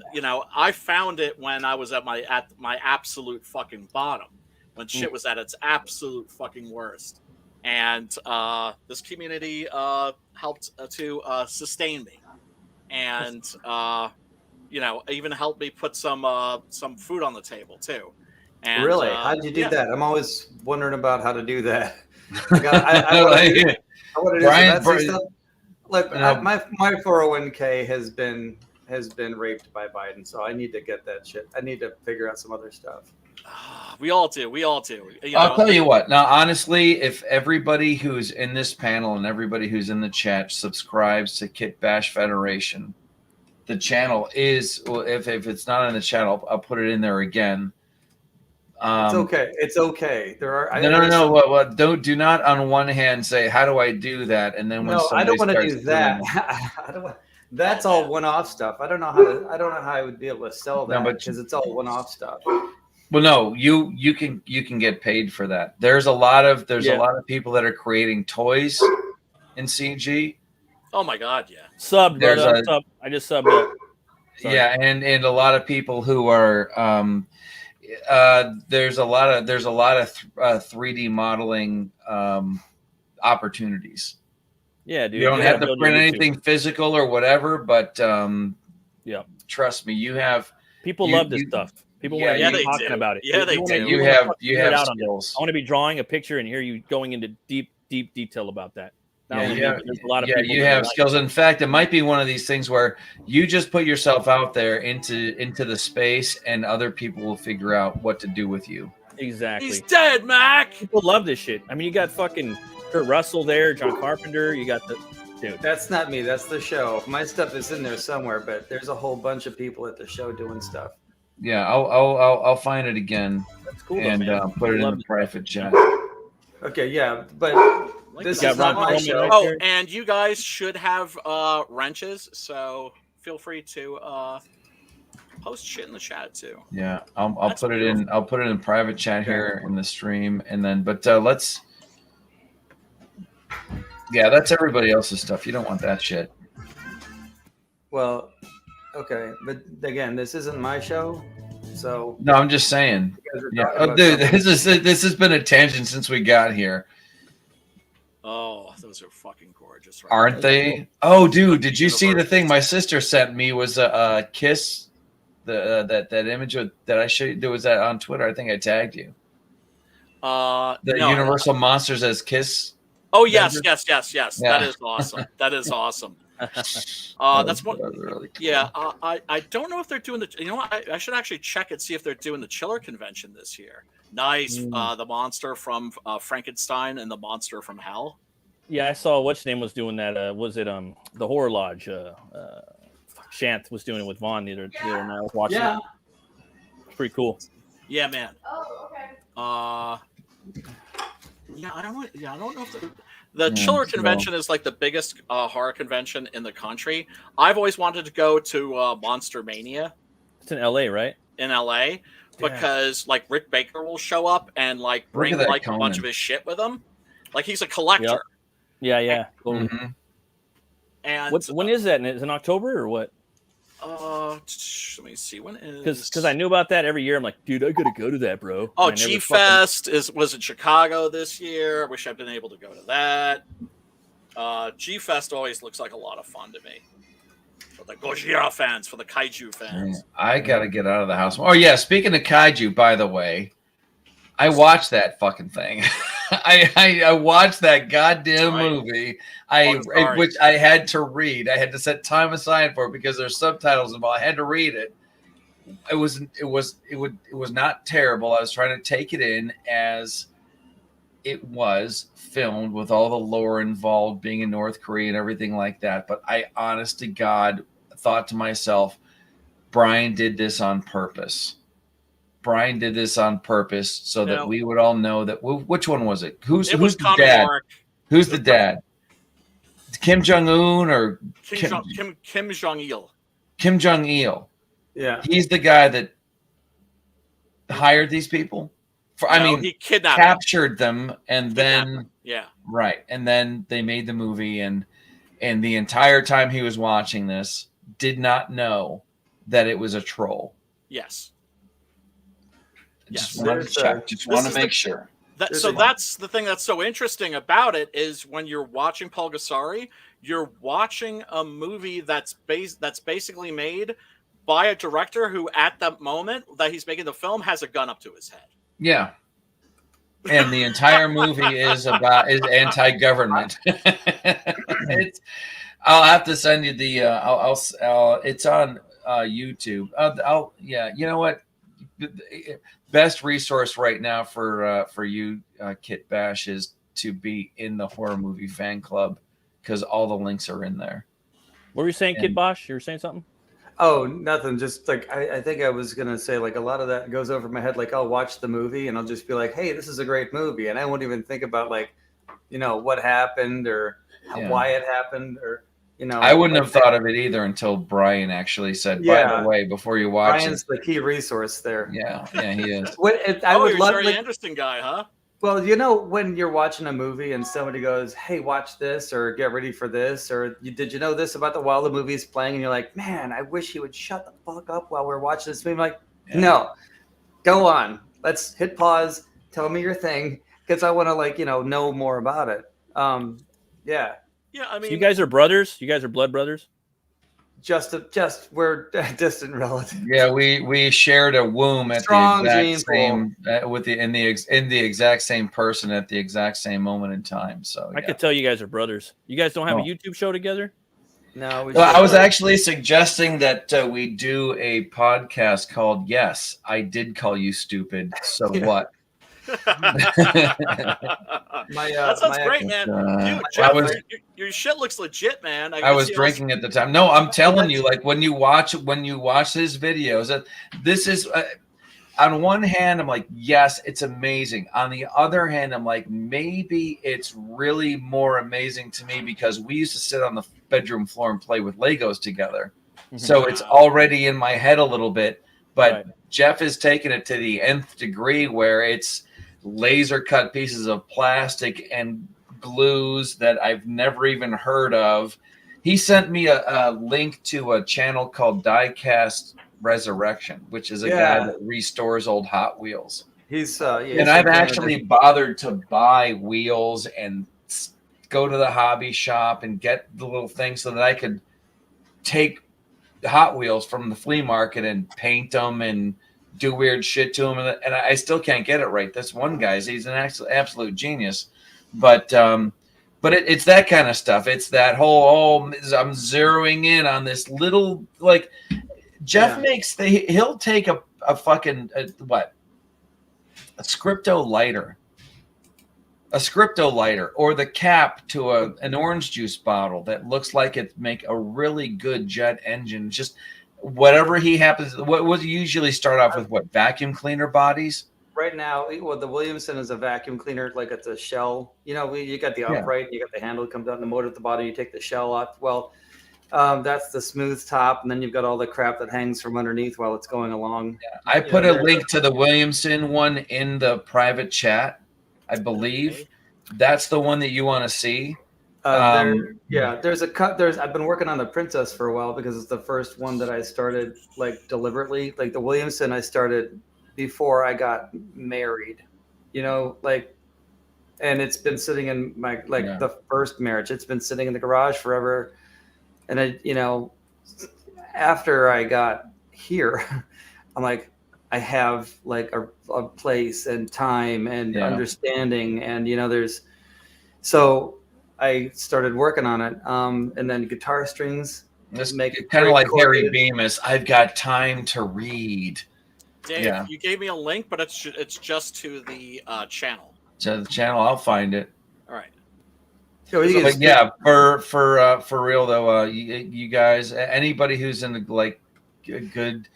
I found it when I was at my absolute fucking bottom. When shit was at its absolute fucking worst. And this community helped to sustain me. And, even helped me put some food on the table, too. And, really? How'd you do that? I'm always wondering about how to do that. I want to do Brian, some Etsy stuff. Like you know, my 401k has been raped by Biden, so I need to get that shit. I need to figure out some other stuff. We all do. I'll tell you what. Now, honestly, if everybody who's in this panel and everybody who's in the chat subscribes to Kit Bash Federation, the channel is. Well, if it's not in the channel, I'll put it in there again. It's okay. It's okay. There are no. Well, do not on one hand say, "How do I do that?" And then when I don't want to do that. I don't want. That's all one-off stuff. I don't know how I would be able to sell that because it's all one-off stuff. Well, no, you can get paid for that. There's a lot of people that are creating toys in CG. Oh my God, yeah. Sub. I just subbed up. Sorry. Yeah, and a lot of people who are there's a lot of 3D modeling opportunities. Yeah, dude. You don't have to print anything physical or whatever, but yeah, trust me, you have people love this stuff. People want to be talking about it. Yeah, they do. You have skills. I want to be drawing a picture and hear you going into deep detail about that. There's a lot of people you have skills. In fact, it might be one of these things where you just put yourself out there into the space, and other people will figure out what to do with you. Exactly. He's dead, Mac. People love this shit. I mean, you got fucking Kurt Russell there, John Carpenter. You got the dude. That's not me. That's the show. My stuff is in there somewhere, but there's a whole bunch of people at the show doing stuff. Yeah, I'll find it again. That's cool, and put it in the private chat. Okay, yeah, but this is not my show. Oh, and you guys should have wrenches, so feel free to post shit in the chat too. Yeah, I'll put it in. I'll put it in private chat here in the stream, and then let's. Yeah, that's everybody else's stuff. You don't want that shit. Well, okay, but again, this isn't my show, so. No, I'm just saying. Yeah, dude, this has been a tangent since we got here. Oh, those are fucking gorgeous, right? Aren't they? Oh, dude, did you see the thing my sister sent me? Was a kiss, that image that I showed you? There was that on Twitter. I think I tagged you. Universal Monsters as Kiss. Oh yes. Yeah. That is awesome. That is awesome. That's what. Really cool. Yeah, I don't know if they're doing the. You know what? I should actually check and see if they're doing the Chiller convention this year. Nice. The monster from Frankenstein and the monster from Hell. Yeah, I saw what's name was doing that. Was it the Horror Lodge? Shant was doing it with Vaughn the other night. I was watching it. It's pretty cool. Yeah, man. Oh, okay. Yeah, I don't know if the Chiller convention is like the biggest horror convention in the country. I've always wanted to go to Monster Mania. It's in LA, right? In LA, because like Rick Baker will show up and like bring like a bunch of his shit with him. Like he's a collector. Yep. Yeah. Mm-hmm. And when is that? Is it in October or what? Let me see. When is? Because I knew about that every year. I'm like, dude, I gotta go to that, bro. Oh, G Fest was in Chicago this year. I wish I'd been able to go to that. G Fest always looks like a lot of fun to me. For the Gojira fans, for the Kaiju fans. I gotta get out of the house. Oh yeah, speaking of Kaiju, by the way, I watched that fucking thing. I watched that goddamn movie. Which I had to read. I had to set time aside for it because there's subtitles involved. I had to read it. It was not terrible. I was trying to take it in as it was filmed with all the lore involved, being in North Korea and everything like that. But I, honest to God, thought to myself, Brian did this on purpose. Brian did this on purpose so that we would all know that. Which one was it? Who's the dad? Who's the dad? Kim Jong Un or Kim Jong Il? Kim Jong Il. Yeah, he's the guy that hired these people. He kidnapped captured them, and then right, and then they made the movie, and the entire time he was watching this, did not know that it was a troll. Yes. Just wanted to check. Just want to make sure. That's the thing that's so interesting about it is when you're watching Pulgasari, you're watching a movie that's basically made by a director who, at the moment that he's making the film, has a gun up to his head. Yeah. And the entire movie is anti-government. I'll have to send you the. It's on YouTube. You know what? Best resource right now for you, Kit Bash, is to be in the horror movie fan club, because all the links are in there. What were you saying, Kit Bash? You were saying something? Oh, nothing. Just like I think I was gonna say, like a lot of that goes over my head. Like I'll watch the movie and I'll just be like, "Hey, this is a great movie," and I won't even think about like, what happened or why it happened or I wouldn't have thought of it either until Brian actually said, "By the way, before you watch Brian's the key resource there." Yeah, he is. You're a very interesting guy, huh? Well, when you're watching a movie and somebody goes, "Hey, watch this," or "Get ready for this," or "Did you know this about while the movie's playing?" and you're like, "Man, I wish he would shut the fuck up while we're watching this movie." I'm like, no, go on. Let's hit pause. Tell me your thing, because I want to know more about it. Yeah. Yeah, I mean, so you guys are brothers. You guys are blood brothers. Just we're distant relatives. Yeah, we shared a womb at Strong the gene exact same in the exact same person at the exact same moment in time. So I could tell you guys are brothers. You guys don't have a YouTube show together? No. I was actually suggesting that we do a podcast called "Yes, I Did Call You Stupid." So what? That sounds great, man. Dude, Jeff, your shit looks legit, man. I was drinking at the time. No, I'm telling you, like when you watch his videos, this is on one hand, I'm like, yes, it's amazing. On the other hand, I'm like, maybe it's really more amazing to me because we used to sit on the bedroom floor and play with Legos together. So it's already in my head a little bit, but Jeff has taken it to the nth degree where it's laser cut pieces of plastic and glues that I've never even heard of. He sent me a link to a channel called Diecast Resurrection, which is a guy that restores old Hot Wheels. He's and I've actually bothered to buy wheels and go to the hobby shop and get the little thing so that I could take Hot Wheels from the flea market and paint them and do weird shit to him, and I still can't get it right. This one guy's he's an absolute genius, but it's that kind of stuff. It's that whole I'm zeroing in on this little like Jeff makes he'll take a fucking a Scripto lighter or the cap to an orange juice bottle that looks like it make a really good jet engine. Just whatever he happens, what would usually start off with vacuum cleaner bodies? Right now, the Williamson is a vacuum cleaner, like it's a shell. You got the upright, you got the handle that comes out in the motor at the bottom, you take the shell off. Well, that's the smooth top, and then you've got all the crap that hangs from underneath while it's going along. Yeah, I put a link to the Williamson one in the private chat, I believe. That's the one that you want to see. There's I've been working on the Princess for a while because it's the first one that I started like deliberately. Like the Williamson I started before I got married, and it's been sitting in my the first marriage. It's been sitting in the garage forever. And after I got here, I'm like, I have like a place and time and understanding, and so I started working on it, and then guitar strings. Just make it kind of like Harry Bemis. I've got time to read. Dave, you gave me a link, but it's just to the channel. To the channel, I'll find it. All right. For real though, you guys, anybody who's in good,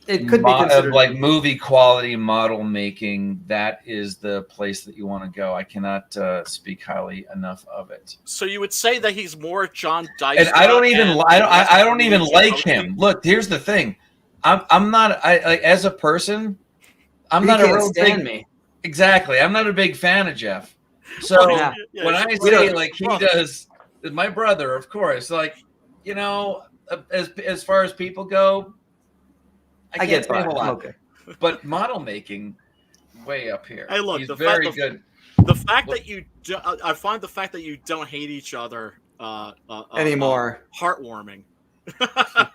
it could be considered like movie quality model making, that is the place that you want to go. I cannot speak highly enough of it. So you would say that he's more John Dyson, and I don't even like him. Look, here's the thing, I'm not as a person, I'm not a real big. Exactly, I'm not a big fan of Jeff. So when I say like he does, my brother, of course, like as far as people go, I can't say a whole lot. Okay. But model making, way up here. Hey, look, he's the very good. The fact that I find the fact that you don't hate each other anymore heartwarming.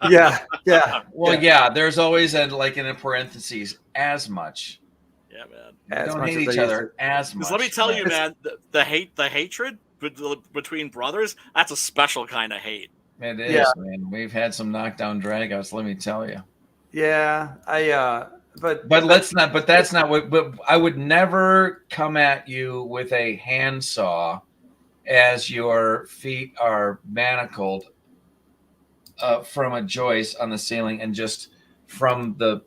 Yeah. Well, there's always in parentheses as much. Yeah, man. As Don't much hate as I each used other to. as much. Because let me tell you, man, the hatred between brothers, that's a special kind of hate. It is, man. We've had some knockdown dragouts, let me tell you. Yeah, but let's not. But that's not what. But I would never come at you with a handsaw as your feet are manacled from a joist on the ceiling and just from the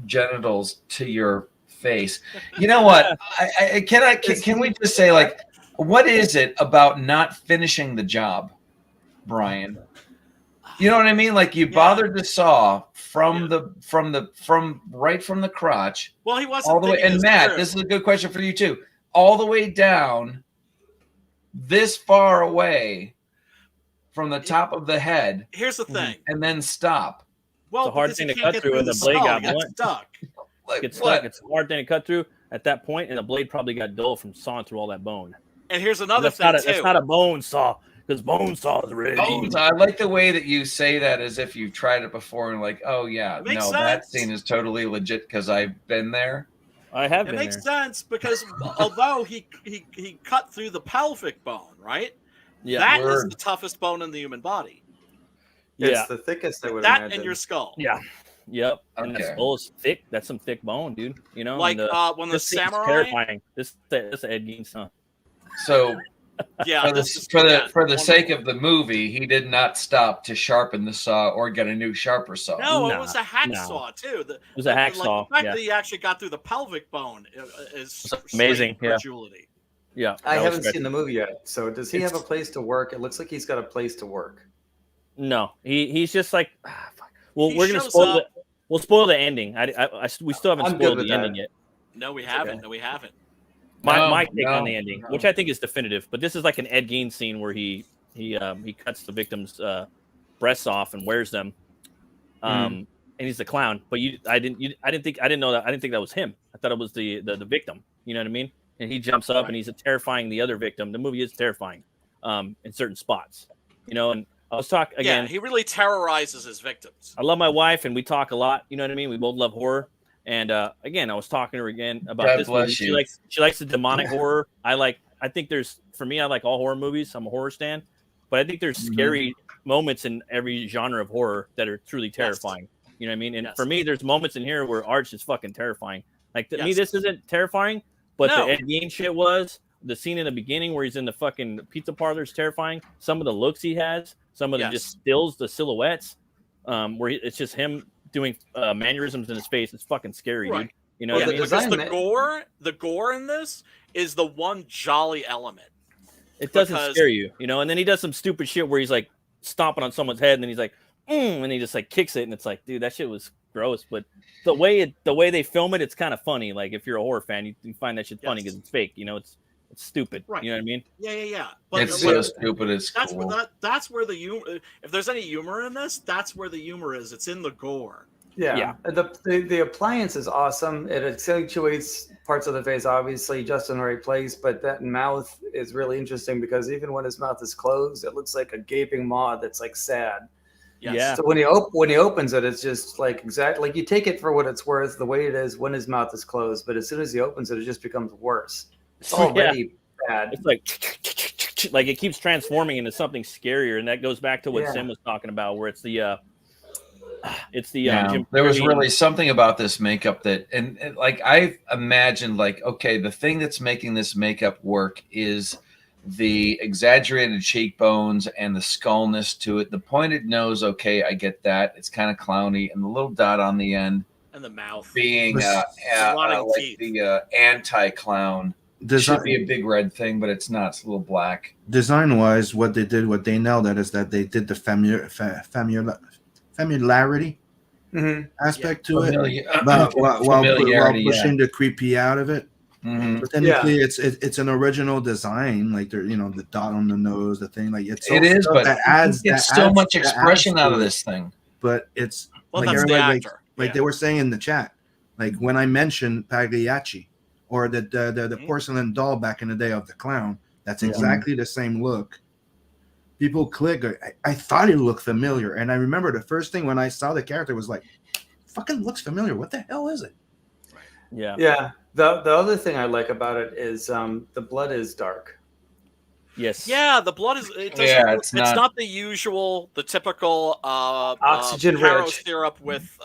genitals to your face. You know what? Can we just say, like, what is it about not finishing the job, Brian? You know what I mean? Like, you bothered to saw from right from the crotch. Well, he wasn't all the way. thinking And this Matt, through. this is a good question for you too. All the way down, this far away from the top of the head. Here's the thing. And then stop. Well, it's a hard thing to cut through, and the blade got blunt. Stuck. It's stuck. It's a hard thing to cut through at that point, and the blade probably got dull from sawing through all that bone. And here's another thing too. That's not a bone saw, because bone saw is ready. I like the way that you say that as if you've tried it before and like, oh yeah, Makes no, sense. that scene is totally legit because I've been there. I have It been makes there. sense because although he cut through the pelvic bone, right? Yeah. That is the toughest bone in the human body. Yeah. It's the thickest, I would That imagine. and your skull. Yeah. Yep. And Okay. that skull is thick. That's some thick bone, dude. You know, Like and when the this thing's samurai. terrifying. This Ed Gein son. So Yeah. for the sake of the movie, he did not stop to sharpen the saw or get a new sharper saw. No, it was a hacksaw too. It was a hacksaw, Like, the fact yeah. that he actually got through the pelvic bone is amazing, straight yeah. credulity. Yeah. I that was haven't great. seen the movie yet. So does he have a place to work? It looks like he's got a place to work. No, he's just like. Fuck. Well, He we're gonna shows spoil up- it. We'll spoil the ending. We still haven't I'm good spoiled with the ending that. yet. No, we haven't. No, we haven't. My take on the ending, which I think is definitive, but this is like an Ed Gein scene where he cuts the victim's breasts off and wears them, and he's the clown. But I didn't know that. I didn't think that was him. I thought it was the victim. You know what I mean? And he jumps up and he's terrifying the other victim. The movie is terrifying, in certain spots. You know, and I was talking again. Yeah, he really terrorizes his victims. I love my wife, and we talk a lot. You know what I mean? We both love horror. And again, I was talking to her again about God this bless movie. you. She likes the demonic horror. I think for me, I like all horror movies. I'm a horror stan, but I think there's scary moments in every genre of horror that are truly terrifying. You know what I mean? And for me, there's moments in here where Arch is fucking terrifying. Like to me, this isn't terrifying, but the Ed Gein shit was. The scene in the beginning where he's in the fucking pizza parlor is terrifying. Some of the looks he has, some of the just stills, the silhouettes, where it's just him doing mannerisms in his face. It's fucking scary, dude. You know what I mean? Because the gore in this is the one jolly element. It doesn't scare you, you know. And then he does some stupid shit where he's like stomping on someone's head, and then he's like, and he just like kicks it, and it's like, dude, that shit was gross. But the way they film it, it's kind of funny. Like if you're a horror fan, you find that shit funny because it's fake. You know, it's stupid. Right. You know what I mean? Yeah. But it's so stupid. It's that's cool. that's where the humor. If there's any humor in this, that's where the humor is. It's in the gore. Yeah. The appliance is awesome. It accentuates parts of the face, obviously, just in the right place. But that mouth is really interesting because even when his mouth is closed, it looks like a gaping maw that's like sad. Yes. Yeah. So when he opens it, it's just like exactly like you take it for what it's worth, the way it is when his mouth is closed. But as soon as he opens it, it just becomes worse. It's already bad. It's like it keeps transforming into something scarier, and that goes back to what Sim was talking about, where it's the Jim there was Carrey. really something about this makeup that, and like I imagined, like, okay, the thing that's making this makeup work is the exaggerated cheekbones and the skullness to it. The pointed nose, okay, I get that. It's kind of clowny, and the little dot on the end and the mouth being like the anti-clown. Should be a big red thing, but it's not. It's a little black. Design-wise, what they nailed it is that they did the familiarity aspect to it, while pushing the creepy out of it. But technically, it's an original design. Like the dot on the nose, the thing. Like but that adds so much expression out of this thing. But it's that's the actor. Like they were saying in the chat, like when I mentioned Pagliacci or the porcelain doll back in the day of the clown, that's exactly the same look. People click. I thought it looked familiar, and I remember the first thing when I saw the character was like, "Fucking looks familiar. What the hell is it?" Yeah. Yeah. The other thing I like about it is the blood is dark. Yes. Yeah, the blood is. It doesn't, Yeah, it's not the usual, the typical oxygen taro rich syrup with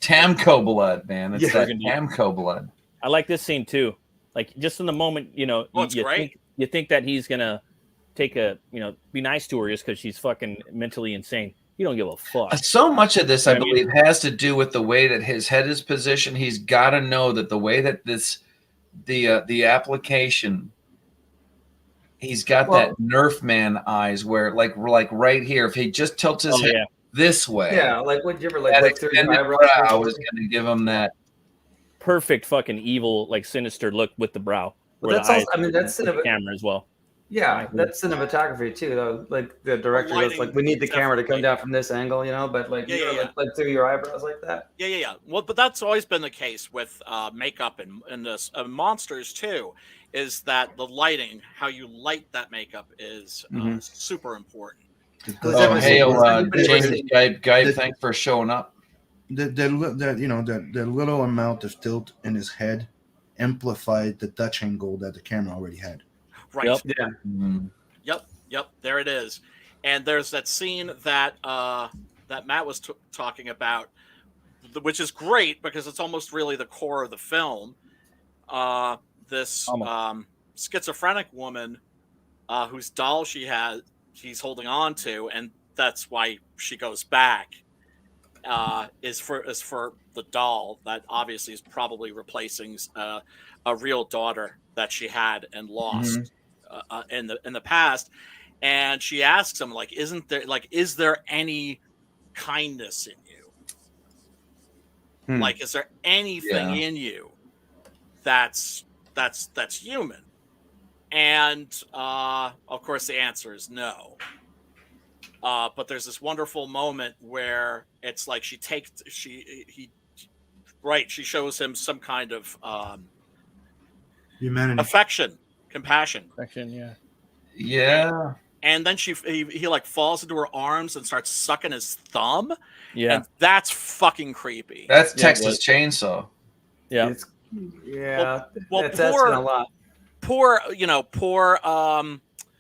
Tamco blood, man. It's that Burgundy. Tamco blood. I like this scene too. Like just in the moment, you know, it's great. You think that he's gonna take a, you know, be nice to her just because she's fucking mentally insane. You don't give a fuck. So much of this, I You know what I believe, has to do with the way that his head is positioned. He's got to know that the way that the application, he's got that Nerf man eyes where, like right here, if he just tilts his head this way, like would you ever that look through your extended eyebrows? brow is going to give him that perfect fucking evil, like sinister look with the brow. But that's also, I mean, that's the camera as well. Yeah, that's cinematography too, though. Like the director goes, like, we need the camera to come down from this angle, you know. But like, like through your eyebrows like that. Yeah. Well, but that's always been the case with makeup and this monsters too. Is that the lighting, how you light that makeup, is super important. James Guy, thanks for showing up. The little amount of tilt in his head amplified the Dutch angle that the camera already had. Right. Yep. Yeah. Mm-hmm. Yep. There it is. And there's that scene that that Matt was talking about, which is great because it's almost really the core of the film. This schizophrenic woman whose doll she's holding on to, and that's why she goes back. Is for the doll that obviously is probably replacing a real daughter that she had and lost in the past. And she asks him, like, is there any kindness in you? Like, is there anything in you that's human? And of course the answer is no. But there's this wonderful moment where it's like she shows him some kind of humanity, affection, compassion. Yeah. And then he like falls into her arms and starts sucking his thumb. Yeah. And that's fucking creepy. That's Texas Chainsaw. Yeah. Well, that's asking a lot. Poor.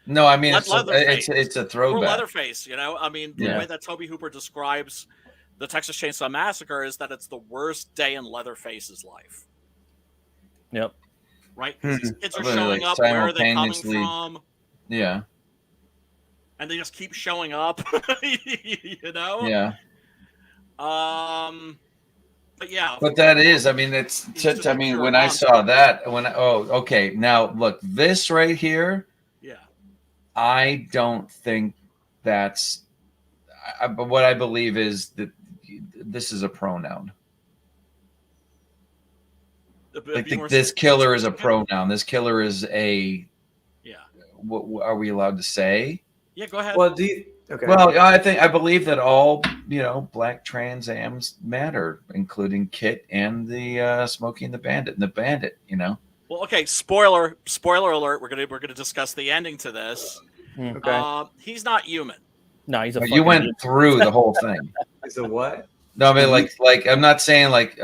No, I mean it's a Poor throwback. Leatherface, you know. I mean, the way that Tobe Hooper describes the Texas Chainsaw Massacre is that it's the worst day in Leatherface's life. Yep. Right? Because these kids are showing up. Where are they coming from? Yeah. And they just keep showing up. You know. Yeah. But yeah. But that is, I mean, I mean, when I saw that, now look, this right here. Yeah. I don't think that's. But what I believe is that this is a pronoun. Like this killer is a pronoun. This killer is a. Yeah. What are we allowed to say? Yeah, go ahead. Well, okay. Well, I believe that all black Trans Ams matter, including Kit and the Smokey and the Bandit Well, okay. Spoiler alert. We're gonna discuss the ending to this. Okay. He's not human. No, he's you went through the whole thing. He's a what? No, I mean, like I'm not saying like.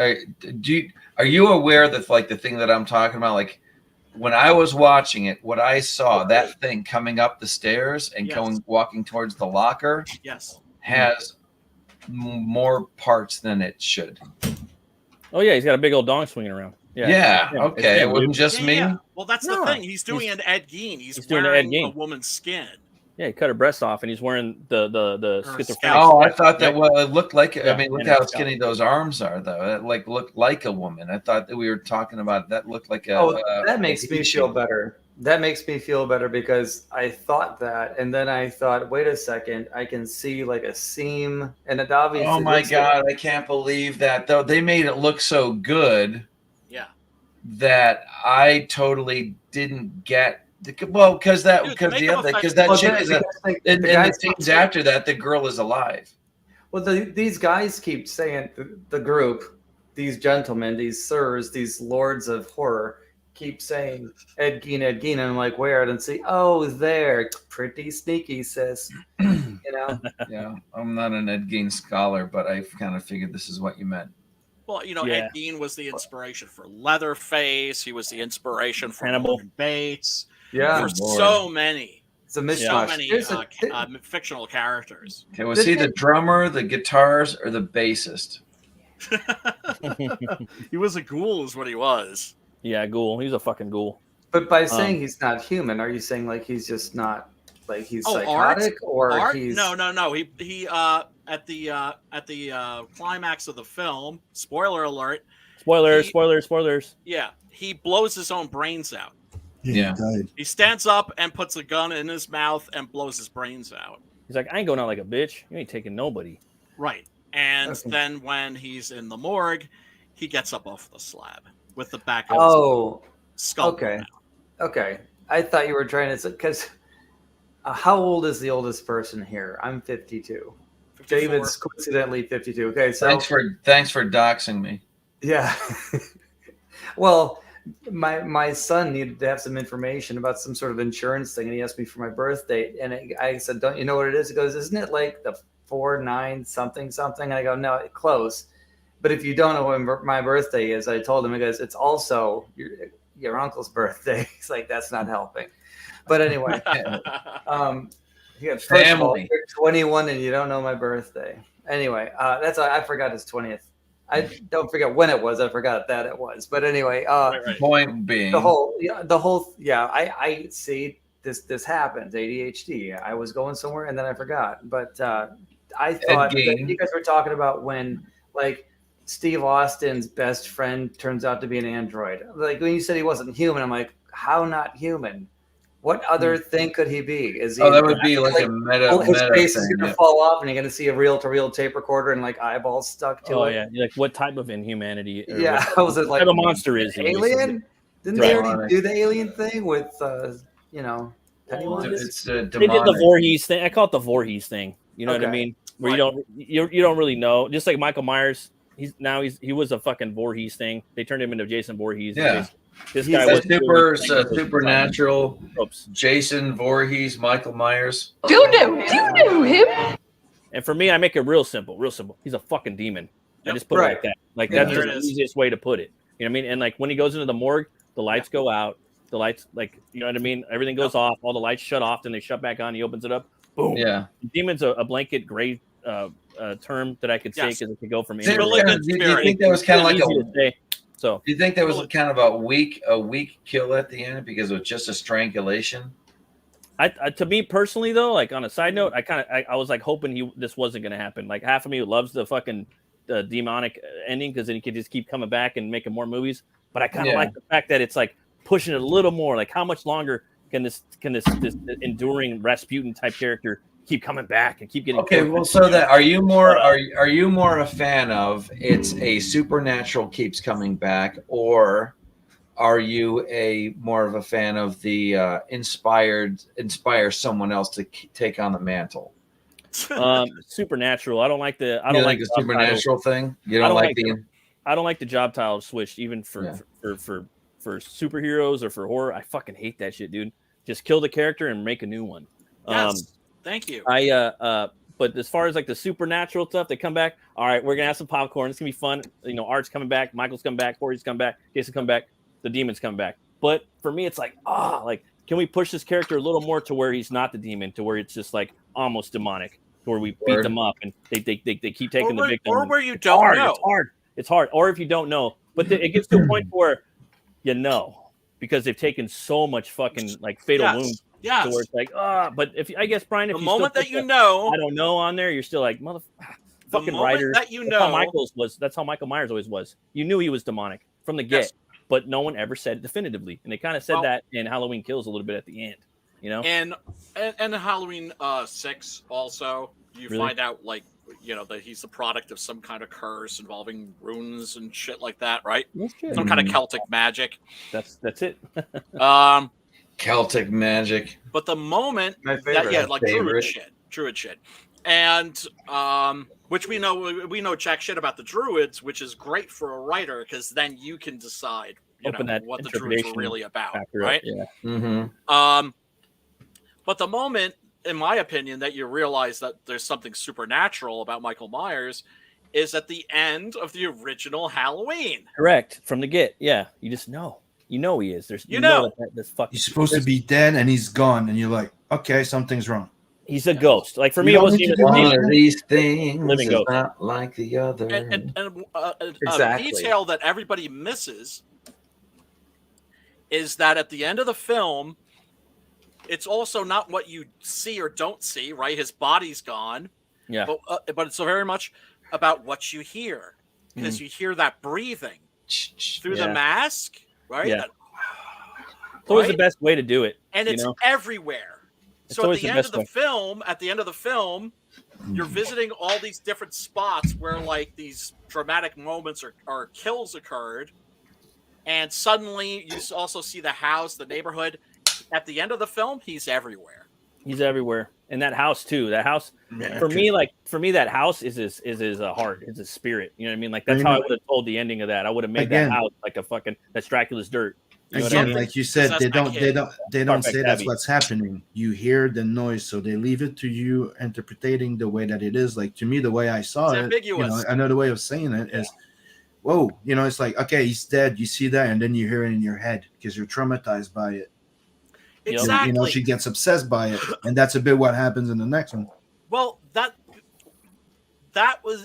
Are you aware that like the thing that I'm talking about, like when I was watching it, what I saw, that thing coming up the stairs and walking towards the locker, has more parts than it should. Oh yeah, he's got a big old dong swinging around. Yeah. Okay, it wasn't just me. Yeah. Well, that's the thing. He's doing an Ed Gein. He's doing wearing a woman's skin. Yeah, he cut her breast off, and he's wearing the schizophrenic. Oh, I thought that. Well, it looked like. I mean, look how skinny those arms are, though. It looked like a woman. I thought that we were talking about that. Looked like a. That makes me feel better. That makes me feel better because I thought that, and then I thought, wait a second, I can see like a seam, and it obviously. Oh my god! I can't believe that though. They made it look so good. Yeah. That I totally didn't get. Well, because that chick is in the scenes after that, the girl is alive. Well, these guys keep saying the group, these gentlemen, these sirs, these lords of horror, keep saying Ed Gein, and I'm like, where? And see, oh, there, pretty sneaky, sis. Yeah, I'm not an Ed Gein scholar, but I kind of figured this is what you meant. Well, you know, Yeah. Ed Gein was the inspiration for Leatherface. He was the inspiration for Hannibal. Norman Bates. Yeah. For Good Lord. so many, It's a so mishmash. many Here's fictional characters. Okay, was he the drummer, the guitars, or the bassist? He was a ghoul, is what he was. Yeah, ghoul. He's a fucking ghoul. But by saying he's not human, are you saying like he's just not like he's psychotic Art? or Art? he's No. He at the climax of the film, spoiler alert. Spoilers. Yeah, he blows his own brains out. Yeah. He stands up and puts a gun in his mouth and blows his brains out. He's like, I ain't going out like a bitch. You ain't taking nobody. Right. And Okay. then when he's in the morgue, he gets up off the slab with the back of his skull. Okay. Okay. I thought you were trying to say because how old is the oldest person here? I'm 52. 54. David's coincidentally 52. Okay, so Thanks for doxing me. yeah. Well, my son needed to have some information about some sort of insurance thing, and he asked me for my birth date, and I said, "Don't you know what it is?" He goes, "Isn't it like the 49 something something?" And I go, "No, close." But if you don't know when my birthday is, I told him, he goes, "It's also your uncle's birthday." He's like, "That's not helping." But anyway, he got Family. You're 21 and you don't know my birthday. Anyway, I forgot his 20th. I don't forget when it was. I forgot that it was. But anyway, Point being, I see this happens. ADHD. I was going somewhere and then I forgot. But I thought that you guys were talking about when like Steve Austin's best friend turns out to be an android. Like when you said he wasn't human, I'm like, how not human? What other thing could he be? Is he? that would be like a meta His face is thing. going to fall off, and you're going to see a reel-to-reel tape recorder and like eyeballs stuck to it. Oh yeah, you're like what type of inhumanity? Or Yeah, what I was like, type of monster is he? alien? Didn't they already do the alien thing with Pennywise? It's They did the Voorhees thing. I call it the Voorhees thing. You know what I Okay. mean? Where you don't really know. Just like Michael Myers, he was a fucking Voorhees thing. They turned him into Jason Voorhees. Yeah. This He's guy a was supernatural. Jason Voorhees, Michael Myers. Do you know him? And for me, I make it real simple. He's a fucking demon. I just put it like that. Like that's There just it the is. easiest way to put it. You know what I mean? And like when he goes into the morgue, the lights go out. The lights, like, you know what I mean? Everything goes off. All the lights shut off. Then they shut back on. He opens it up. Boom. Yeah. Demon's a blanket gray term that I could say because it could go from Do you think that was kind of like a? So do you think that was kind of a weak kill at the end because it was just a strangulation? I to me personally though, like on a side note, I was like hoping this wasn't going to happen. Like half of me loves the fucking demonic ending because then he could just keep coming back and making more movies. But I kind of like the fact that it's like pushing it a little more. Like how much longer can this enduring Rasputin type character keep coming back and keep getting well, so that are you more a fan of it's a supernatural keeps coming back, or are you more of a fan of the inspire someone else to take on the mantle? Supernatural. I don't like the supernatural thing. You don't like the I don't like the job title switched even for superheroes or for horror. I fucking hate that shit, dude. Just kill the character and make a new one. Yes. Thank you. But as far as like the supernatural stuff, they come back. All right, we're gonna have some popcorn. It's gonna be fun. You know, Art's coming back, Michael's coming back, Corey's coming back, Jason come back, the demons come back. But for me, it's like, can we push this character a little more to where he's not the demon, to where it's just like almost demonic, to where we beat them up and they keep taking the victim. Or where you don't know. It's hard. Or if you don't know, but it gets to a point where you know because they've taken so much fucking like fatal wounds. Yes. So where it's like, but if I guess Brian, if the you moment still that you know, I don't know on there, you're still like fucking writer. That you That's how know, that's how Michael Myers always was. You knew he was demonic from the get, but no one ever said it definitively, and they kind of said that in Halloween Kills a little bit at the end, you know. And Halloween 6 also, you find out like that he's the product of some kind of curse involving runes and shit like that, right? Some kind of Celtic magic. That's it. Celtic magic. But the moment druid shit. And which we know jack shit about the druids, which is great for a writer because then you can decide what the druids were really about, right? Yeah. Mm-hmm. But the moment, in my opinion, that you realize that there's something supernatural about Michael Myers is at the end of the original Halloween. Correct. From the get. Yeah. You just know. You know he is. There's that's fucking. He's supposed to be dead and he's gone, and you're like, okay, something's wrong. He's a ghost. Like for me, it wasn't even one of these things living is ghost. not like the other. And Exactly. a detail that everybody misses is that at the end of the film, it's also not what you see or don't see, right? His body's gone. Yeah. But it's very much about what you hear, because you hear that breathing through the mask, right? Yeah. It's always the best way to do it. And it's everywhere. So at the end of the film, you're visiting all these different spots where like these dramatic moments or kills occurred. And suddenly you also see the house, the neighborhood. At the end of the film, he's everywhere. He's everywhere. And that house too. That house for me, that house is his heart, is his spirit. You know what I mean? Like that's how I would have told the ending of that. I would have made that house like a fucking that's Dracula's dirt. You know Again, what I mean? like you said, they don't say that's what's happening. You hear the noise, so they leave it to you interpreting the way that it is. Like to me, the way I saw It's it, ambiguous. another way of saying it is, whoa, it's like, okay, he's dead. You see that, and then you hear it in your head because you're traumatized by it. Exactly. She gets obsessed by it, and that's a bit what happens in the next one. Well, that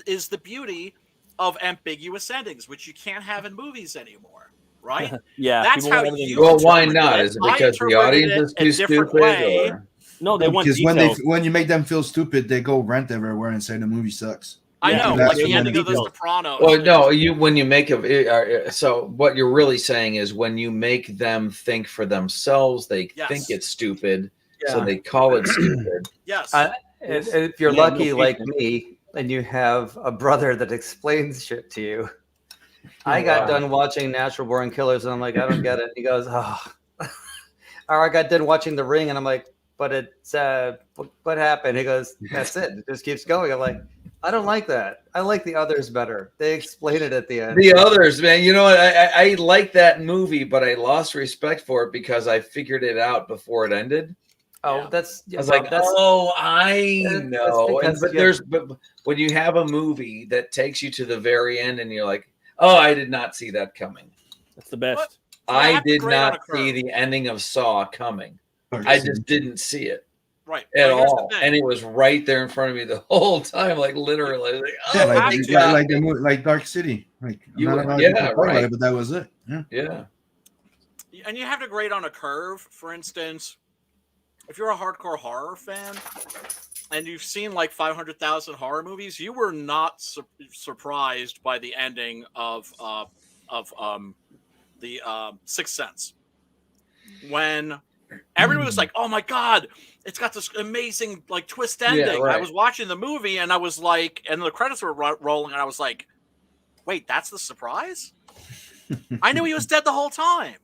is the beauty of ambiguous endings, which you can't have in movies anymore. Right? Yeah. That's how you. Well, why not? Is it because the audience is too stupid? Or? No, they want because details. when you make them feel stupid, they go rant everywhere and say the movie sucks. I know, That's like the when ending of The Sopranos. Well, no, when you make so what you're really saying is when you make them think for themselves, they think it's stupid, so they call it stupid. Yes. And if you're lucky like me, and you have a brother that explains shit to you. I got done watching Natural Born Killers, and I'm like, I don't get it. He goes, oh. Or I got done watching The Ring, and I'm like, but it's what happened? He goes, that's it. It just keeps going. I'm like, I don't like that. I like The Others better. They explain it at the end. The Others, man. You know what? I like that movie, but I lost respect for it because I figured it out before it ended. Oh, I was like, I know. But when you have a movie that takes you to the very end, and you're like, oh, I did not see that coming. That's the best. What? I did not see the ending of Saw coming. I just didn't see it. Right. At all. And it was right there in front of me the whole time, like literally. Like, like Dark City. Like right. But that was it. Yeah. And you have to grade on a curve. For instance, if you're a hardcore horror fan and you've seen like 500,000 horror movies, you were not surprised by the ending of the Sixth Sense when everyone was like, "Oh my god, it's got this amazing like twist ending." Yeah, right. I was watching the movie and I was like, and the credits were rolling, and I was like, "Wait, that's the surprise?" I knew he was dead the whole time.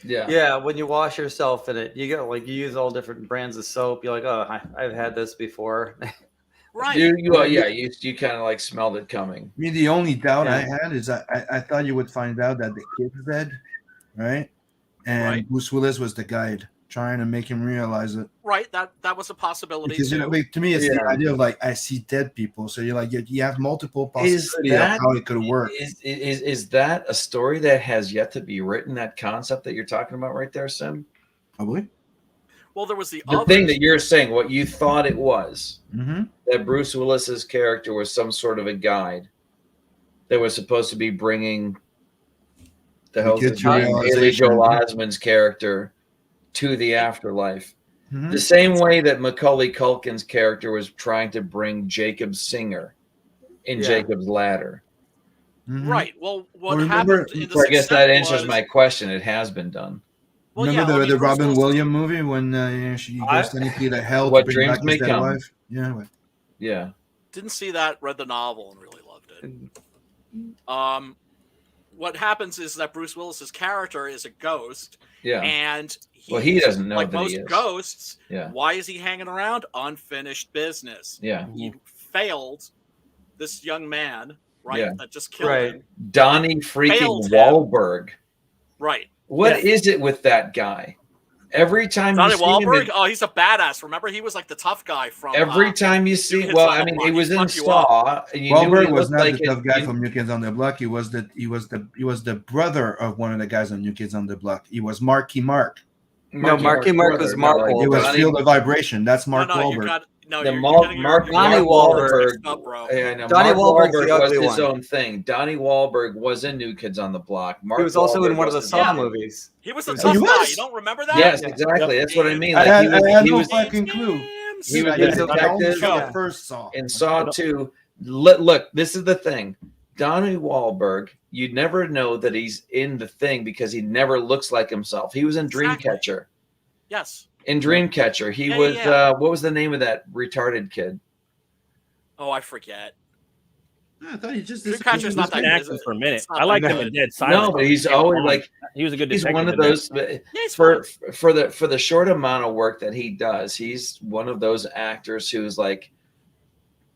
Yeah. When you wash yourself in it, you go like you use all different brands of soap. You're like, oh, I've had this before. Right. You kind of like smelled it coming. I mean, the only doubt I had is I thought you would find out that the kid's dead, right? And Bruce Willis was the guide trying to make him realize it. Right. That was a possibility. Because too. to me, it's the idea of like I see dead people, so you're like you have multiple possibilities of how it could work. Is that a story that has yet to be written? That concept that you're talking about right there, Sim? Probably. Well, there was the thing that you're saying, what you thought it was, mm-hmm. that Bruce Willis's character was some sort of a guide that was supposed to be bringing the Haley Joel Osment's character to the afterlife. Mm-hmm. The same way that Macaulay Culkin's character was trying to bring Jacob Singer in Jacob's Ladder. Mm-hmm. Right. Well, what happened? I guess that answers my question. It has been done. Well, remember the Robin Williams movie when she goes to hell What to bring dreams back may his dead come. wife? Yeah. Didn't see that. Read the novel and really loved it. What happens is that Bruce Willis's character is a ghost. Yeah. And he doesn't know like that most he is. ghosts. Yeah. Why is he hanging around? Unfinished business. Yeah. He failed this young man, right? Yeah. That just killed him. Donnie freaking Failed him. Wahlberg. Right. What is it with that guy? Every time Donnie you see him, Wahlberg, oh, he's a badass. Remember, he was like the tough guy from. every time you see, New well, Kids on I the mean, Block. he was in Fuck you up. Saw, and you knew Wahlberg he was looked not like the tough guy from New Kids on the Block. He was the brother of one of the guys on New Kids on the Block. He was Marky Mark. No, Marky Mark was Mark Wahlberg. It was Feel the Vibration. That's Mark No, Wahlberg. Mark Donnie Wahlberg. Donnie Wahlberg's the Wahlberg was ugly his one. own thing. Donnie Wahlberg was in New Kids on the Block. Mark He was also Wahlberg in one of the was Saw movies. He was the Oh, tough he guy. was? You don't remember that? Yes, exactly. That's what I mean. I Like, had he no was fucking clue. he was Yeah, the detective. Saw first Saw. In Saw 2, look, this is the thing. Donnie Wahlberg, you'd never know that he's in the thing because he never looks like himself. He was in Dreamcatcher. Yes. In Dreamcatcher, he Yeah, was. yeah. What was the name of that retarded kid? Oh, I forget. I thought he just Dreamcatcher's not that good. Acting for a minute. It's not I liked that him in good. Dead Silence. No, but he's always like he was a good. He's detective one of in that. those for the short amount of work that he does. He's one of those actors who's like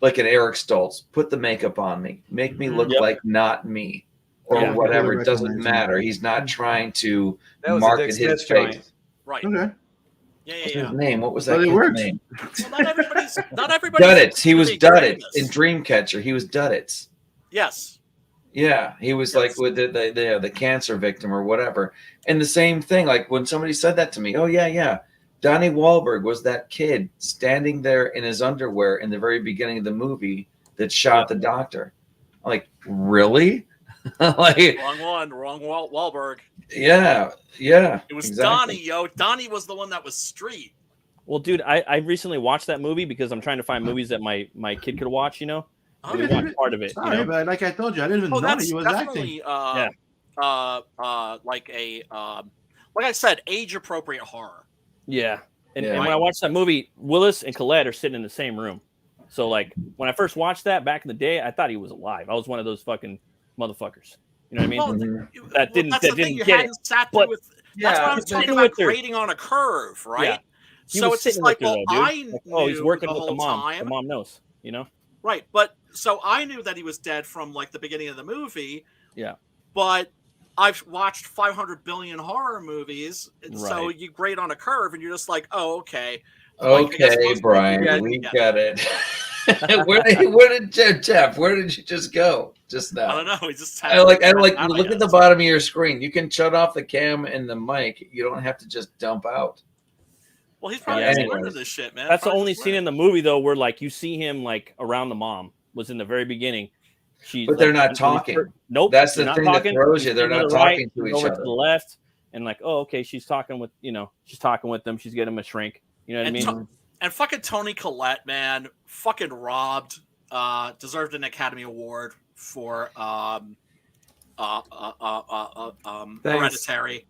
an Eric Stoltz. Put the makeup on me, make me look like not me, or Yeah. whatever. Yeah, It doesn't recognize him. matter. He's not trying to That was a market Dick his Smith joint. face. Right. Okay. Yeah, What's yeah, his yeah. name? What was Well, that it kid's worked. name? Well, not everybody's. Duddits. He was really great at Duddits in this. Dreamcatcher. He was Duddits. Yes. Yeah, he was like with the cancer victim or whatever. And the same thing, like when somebody said that to me, oh yeah, Donnie Wahlberg was that kid standing there in his underwear in the very beginning of the movie that shot the doctor. I'm like, really? Like, Wrong Wahlberg. yeah. It was exactly. Donnie, yo. Donnie was the one that was street. Well, dude, I recently watched that movie because I'm trying to find movies that my kid could watch. You know, Oh, we watched part of it. Sorry, you know? but like I told you, I didn't even know that That's he was definitely acting. like a like I said, age appropriate horror. Yeah. And, Yeah. and when I watched that movie, Willis and Colette are sitting in the same room. So like when I first watched that back in the day, I thought he was alive. I was one of those fucking motherfuckers. You know what I mean? Well, that didn't that's that the thing, didn't you get hadn't it. sat through But with. That's what I'm he's talking sitting about with her. grading on a curve, right? Yeah. He So was it's just sitting like, with her, well, though, I dude. Like, knew oh, he's working the with the whole mom. time. The mom knows. You know? Right, but so I knew that he was dead from like the beginning of the movie. Yeah. But I've watched 500 billion horror movies, and so Right. you grade on a curve, and you're just like, oh, okay. Like, I guess Okay, most Brian, people we get got it. where did Jeff? Where did you just go just now? I don't know. He just I like look guess. at the bottom of your screen. You can shut off the cam and the mic. You don't have to just dump out. Well, he's probably Yeah, just anyways. learning this shit, man. That's the Probably only just scene in the movie though where like you see him like around the mom was in the very beginning. She, But they're like, not when he talking. first- Nope. That's they're the not thing that talking. throws you. She's They're to not the right, talking to she's each over other. to the left, and like, oh, okay, she's talking with she's talking with them. She's getting him a shrink. You know what I mean? And fucking Toni Collette, man, fucking robbed. Deserved an Academy Award for Hereditary.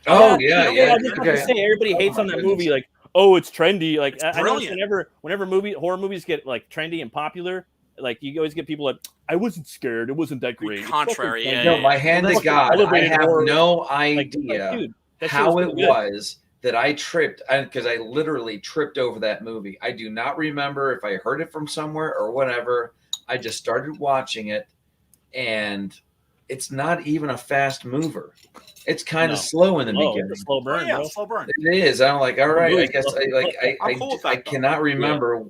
Oh yeah, You know what yeah. I just have to say, everybody hates on that movie. Like, oh, it's trendy. Like, I know brilliant. whenever horror movies get like trendy and popular, like you always get people like, I wasn't scared. It wasn't that great. It's Contrary, fucking yeah, trendy." No, my hand to Fucking God, I elevated have horror. no Like, idea dude, that shit how was it pretty good. was that I tripped, because I literally tripped over that movie. I do not remember if I heard it from somewhere or whatever. I just started watching it, and it's not even a fast mover. It's kind of slow in the beginning. It's a slow burn, yeah, bro. slow burn. It is. I'm like, all right. I movie's guess slow. I'm cool with that, I though. cannot remember.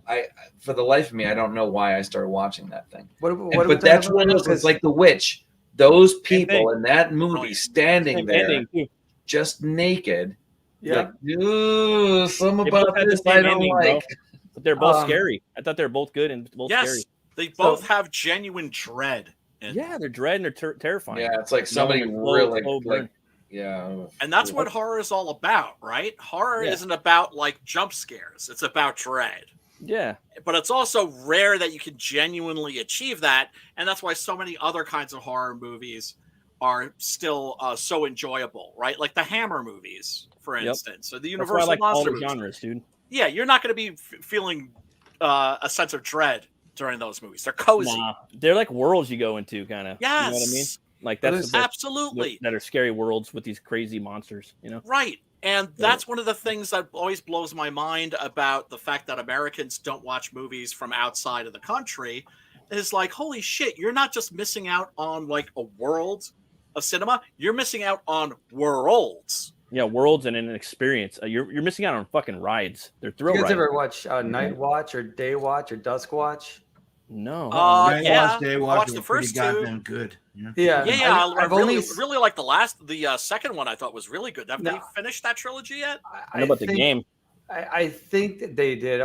I for the life of me, I don't know why I started watching that thing. What That's one of those. It's like The Witch. Those thing. people in that movie Brilliant. standing Same there, ending, too. just naked. Yeah. Like, ooh, some They about both had the this I same don't ending, bro. like. But they're both Um, scary. I thought they were both good and both Yes, scary. they both have genuine dread. Yeah, they're dread and they're terrifying. Yeah, it's like somebody Knowing the really slow burn. like. Yeah, And that's what horror is all about, right? Horror Yeah. isn't about like jump scares. It's about dread. Yeah. But it's also rare that you can genuinely achieve that. And that's why so many other kinds of horror movies are still so enjoyable, right? Like the Hammer movies, for Yep. instance, or the That's why I Universal like all Monster the movies. genres, dude. Yeah, you're not going to be feeling a sense of dread during those movies. They're cozy. Nah, they're like worlds you go into, kind of. Yes. You know what I mean? Like that's the best, Absolutely. that are scary worlds with these crazy monsters. You know? Right. And that's one of the things that always blows my mind about the fact that Americans don't watch movies from outside of the country is like, holy shit, you're not just missing out on like a world of cinema, you're missing out on worlds worlds and an experience. You're missing out on fucking rides. They're thrill You guys rides. ever watch Night Watch or Day Watch or Dusk Watch? No. They I watched the first two. Goddamn good. Yeah. I really like the second one. I thought was really good. Have they finished that trilogy yet? I know about the game. I think that they did.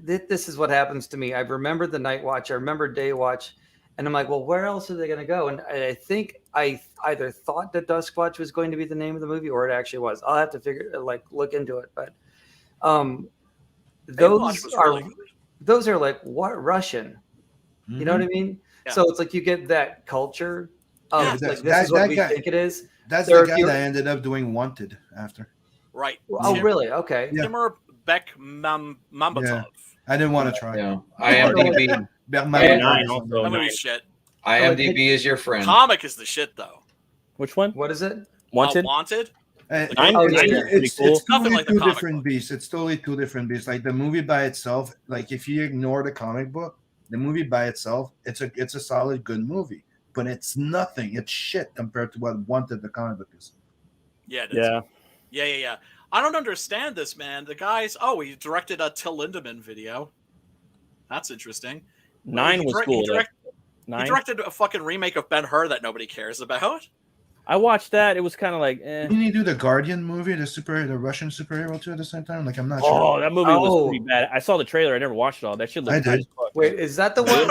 This is what happens to me. I remember the Night Watch. I remember Day Watch. And I'm like, well, where else are they going to go? And I think I either thought that Dusk Watch was going to be the name of the movie, or it actually was. I'll have to look into it. But those are like what Russian? You know what I mean? Yeah. So it's like you get that culture of this is what we think it is. That's the guy that ended up doing Wanted after. Right. Really? Okay. Timur Mambatov. Yeah. I didn't want to try. Yeah. IMDb. IMDb is your friend. Comic is the shit, though. Which one? What is it? Wanted. Wanted. It's nothing like the two comic different beasts. It's totally two different beasts. Like the movie by itself, like if you ignore the comic book, the movie by itself, it's a solid good movie. But it's nothing. It's shit compared to what Wanted the comic book is. Yeah. Yeah. I don't understand this, man. The guys. Oh, he directed a Till Lindemann video. That's interesting. 9 was cool. He directed a fucking remake of Ben-Hur that nobody cares about. I watched that. It was kind of like, Didn't he do the Guardian movie, the Russian superhero too at the same time? Like I'm not sure. Oh, that movie was pretty bad. I saw the trailer. I never watched it all. That shit looked I did. Wait, is that the one?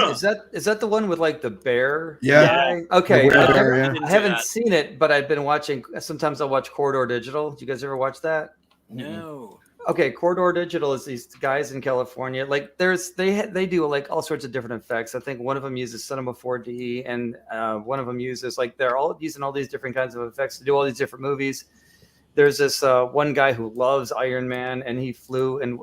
Is that the one with like the bear? Yeah. Okay. I haven't seen it, but I've been watching. Sometimes I'll watch Corridor Digital. Do you guys ever watch that? No. Okay, Corridor Digital is these guys in California. Like they do like all sorts of different effects. I think one of them uses Cinema 4D, and one of them uses they're all using all these different kinds of effects to do all these different movies. There's this one guy who loves Iron Man, and he flew in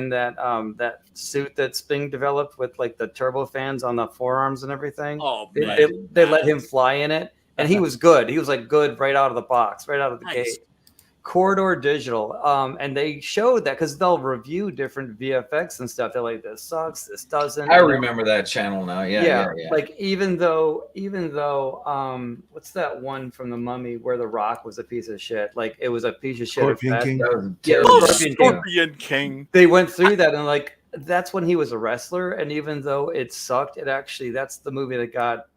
that suit that Sping developed with like the turbo fans on the forearms and everything. Oh, they let him fly in it, and he was good. He was like good right out of the box, right out of the gate. Corridor Digital, and they showed that because they'll review different VFX and stuff. They're like, this sucks, this doesn't. I remember that channel now. Yeah. Like even though, what's that one from The Mummy where The Rock was a piece of shit? Like it was a piece of shit. Scorpion King. Scorpion King. They went through that and like that's when he was a wrestler. And even though it sucked, that's the movie that got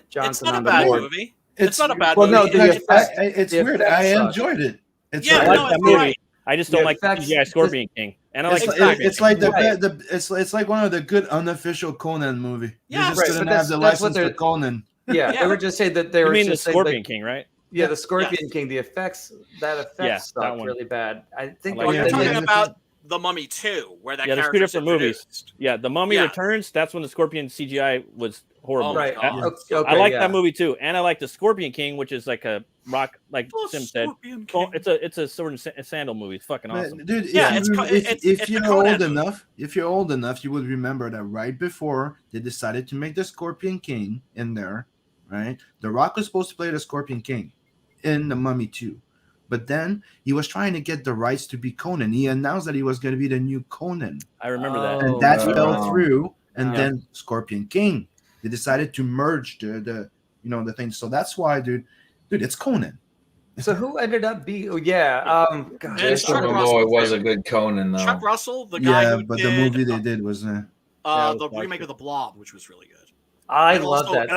Johnson on the board. Movie. It's not a bad movie. No, it's weird. I enjoyed it. I like that movie. I just don't like the CGI Scorpion King. And I like it's like it's like one of the good unofficial Conan movie. Yeah, you just didn't have the license for Conan. Yeah, they were just saying that they were. You mean the just Scorpion King, right? Yeah, the Scorpion King. The effects sucked really bad. I think you're talking about The Mummy 2, where that there's character two different movies. Yeah, The Mummy Returns. That's when the Scorpion CGI was horrible. Right. I like that movie too, and I like the Scorpion King, which is like a rock, like Sim said. It's a sword and sandal movie. It's fucking awesome, dude. If you're old enough, you would remember that right before they decided to make the Scorpion King in there, right? The Rock was supposed to play the Scorpion King in The Mummy 2. But then he was trying to get the rights to be Conan. He announced that he was going to be the new Conan. I remember that. And that fell through. And then Scorpion King. They decided to merge the thing. So that's why, dude, it's Conan. So who ended up being? It was a good Conan though. Chuck Russell, the guy who did, the movie they did was the remake of The Blob, which was really good. I love that.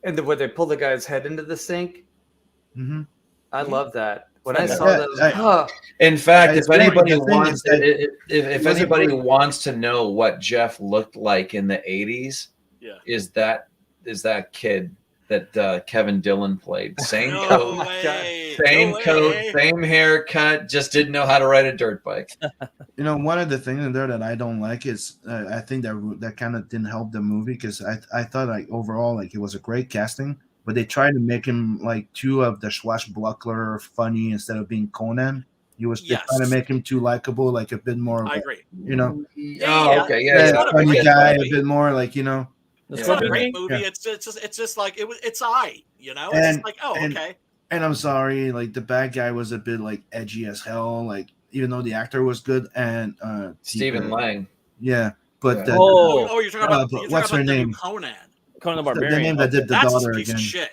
And where they pull the guy's head into the sink. Mm-hmm. I love that. When I saw that, in fact, if anybody wants to know what Jeff looked like in the 80s, is that kid that Kevin Dillon played. Same coat, same haircut, just didn't know how to ride a dirt bike. One of the things in there that I don't like is I think that kind of didn't help the movie because I thought like overall like it was a great casting. But they tried to make him like two of the swashbuckler funny instead of being Conan. They trying to make him too likable, like a bit more. I agree. Funny guy, a bit more like It's not a great movie. It's just like it's okay. It's like okay. And I'm sorry, like the bad guy was a bit like edgy as hell. Like even though the actor was good and Stephen Lang. Yeah, but you're talking about what's her name? Conan the Barbarian. The name that did the That's daughter a piece again. of shit.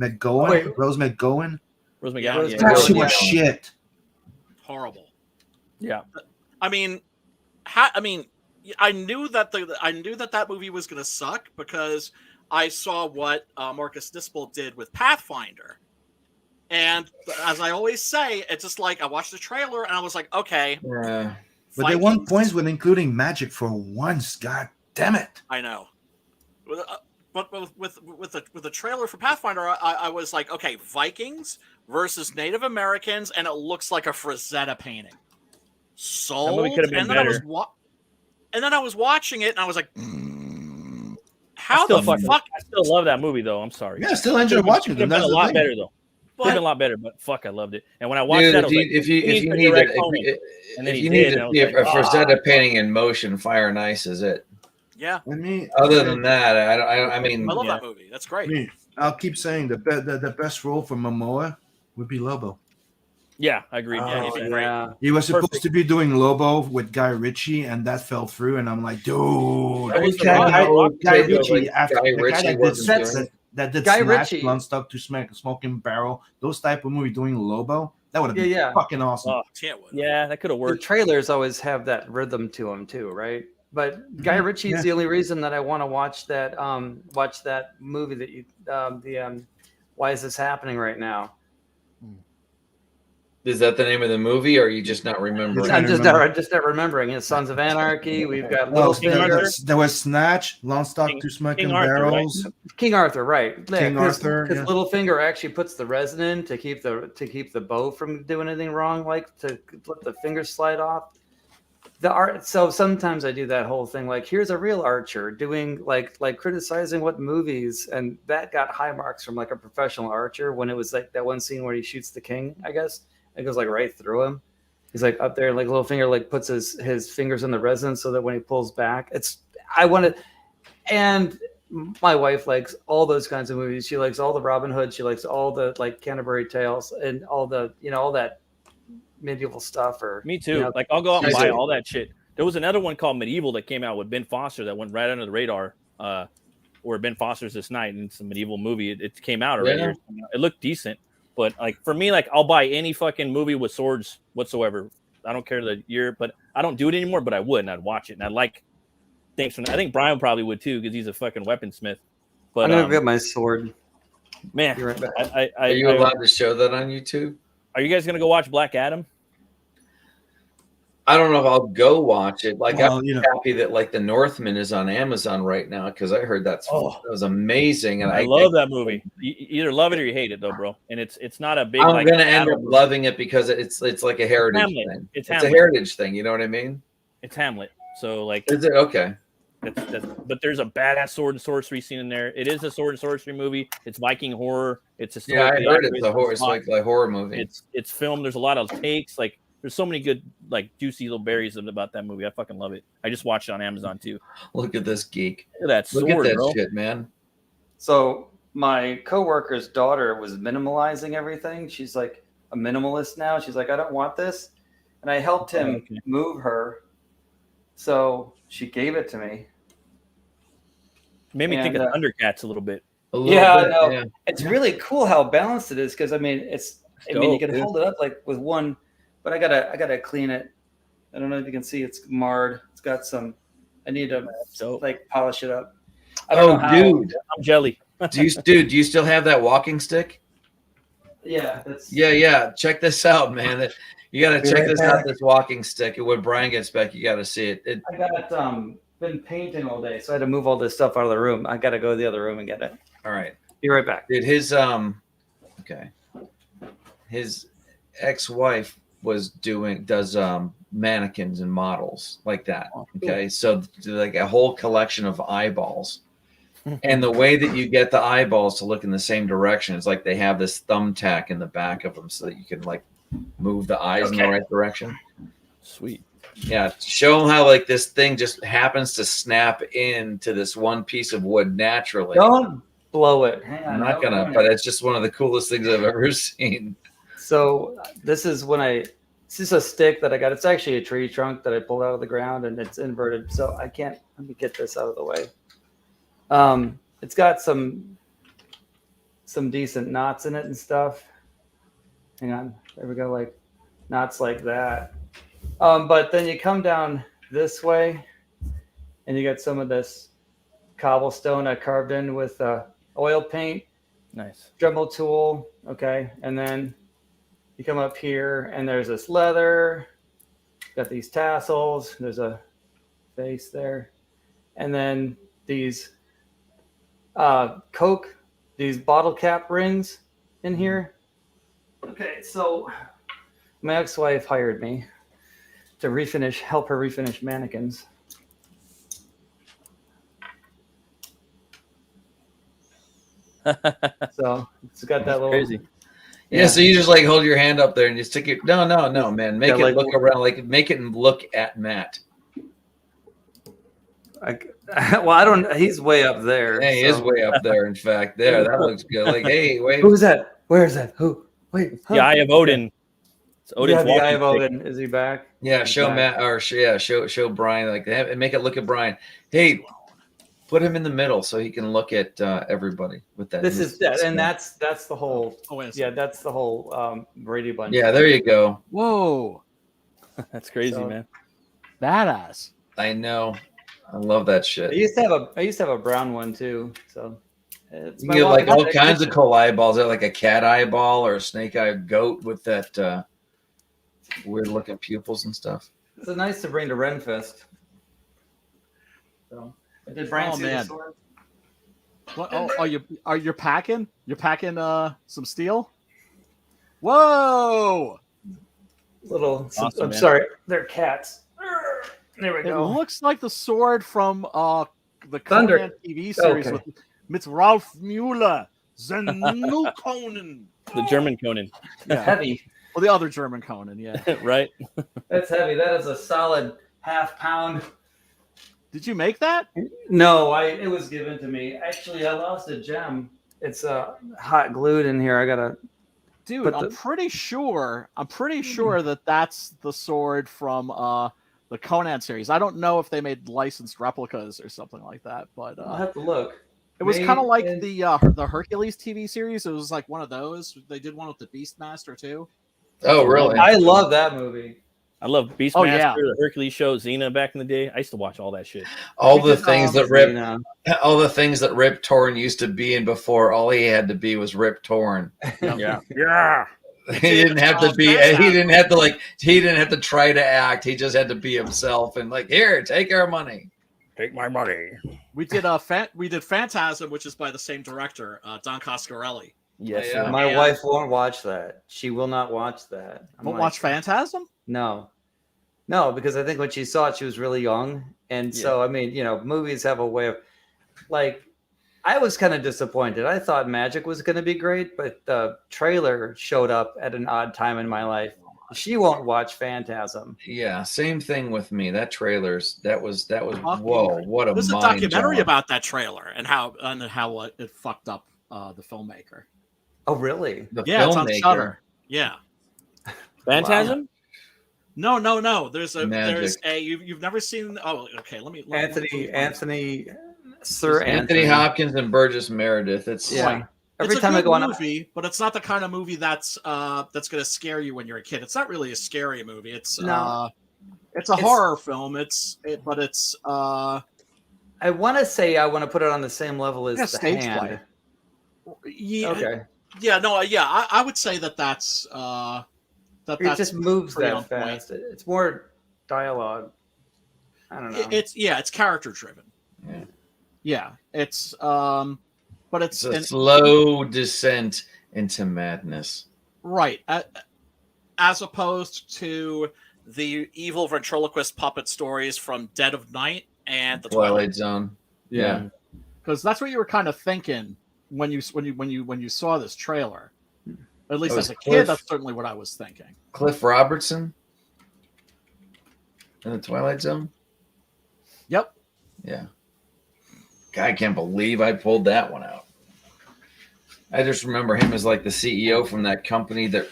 McGowan, Rose McGowan. Rose McGowan. That shit was shit. Horrible. Yeah. I mean, I knew that that movie was going to suck because I saw what Marcus Nispel did with Pathfinder. And as I always say, it's just like I watched the trailer and I was like, okay. Yeah. But they won points with including magic for once. God damn it. I know. But with the trailer for Pathfinder, I was like, okay, Vikings versus Native Americans, and it looks like a Frazetta painting. Sold. That movie could have been better. And then I was watching it, and I was like, how the fuck? I still love that movie, though. I'm sorry. Yeah, I still enjoy watching it. That's a lot better, though. Could have been a lot better, but fuck, I loved it. And when I watched that, I was like, if you need to see a Frazetta painting in motion, Fire and Ice is it. Yeah. Other than that, I mean, I love that movie. That's great. I'll keep saying the best role for Momoa would be Lobo. Yeah, I agree. He was supposed to be doing Lobo with Guy Ritchie, and that fell through. And I'm like, dude, Guy Ritchie after the guy that did Guy Snatch, Ritchie. Bluntstock to Smoking Barrel, those type of movie doing Lobo, that would have been fucking awesome. Yeah, that could have worked. The trailers always have that rhythm to them too, right? But Guy Ritchie is the only reason that I want to watch that movie that you Why Is This Happening Right Now? Is that the name of the movie, or are you just not remembering? I'm just not remembering. It's Sons of Anarchy. We've got there was Snatch, Bluntstock to Smoking Barrels, King Arthur, right? King Arthur. Because Littlefinger actually puts the resin in to keep the bow from doing anything wrong, like to let the fingers slide off. The art. So sometimes I do that whole thing, like here's a real archer doing like criticizing what movies, and that got high marks from like a professional archer when it was like that one scene where he shoots the king, I guess. It goes like right through him. He's like up there, like Littlefinger, like puts his fingers in the resin so that when he pulls back, and my wife likes all those kinds of movies. She likes all the Robin Hood. She likes all the like Canterbury Tales and all the, all that medieval stuff. Or me too. Like I'll go out and buy all that shit. There was another one called Medieval that came out with Ben Foster that went right under the radar. Or Ben Foster's This Night, and it's a medieval movie. It came out already. Yeah. It looked decent. But like for me, like I'll buy any fucking movie with swords whatsoever. I don't care the year, but I don't do it anymore. But I would, and I'd watch it, and I like things from. I think Brian probably would too because he's a fucking weaponsmith. But I'm gonna get my sword. Man, You're right back. Are you allowed to show that on YouTube? Are you guys gonna go watch Black Adam? I don't know if I'll go watch it. Like I'm happy that like The Northman is on Amazon right now because I heard that was amazing, and I love that movie. You either love it or you hate it, though, bro. And it's not a big. I'm gonna end up loving it because it's like a heritage thing. It's a heritage thing. You know what I mean? It's Hamlet. So like, is it okay? But there's a badass sword and sorcery scene in there. It is a sword and sorcery movie. It's Viking horror. It's a I heard it's a horror. It's like a horror movie. It's filmed. There's a lot of takes. Like there's so many good like juicy little berries about that movie. I fucking love it. I just watched it on Amazon too. Look at this geek. Look at that sword, Look at that bro. shit, man. So my coworker's daughter was minimalizing everything. She's like a minimalist now. She's like, I don't want this, and I helped him move her. So she gave it to me. Made me think of Thundercats a little bit. Yeah, no, it's really cool how balanced it is because I mean, you can hold it up like with one, but I gotta clean it. I don't know if you can see it's marred. It's got some. I need to like polish it up. Dude, I'm jelly. do you still have that walking stick? Yeah. Check this out, man. You got to check this out. This walking stick. And when Brian gets back, you got to see it. I got been painting all day, so I had to move all this stuff out of the room. I got to go to the other room and get it. All right, be right back. Dude, his ex-wife does mannequins and models like that. Okay, so like a whole collection of eyeballs. And the way that you get the eyeballs to look in the same direction is like they have this thumbtack in the back of them so that you can like move the eyes in the right direction. Sweet. Yeah, show them how like this thing just happens to snap into this one piece of wood naturally. Don't blow it. Hang on, I'm not gonna, but it's just one of the coolest things I've ever seen. So this is this is a stick that I got. It's actually a tree trunk that I pulled out of the ground and it's inverted. So let me get this out of the way. It's got some some decent knots in it and stuff. Hang on, there we go, like knots like that. But then you come down this way, and you got some of this cobblestone I carved in with oil paint. Nice. Dremel tool, okay, and then you come up here, and there's this leather. Got these tassels. There's a face there, and then these Coke, these bottle cap rings in here. Okay, so my ex-wife hired me to help her refinish mannequins. So it's got that little crazy. Yeah, so you just like hold your hand up there and you stick it. No, man. Make it like, look around. Like make it look at Matt. Well, I don't. He's way up there. Hey, he is way up there. In fact, there. That looks good. Like, hey, wait. Who's that? Where is that? Who? Wait. The Eye of Odin. It's Odin's the Eye of walking Odin. Is he back? Yeah, He's show back. Matt or show Brian like that and make it look at Brian. Hey, put him in the middle so he can look at everybody with that. This is that, and that's the whole. Oh, yes. Yeah, that's the whole Brady Bunch. Yeah, there you go. Whoa, That's crazy, So- man. badass. I know. I love that shit. I used to have a brown one too. So it's You my get mom like got all that kinds of picture. cool eyeballs. They're like a cat eyeball or a snake-eyed goat with that weird-looking pupils and stuff. It's nice to bring to Renfest. So did Brian Oh, see the man. sword? What? Oh, are you packing? You're packing some steel? Whoa! Awesome, I'm man. sorry, they're cats. There we It go. looks like the sword from the Thunder. Conan TV series Okay. with Ralph Mueller, the new Conan. The German Conan. That's heavy. Well, the other German Conan, yeah. Right? That's heavy. That is a solid half-pound. Did you make that? No, it was given to me. Actually, I lost a gem. It's hot glued in here. I gotta. Dude, But I'm pretty sure that that's the sword from the Conan series. I don't know if they made licensed replicas or something like that, but I'll have to look. it was Made kind of like in- the Hercules TV series. It was like one of those. They did one with the Beastmaster too. Oh, really? I love that movie. I love Beastmaster, Oh, yeah. the Hercules show, Xena back in the day. I used to watch all that shit. All We the did, things that Xena. all the things that Rip Torn used to be in before. All he had to be was Rip Torn. Yeah. Yeah. He didn't have to be. He didn't have to like. He didn't have to try to act. He just had to be himself and like, here, take our money. Take my money. We did we did Phantasm, which is by the same director, Don Coscarelli. Yes, Yeah. sir. My And- wife won't watch that. She will not watch that. I'm Won't like, watch Phantasm? No, because I think when she saw it, she was really young, and so I mean, movies have a way of, like, I was kind of disappointed. I thought Magic was going to be great, but the trailer showed up at an odd time in my life. She won't watch Phantasm. Yeah, same thing with me. That that was Fucking whoa, what a There's a mind documentary jump. about that trailer and how it fucked up the filmmaker. Oh, really? The Yeah, it's on filmmaker. Shudder. Yeah. Phantasm? No. There's Magic. you've never seen. Oh, okay. Let me Sir Anthony Hopkins and Burgess Meredith. It's Yeah. Every Every time I go on, movie, but it's not the kind of movie that's gonna scare you when you're a kid. It's not really a scary movie. It's it's a horror film. But it's I want to say I want to put it on the same level as Yeah, the stage Hand. play. Yeah. Okay. Yeah. No. Yeah. I would say that's It that's just moves pretty that on point. fast. It's more dialogue. I don't know. It's character driven. Yeah. It's but It's a slow descent into madness. right. As opposed to the evil ventriloquist puppet stories from Dead of Night and the Twilight Zone. Yeah. because that's what you were kind of thinking when you saw this trailer. At least That as was a kid, Cliff. that's certainly what I was thinking. Cliff Robertson in the Twilight Zone. Yep. Yeah. God, I can't believe I pulled that one out. I just remember him as like the CEO from that company that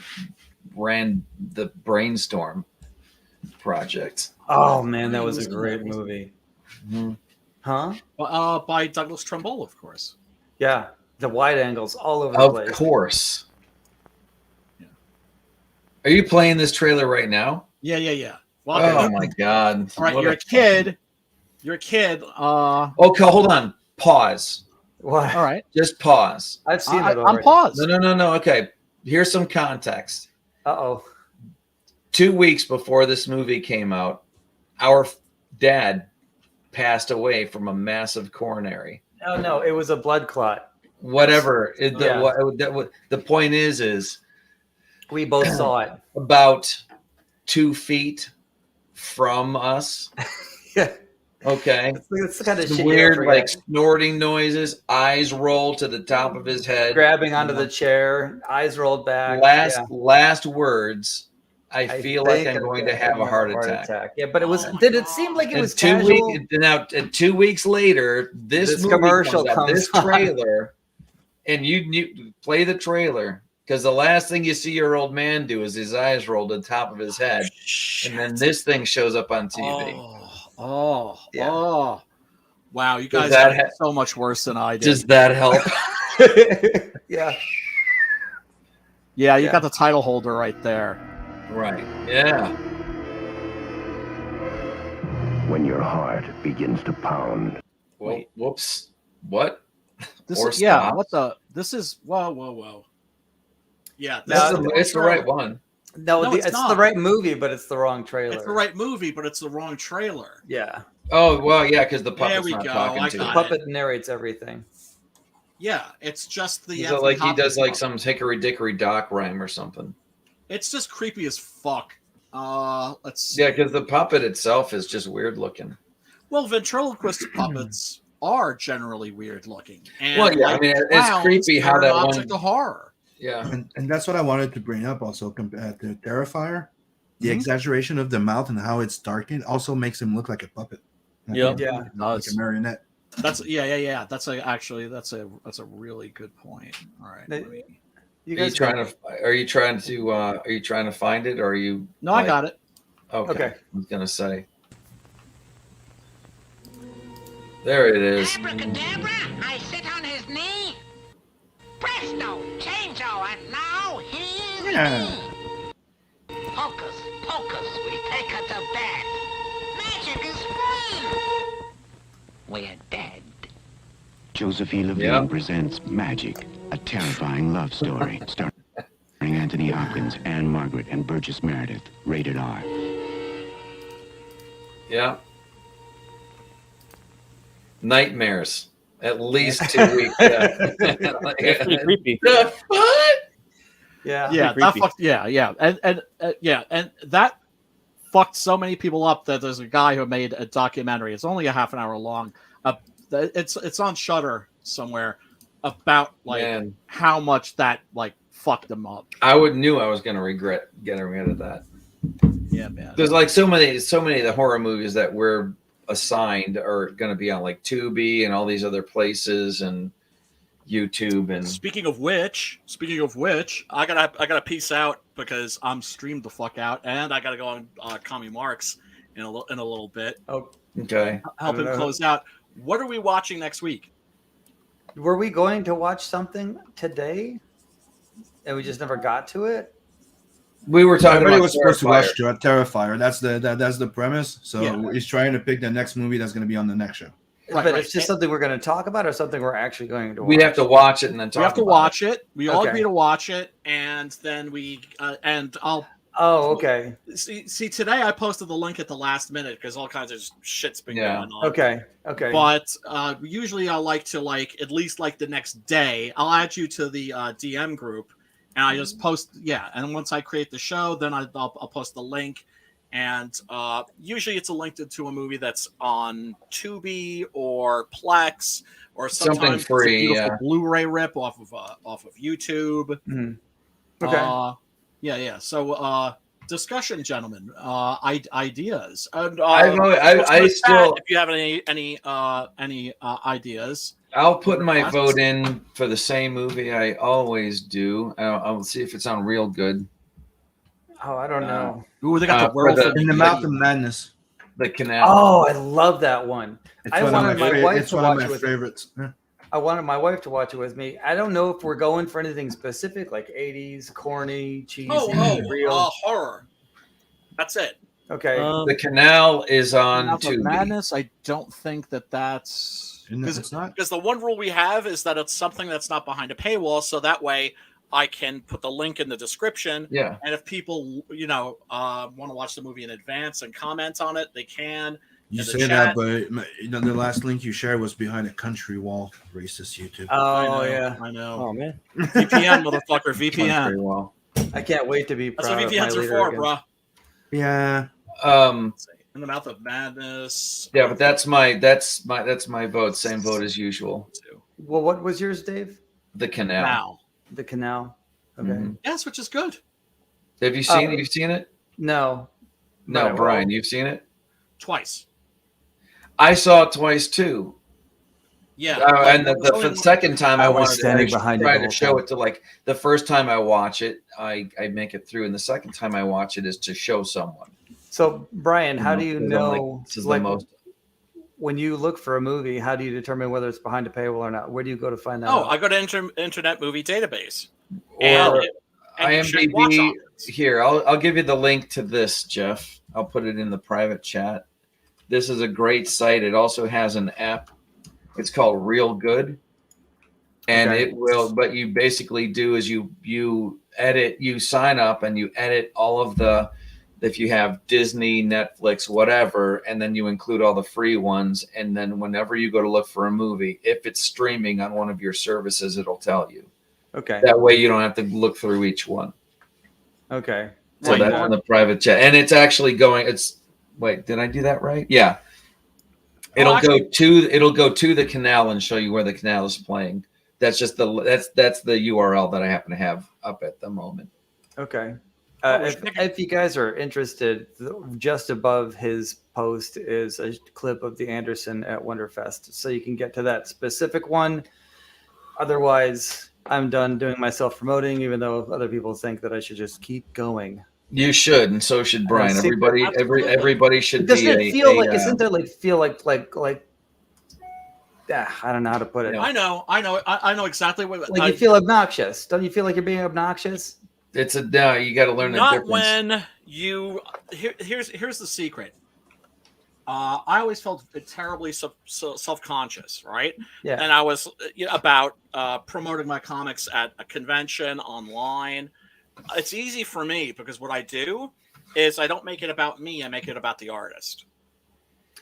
ran the Brainstorm project. Oh man, that was a great movie. Mm-hmm. Huh? By Douglas Trumbull, of course. Yeah. The wide angles all over the place. Of course. Are you playing this trailer right now? Yeah. Well, oh my God! All right, you're a kid. You're a kid. Okay, hold on. Pause. What? All right. Just pause. I've seen it. I'm paused. No. Okay. Here's some context. 2 weeks before this movie came out, our dad passed away from a massive coronary. No, it was a blood clot. Whatever. The point is we both saw it about 2 feet from us. Yeah. Okay. It's the kind of shit weird, like snorting noises. Eyes roll to the top of his head, grabbing onto the chair. Eyes rolled back. Last words. I feel like I'm going to have a heart attack. Yeah, but it was. Did it seem like it was 2 casual? weeks? Now, 2 weeks later, this movie commercial comes out, comes this trailer, and you play the trailer because the last thing you see your old man do is his eyes roll to the top of his head, and then this thing shows up on TV. Oh! Wow, you guys are so much worse than I did. Does that help? Yeah. Yeah, you got the title holder right there. Right. Yeah. When your heart begins to pound. Wait. Whoops. What? This is whoa. Yeah, it's the right one. No, it's the right movie, but it's the wrong trailer. It's the right movie, but it's the wrong trailer. Yeah. Oh well, yeah, because the puppet's there we not go. talking to the him. puppet narrates everything. Yeah, it's just the. So like he does like some Hickory Dickory Dock rhyme or something. It's just creepy as fuck. Let's see. Yeah, because the puppet itself is just weird looking. Well, ventriloquist puppets are generally weird looking. And well, yeah, I mean it's creepy how that object of horror. Yeah, and that's what I wanted to bring up also compared to Terrifier. The exaggeration of the mouth and how it's darkened also makes him look like a puppet. Yeah, like a marionette. That's yeah. That's a really good point. All right. Are you trying to find it, or are you? No, I got it. Okay. I was gonna say. There it is. Abracadabra, I sit on his knee. Presto, change-o, and now he's me. Hocus pocus, we take her to bed. Magic is free. We're dead. Josephine Levine presents Magic, a terrifying love story starring Anthony Hopkins, Anne Margaret, and Burgess Meredith. Rated R. Yeah. Nightmares. At least 2 weeks. Yeah. It's pretty creepy. What? Yeah, that fucked. Yeah, and that fucked so many people up that there's a guy who made a documentary. It's only a half an hour long. It's on Shudder somewhere about how much that fucked them up. I knew I was gonna regret getting rid of that. Yeah, man. There's so many of the horror movies that we're assigned are gonna be on Tubi and all these other places and YouTube. And speaking of which, I gotta peace out because I'm streamed the fuck out, and I gotta go on Commie Marks in a little bit. Oh, okay. Help him close out. What are we watching next week? Were we going to watch something today, and we just never got to it? We were talking Everybody about was supposed to watch Terrifier. Terrifier. That's the premise. So he's trying to pick the next movie that's going to be on the next show. Right, but it's just something we're going to talk about, or something we're actually going to watch. We have to watch it and then talk. We have to about watch it. We all agree to watch it, and then we and I'll. Oh, okay. See, today I posted the link at the last minute because all kinds of shit's been going on. Okay. But usually I like to at least the next day. I'll add you to the DM group, and I just post. Yeah, and once I create the show, then I'll post the link, and usually it's a link to a movie that's on Tubi or Plex or something free. It's a Blu-ray rip off of YouTube. Mm-hmm. Okay. Yeah. So, discussion, gentlemen. Ideas. And, I still. If you have any ideas, I'll put my vote in for the same movie I always do. I'll see if it's on Real Good. Oh, I don't know. Ooh, they got the world in the Mouth of Madness. The Canal. Oh, I love that one. It's one of my favorites. Yeah. I wanted my wife to watch it with me. I don't know if we're going for anything specific, like 80s, corny, cheesy, real. Horror. That's it. Okay. The Canal is on Mouth of Tubi. Madness. I don't think that's because the one rule we have is that it's something that's not behind a paywall, so that way I can put the link in the description. Yeah. And if people, want to watch the movie in advance and comment on it, they can. You in the say chat. that, but the last link you shared was behind a country wall. Racist YouTube. Oh, I know. Oh man. VPN, motherfucker. VPN. Well, I can't wait to be That's proud what of my VPNs are leader for, again. bro. Yeah. In the Mouth of Madness. Yeah, but that's my vote. Same vote as usual. Well, what was yours, Dave? The Canal. The Canal. Okay. Mhm. Yes, which is good. Have you seen it? You've seen it? No. No, But- Brian, you've seen it? Twice. I saw it twice too. Yeah. And the second time I was wanted standing to behind you try the to whole show time. it to, like, the first time I watch it, I make it through, and the second time I watch it is to show someone. So, Brian, how do you Because I'm like, know? this is the most. When you look for a movie, how do you determine whether it's behind a paywall or not? Where do you go to find that? Oh, out? I go to Internet Movie Database. Or And you check watch IMDb. options. Here, I'll give you the link to this, Jeff. I'll put it in the private chat. This is a great site. It also has an app. It's called Real Good. And Okay. it will, but you basically do is you edit, you sign up and you edit all of the, if you have Disney, Netflix, whatever, and then you include all the free ones. And then whenever you go to look for a movie, if it's streaming on one of your services, it'll tell you. Okay. That way you don't have to look through each one. Okay. So that's on the private chat. And it's actually going, wait, did I do that right? Yeah. It'll go to the Canal and show you where the Canal is playing. That's just that's the URL that I happen to have up at the moment. Okay. If you guys are interested, just above his post is a clip of the Anderson at Wonderfest, so you can get to that specific one. Otherwise, I'm done doing my self-promoting, even though other people think that I should just keep going. You should, and so should Brian. Everybody should Doesn't be. it feel like? Isn't there like? I don't know how to put it. I know exactly what. Like you feel obnoxious. Don't you feel like you're being obnoxious? It's you got to learn the Not difference. when you. Here's the secret. I always felt terribly self-conscious, right? Yeah. And I was about promoting my comics at a convention online. It's easy for me because what I do is I don't make it about me. I make it about the artist.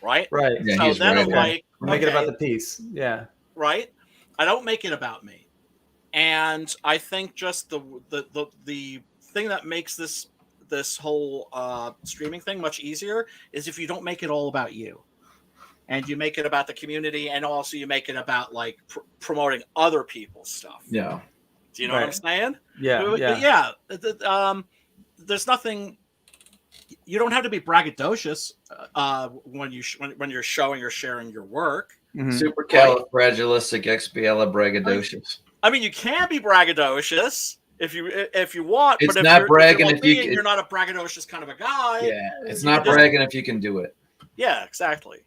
Right? Right. Yeah, so he's then right I'm there. like, Make it about okay, the piece. Yeah. right? I don't make it about me. And I think just the thing that makes this whole streaming thing much easier is if you don't make it all about you, and you make it about the community, and also you make it about like promoting other people's stuff. Yeah. Do you know what I'm saying? Yeah. But yeah. There's nothing. You don't have to be braggadocious when you're showing or sharing your work. Supercalifragilisticexpialidocious. I mean, you can be braggadocious if you want. It's but not if bragging you're if you like me and you're not a braggadocious kind of a guy. Yeah, it's not bragging if you can do it. Yeah, exactly.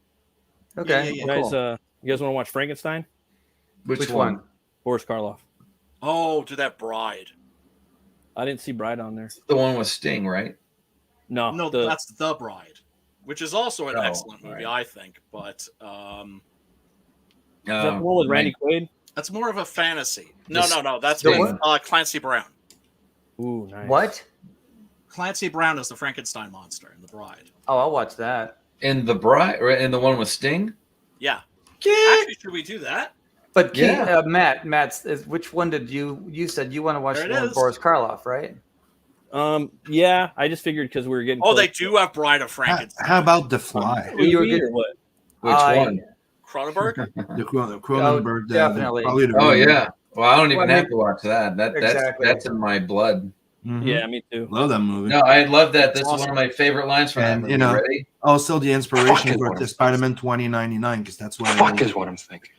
Okay. You guys, you guys want to watch Frankenstein? Which one? Boris Karloff. Oh, to that Bride. I didn't see Bride on there. The one with Sting, right? No, that's The Bride, which is also an excellent movie, right. I think. But is that the one with Randy Quaid? That's more of a fantasy. No. That's The with Clancy Brown. Ooh, nice. What? Clancy Brown is the Frankenstein monster in The Bride. Oh, I'll watch that. In the Bride, or in the one with Sting? Yeah. Actually, should we do that? But Yeah. Matt, which one did you said you want to watch There the it one with is. Boris Karloff, right? Yeah, I just figured because we were getting. Oh, close. they do have Bride of Frankenstein. How about The Fly? You were good- or what? Which one? Cronenberg? The Cronenberg. definitely. probably the Oh winner. yeah. Well, I don't even Well, I have mean- to watch that. Exactly. That's in my blood. Mhm. Yeah, me too. Love that movie. No, I love that. This is Awesome. one of my favorite lines from that And, movie. you know, Ready? Also, the inspiration Fuck is for what the I'm Spider-Man 2099 because that's what. Fuck is what I'm thinking.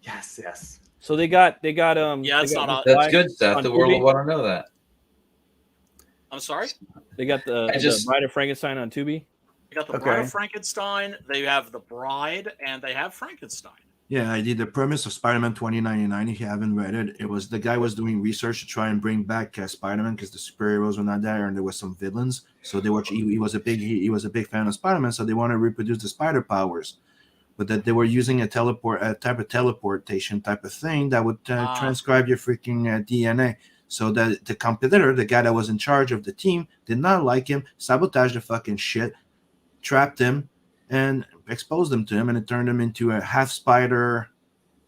Yes. So they got Yeah, it's they got not The That's Fly good stuff. on The world Tubi. will want to know that. I'm sorry? They got the Bride of Frankenstein on Tubi. They got The Bride of Frankenstein, they have The Bride, and they have Frankenstein. Yeah, I did the premise of Spider-Man 2099. If you haven't read it, it was the guy was doing research to try and bring back Spider-Man because the superheroes were not there and there was some villains. So they were he was a big fan of Spider-Man, so they want to reproduce the spider powers, but that they were using a type of teleportation type of thing that would transcribe your freaking DNA. So that the competitor, the guy that was in charge of the team, did not like him, sabotaged the fucking shit, trapped him, and exposed them to him, and it turned him into a half spider.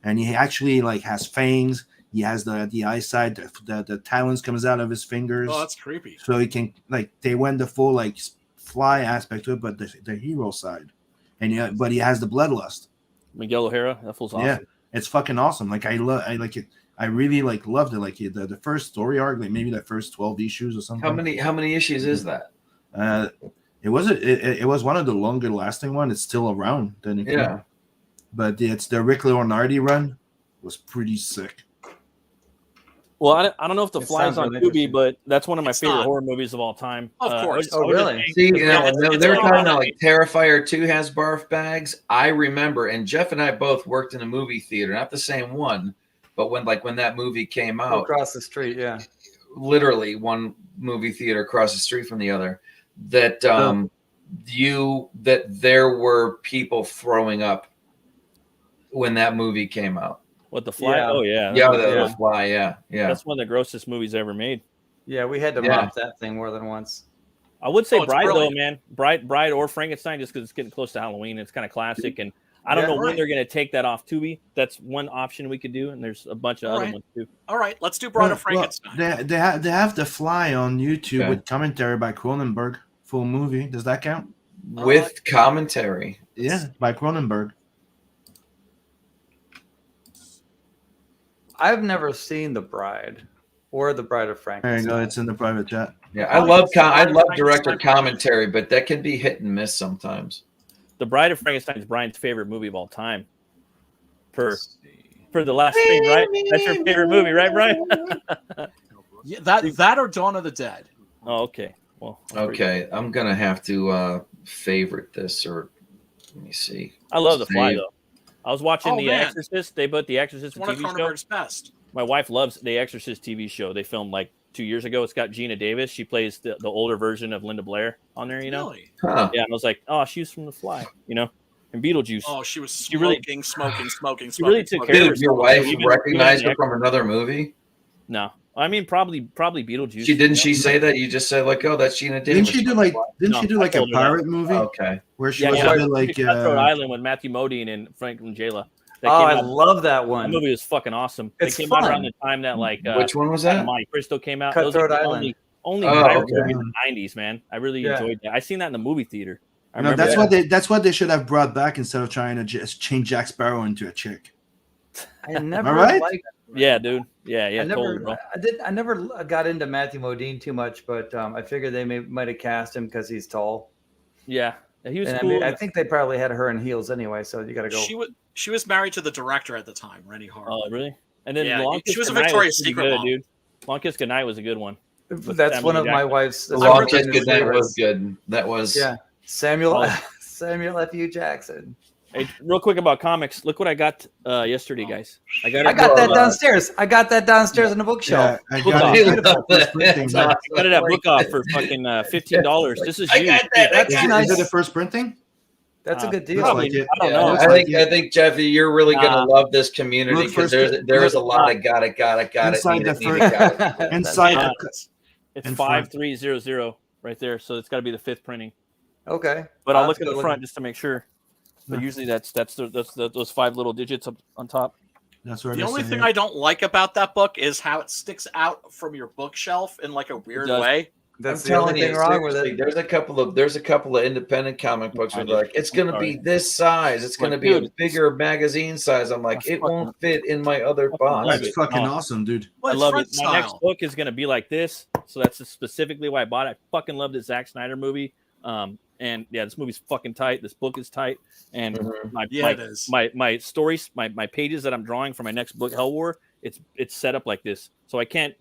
And he actually like has fangs. He has the eyesight, the talons comes out of his fingers. Oh, that's creepy. So he can they went the full like fly aspect to it, but the hero side, and but he has the bloodlust. Miguel O'Hara, that fool's awesome. Yeah, it's fucking awesome. Like I like it. I really loved it. Like the first story arc, like maybe the first 12 issues or something. How many issues is that? It was one of the longer lasting one. It's still around. But it's the Rick Leonardi run was pretty sick. Well, I don't know if The Fly's on Tubi, but that's one of my favorite horror movies of all time. Of course. Really? See, they're talking about like Terrifier 2 has barf bags. I remember, and Jeff and I both worked in a movie theater, not the same one, but when that movie came out, across the street, yeah, literally one movie theater across the street from the other. That there were people throwing up when that movie came out. What, The Fly? Yeah. Oh yeah, The Fly. Yeah. That's one of the grossest movies ever made. Yeah, we had to mop that thing more than once. I would say Bride though, man. Bride or Frankenstein, just because it's getting close to Halloween. It's kind of classic, and I don't know when they're going to take that off Tubi. That's one option we could do, and there's a bunch of other ones too. All right, let's do Bride of Frankenstein. They have The Fly on YouTube with commentary by Cronenberg. Full movie. Does that count? With commentary. Yeah, by Cronenberg. I've never seen The Bride or The Bride of Frankenstein. There you go. It's in the private chat. Yeah, I love director commentary, but that can be hit and miss sometimes. The Bride of Frankenstein is Brian's favorite movie of all time. For the last stream, right? That's your favorite movie, right, Brian? Yeah, that or Dawn of the Dead. Oh, okay. Well, okay, I'm gonna have to favorite this, or let me see. I love The Fly though. I was watching The man. Exorcist. They put The Exorcist One of TV Cronenberg's show. best. My wife loves The Exorcist TV show. They filmed like 2 years ago. It's got Gina Davis. She plays the older version of Linda Blair on there. You know. Really? Huh. Yeah, and I was like, oh, she's from The Fly. You know. And Beetlejuice. Oh, she was smoking. She really took care of herself. Your wife recognized her from another movie? No, I mean probably Beetlejuice. Didn't she say that? You just said like, oh, that's Gina Davis. Didn't she do like a pirate movie? Okay, where she was a bit like Cutthroat Island with Matthew Modine and Franklin Jayla. I love that one. That movie was fucking awesome. It's they came fun. out around the time that like which one was that? Monte Cristo came out. Cutthroat Those are Island. Only pirate movies in the 90s, man. I really enjoyed that. I seen that in the movie theater. I remember that's what they should have brought back instead of trying to just change Jack Sparrow into a chick. I never right? liked. Yeah, dude. Yeah. I never got into Matthew Modine too much, but I figured they might have cast him because he's tall. Yeah, he was and cool. I think they probably had her in heels anyway, so you got to go. She was married to the director at the time, Rennie Hart. Oh, really? And then she was a Victoria's Secret good, mom. Dude. Long Kiss Goodnight was a good one. That's one of my wife's. Long Kiss Goodnight was good. That was Samuel F.U. Jackson. Hey, real quick about comics. Look what I got yesterday, guys. I got that downstairs. I got that downstairs on the bookshelf. I got it at Book Off for fucking $15. This is huge. Is it the first printing? That's a good deal. Probably, I don't know. I think Jeffy, you're really gonna love this community because there is a lot of got it. Inside it's 5300 right there, so it's got to be the 5th printing. Okay, but I'll look at the front just to make sure. But usually that's those 5 little digits up on top. That's where the only thing I don't like about that book is how it sticks out from your bookshelf in like a weird way. That's the only thing wrong with it. There's a couple of independent comic books where they're like, it's going to be this size. It's going to be a bigger magazine size. I'm like, it won't fit in my other box. That's fucking awesome, dude. I love it. My next book is going to be like this. So that's specifically why I bought it. I fucking love this Zack Snyder movie. And yeah, this movie's fucking tight. This book is tight. And my stories, my pages that I'm drawing for my next book, Hell War, it's set up like this. So I can't,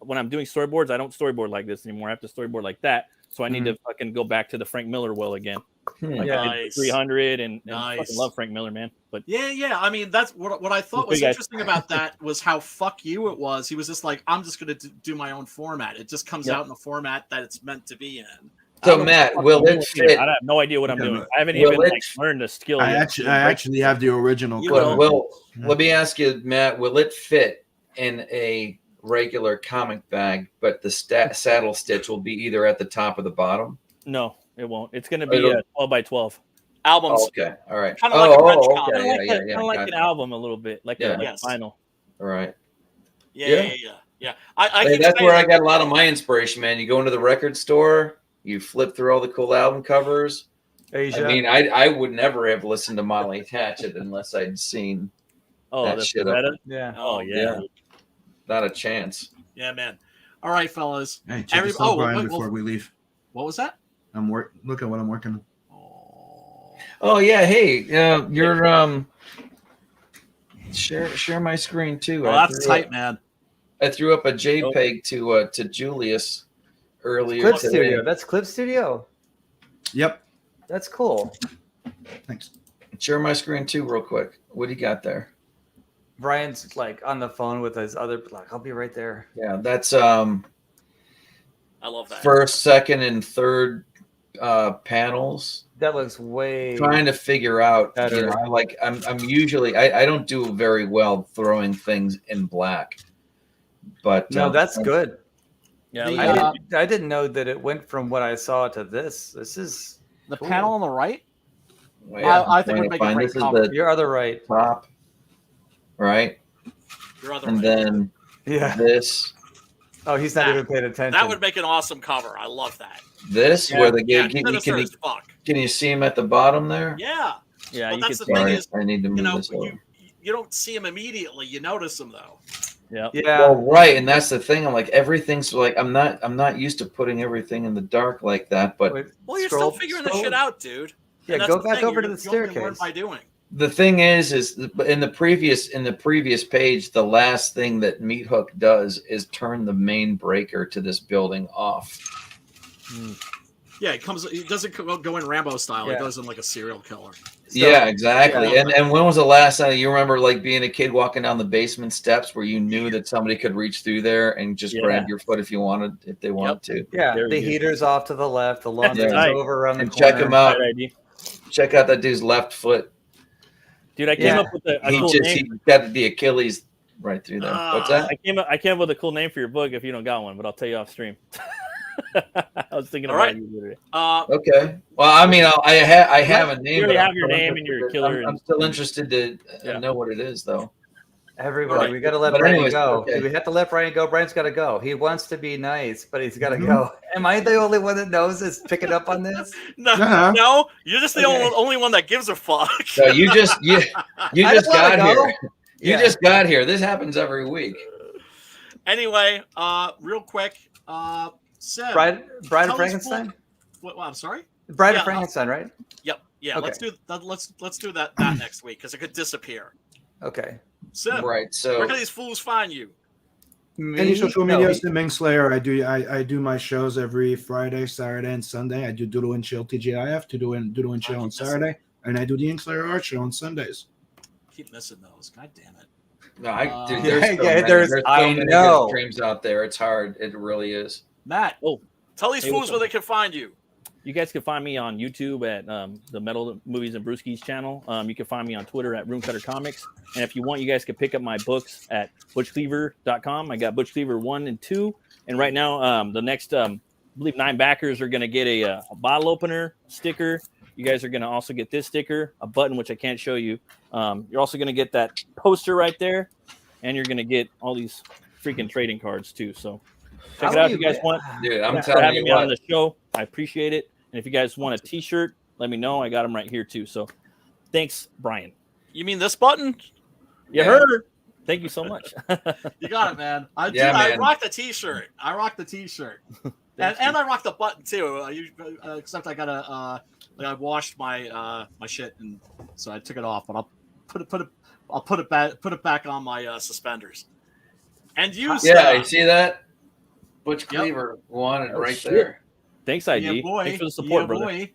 when I'm doing storyboards, I don't storyboard like this anymore. I have to storyboard like that. So I need to fucking go back to the Frank Miller well again. Like I did 300, and I fucking love Frank Miller, man. But yeah. I mean, that's what I thought was interesting about that was how fuck you it was. He was just like, I'm just going to do my own format. It just comes out in the format that it's meant to be in. So Matt, will it fit? I have no idea what I'm doing. I haven't even learned the skill yet. I actually have the original. Let me ask you, Matt, will it fit in a regular comic bag, but the saddle stitch will be either at the top or the bottom? No, it won't. It's going to be 12 by 12 albums. Oh, okay, all right. Kind of like a French comic. Kind of like an album a little bit, like a vinyl. All right. Yeah. That's where I got a lot of my inspiration, man. You go into the record store, you flip through all the cool album covers. Asia. I mean, I would never have listened to Molly Hatchet unless I'd seen that shit up. Yeah. Oh yeah. Not a chance. Yeah, man. All right, fellas. Hey, check this out, Brian, before we leave. What was that? Look at what I'm working on. Oh yeah, hey, you're share my screen too. Oh, that's tight, man. I threw up a JPEG to Julius earlier Clip today. Studio. That's Clip Studio. Yep. That's cool. Thanks. Share my screen too, real quick. What do you got there? Brian's like on the phone with his other. Like, I'll be right there. Yeah, that's I love that. First, second, and third panels. That looks way. Trying to figure out. Better. You know, I'm usually I don't do very well throwing things in black, but no, that's good. Yeah, I didn't know that it went from what I saw to this. This is the panel on the right. Yeah, I think would make a great cover. Your other right. Top. Right. Your other and right. then this. Oh, he's not even paying attention. That would make an awesome cover. I love that. This where the can you see him at the bottom there? Yeah. Yeah. But that's the thing is, I need to move this over. You don't see him immediately. You notice him though. Yeah. Well, right, and that's the thing. I'm like everything's like I'm not used to putting everything in the dark like that. But well, you're still figuring this shit out, dude. Yeah, go back over to the staircase. By doing. The thing is in the previous page, the last thing that Meat Hook does is turn the main breaker to this building off. Yeah, it doesn't go in Rambo style. Yeah. It goes in like a serial killer. Yeah, exactly. Yeah. And when was the last time you remember like being a kid walking down the basement steps where you knew that somebody could reach through there and just grab your foot if they wanted to? Yeah, the heater's off to the left, the laundry's over on the corner. Check him out. Check out that dude's left foot. Dude, I came up with a cool name. He got the Achilles right through there. What's that? I came up with a cool name for your book if you don't got one, but I'll tell you off stream. I was thinking about you today. Okay. Well, I mean, I have a name. You already have your name and your killer. I'm still interested to know what it is, though. Everybody, we got to let Brian go. Okay. We have to let Brian go. Brian's got to go. He wants to be nice, but he's got to go. Am I the only one that knows is picking up on this? No, you're just the only one that gives a fuck. No, you just got here. You just got here. This happens every week. Anyway, real quick, Seb, Bride of Frankenstein. I'm sorry. Bride of Frankenstein, right? Yep. Yeah. Okay. Let's do that. Let's do that next week because it could disappear. Okay. So, right. So where can these fools find you? Any social media, Ming Slayer. I do my shows every Friday, Saturday, and Sunday. I do Doodle and Chill TGIF, Doodle and Chill on Saturday, and I do the Ink Slayer Art Show on Sundays. Keep missing those. God damn it. No, dude, there's so many good streams out there. It's hard. It really is. Matt, tell these fools where they can find you. You guys can find me on YouTube at the Metal Movies and Brewskis channel. You can find me on Twitter at Roomcutter Comics. And if you want, you guys can pick up my books at butchcleaver.com. I got Butch Cleaver 1 and 2. And right now, the next, I believe 9 backers are going to get a bottle opener sticker. You guys are going to also get this sticker, a button, which I can't show you. You're also going to get that poster right there. And you're going to get all these freaking trading cards, too. So check it out if you guys want. Dude, I'm telling you having me on the show. I appreciate it. And if you guys want a T-shirt, let me know. I got them right here too. So, thanks, Brian. You mean this button? You heard. Thank you so much. You got it, man. I rock the T-shirt. I rock the T-shirt, and I rock the button too. Except I gotta. I washed my my shit, and so I took it off. But I'll put it back on my suspenders. And you, you see that? Butch Cleaver wanted right there. Thanks, IG. Yeah, boy. Thanks for the support, brother. Boy.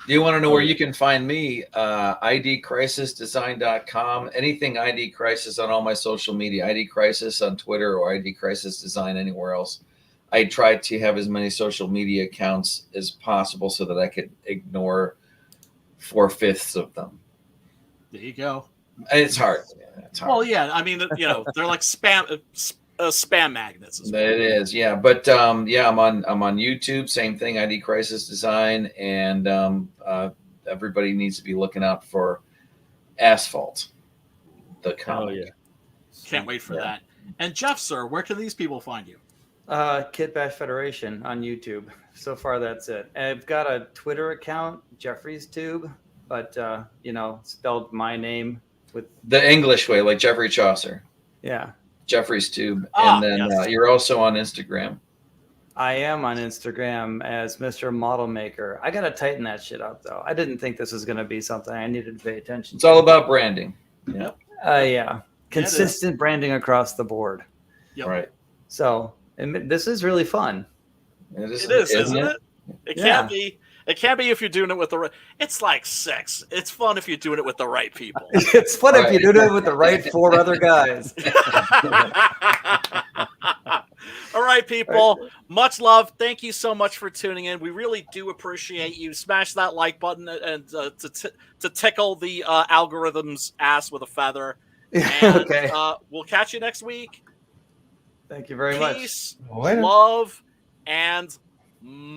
Do you want to know where you can find me? idcrisisdesign.com. Anything ID Crisis on all my social media. ID Crisis on Twitter or ID Crisis Design anywhere else. I try to have as many social media accounts as possible so that I could ignore 4/5 of them. There you go. It's hard. It's hard. Well, yeah. I mean, they're like spam magnets. It is, yeah. But I'm on YouTube. Same thing. ID Crisis Design, and everybody needs to be looking out for Asphalt. The comic. Oh yeah. Can't wait for that. And Jeff, sir, where can these people find you? Kit Bash Federation on YouTube. So far, that's it. I've got a Twitter account, Jeffrey's Tube, but spelled my name with the English way, like Geoffrey Chaucer. Yeah. Jeffrey's Tube, and then you're also on Instagram. I am on Instagram as Mr. Model Maker. I gotta tighten that shit up though. I didn't think this was gonna be something I needed to pay attention It's all about branding. Yeah. Yeah. Consistent branding across the board. Yep. Right. So this is really fun. It is, isn't it? It can't be. It can't be if you're doing it with the right. It's like sex. It's fun if you're doing it with the right people. It's fun if you're doing it with the right 4 other guys. All right, people. Much love. Thank you so much for tuning in. We really do appreciate you. Smash that like button and to tickle the algorithm's ass with a feather. And, Okay. We'll catch you next week. Thank you very much. Peace, Later. love, and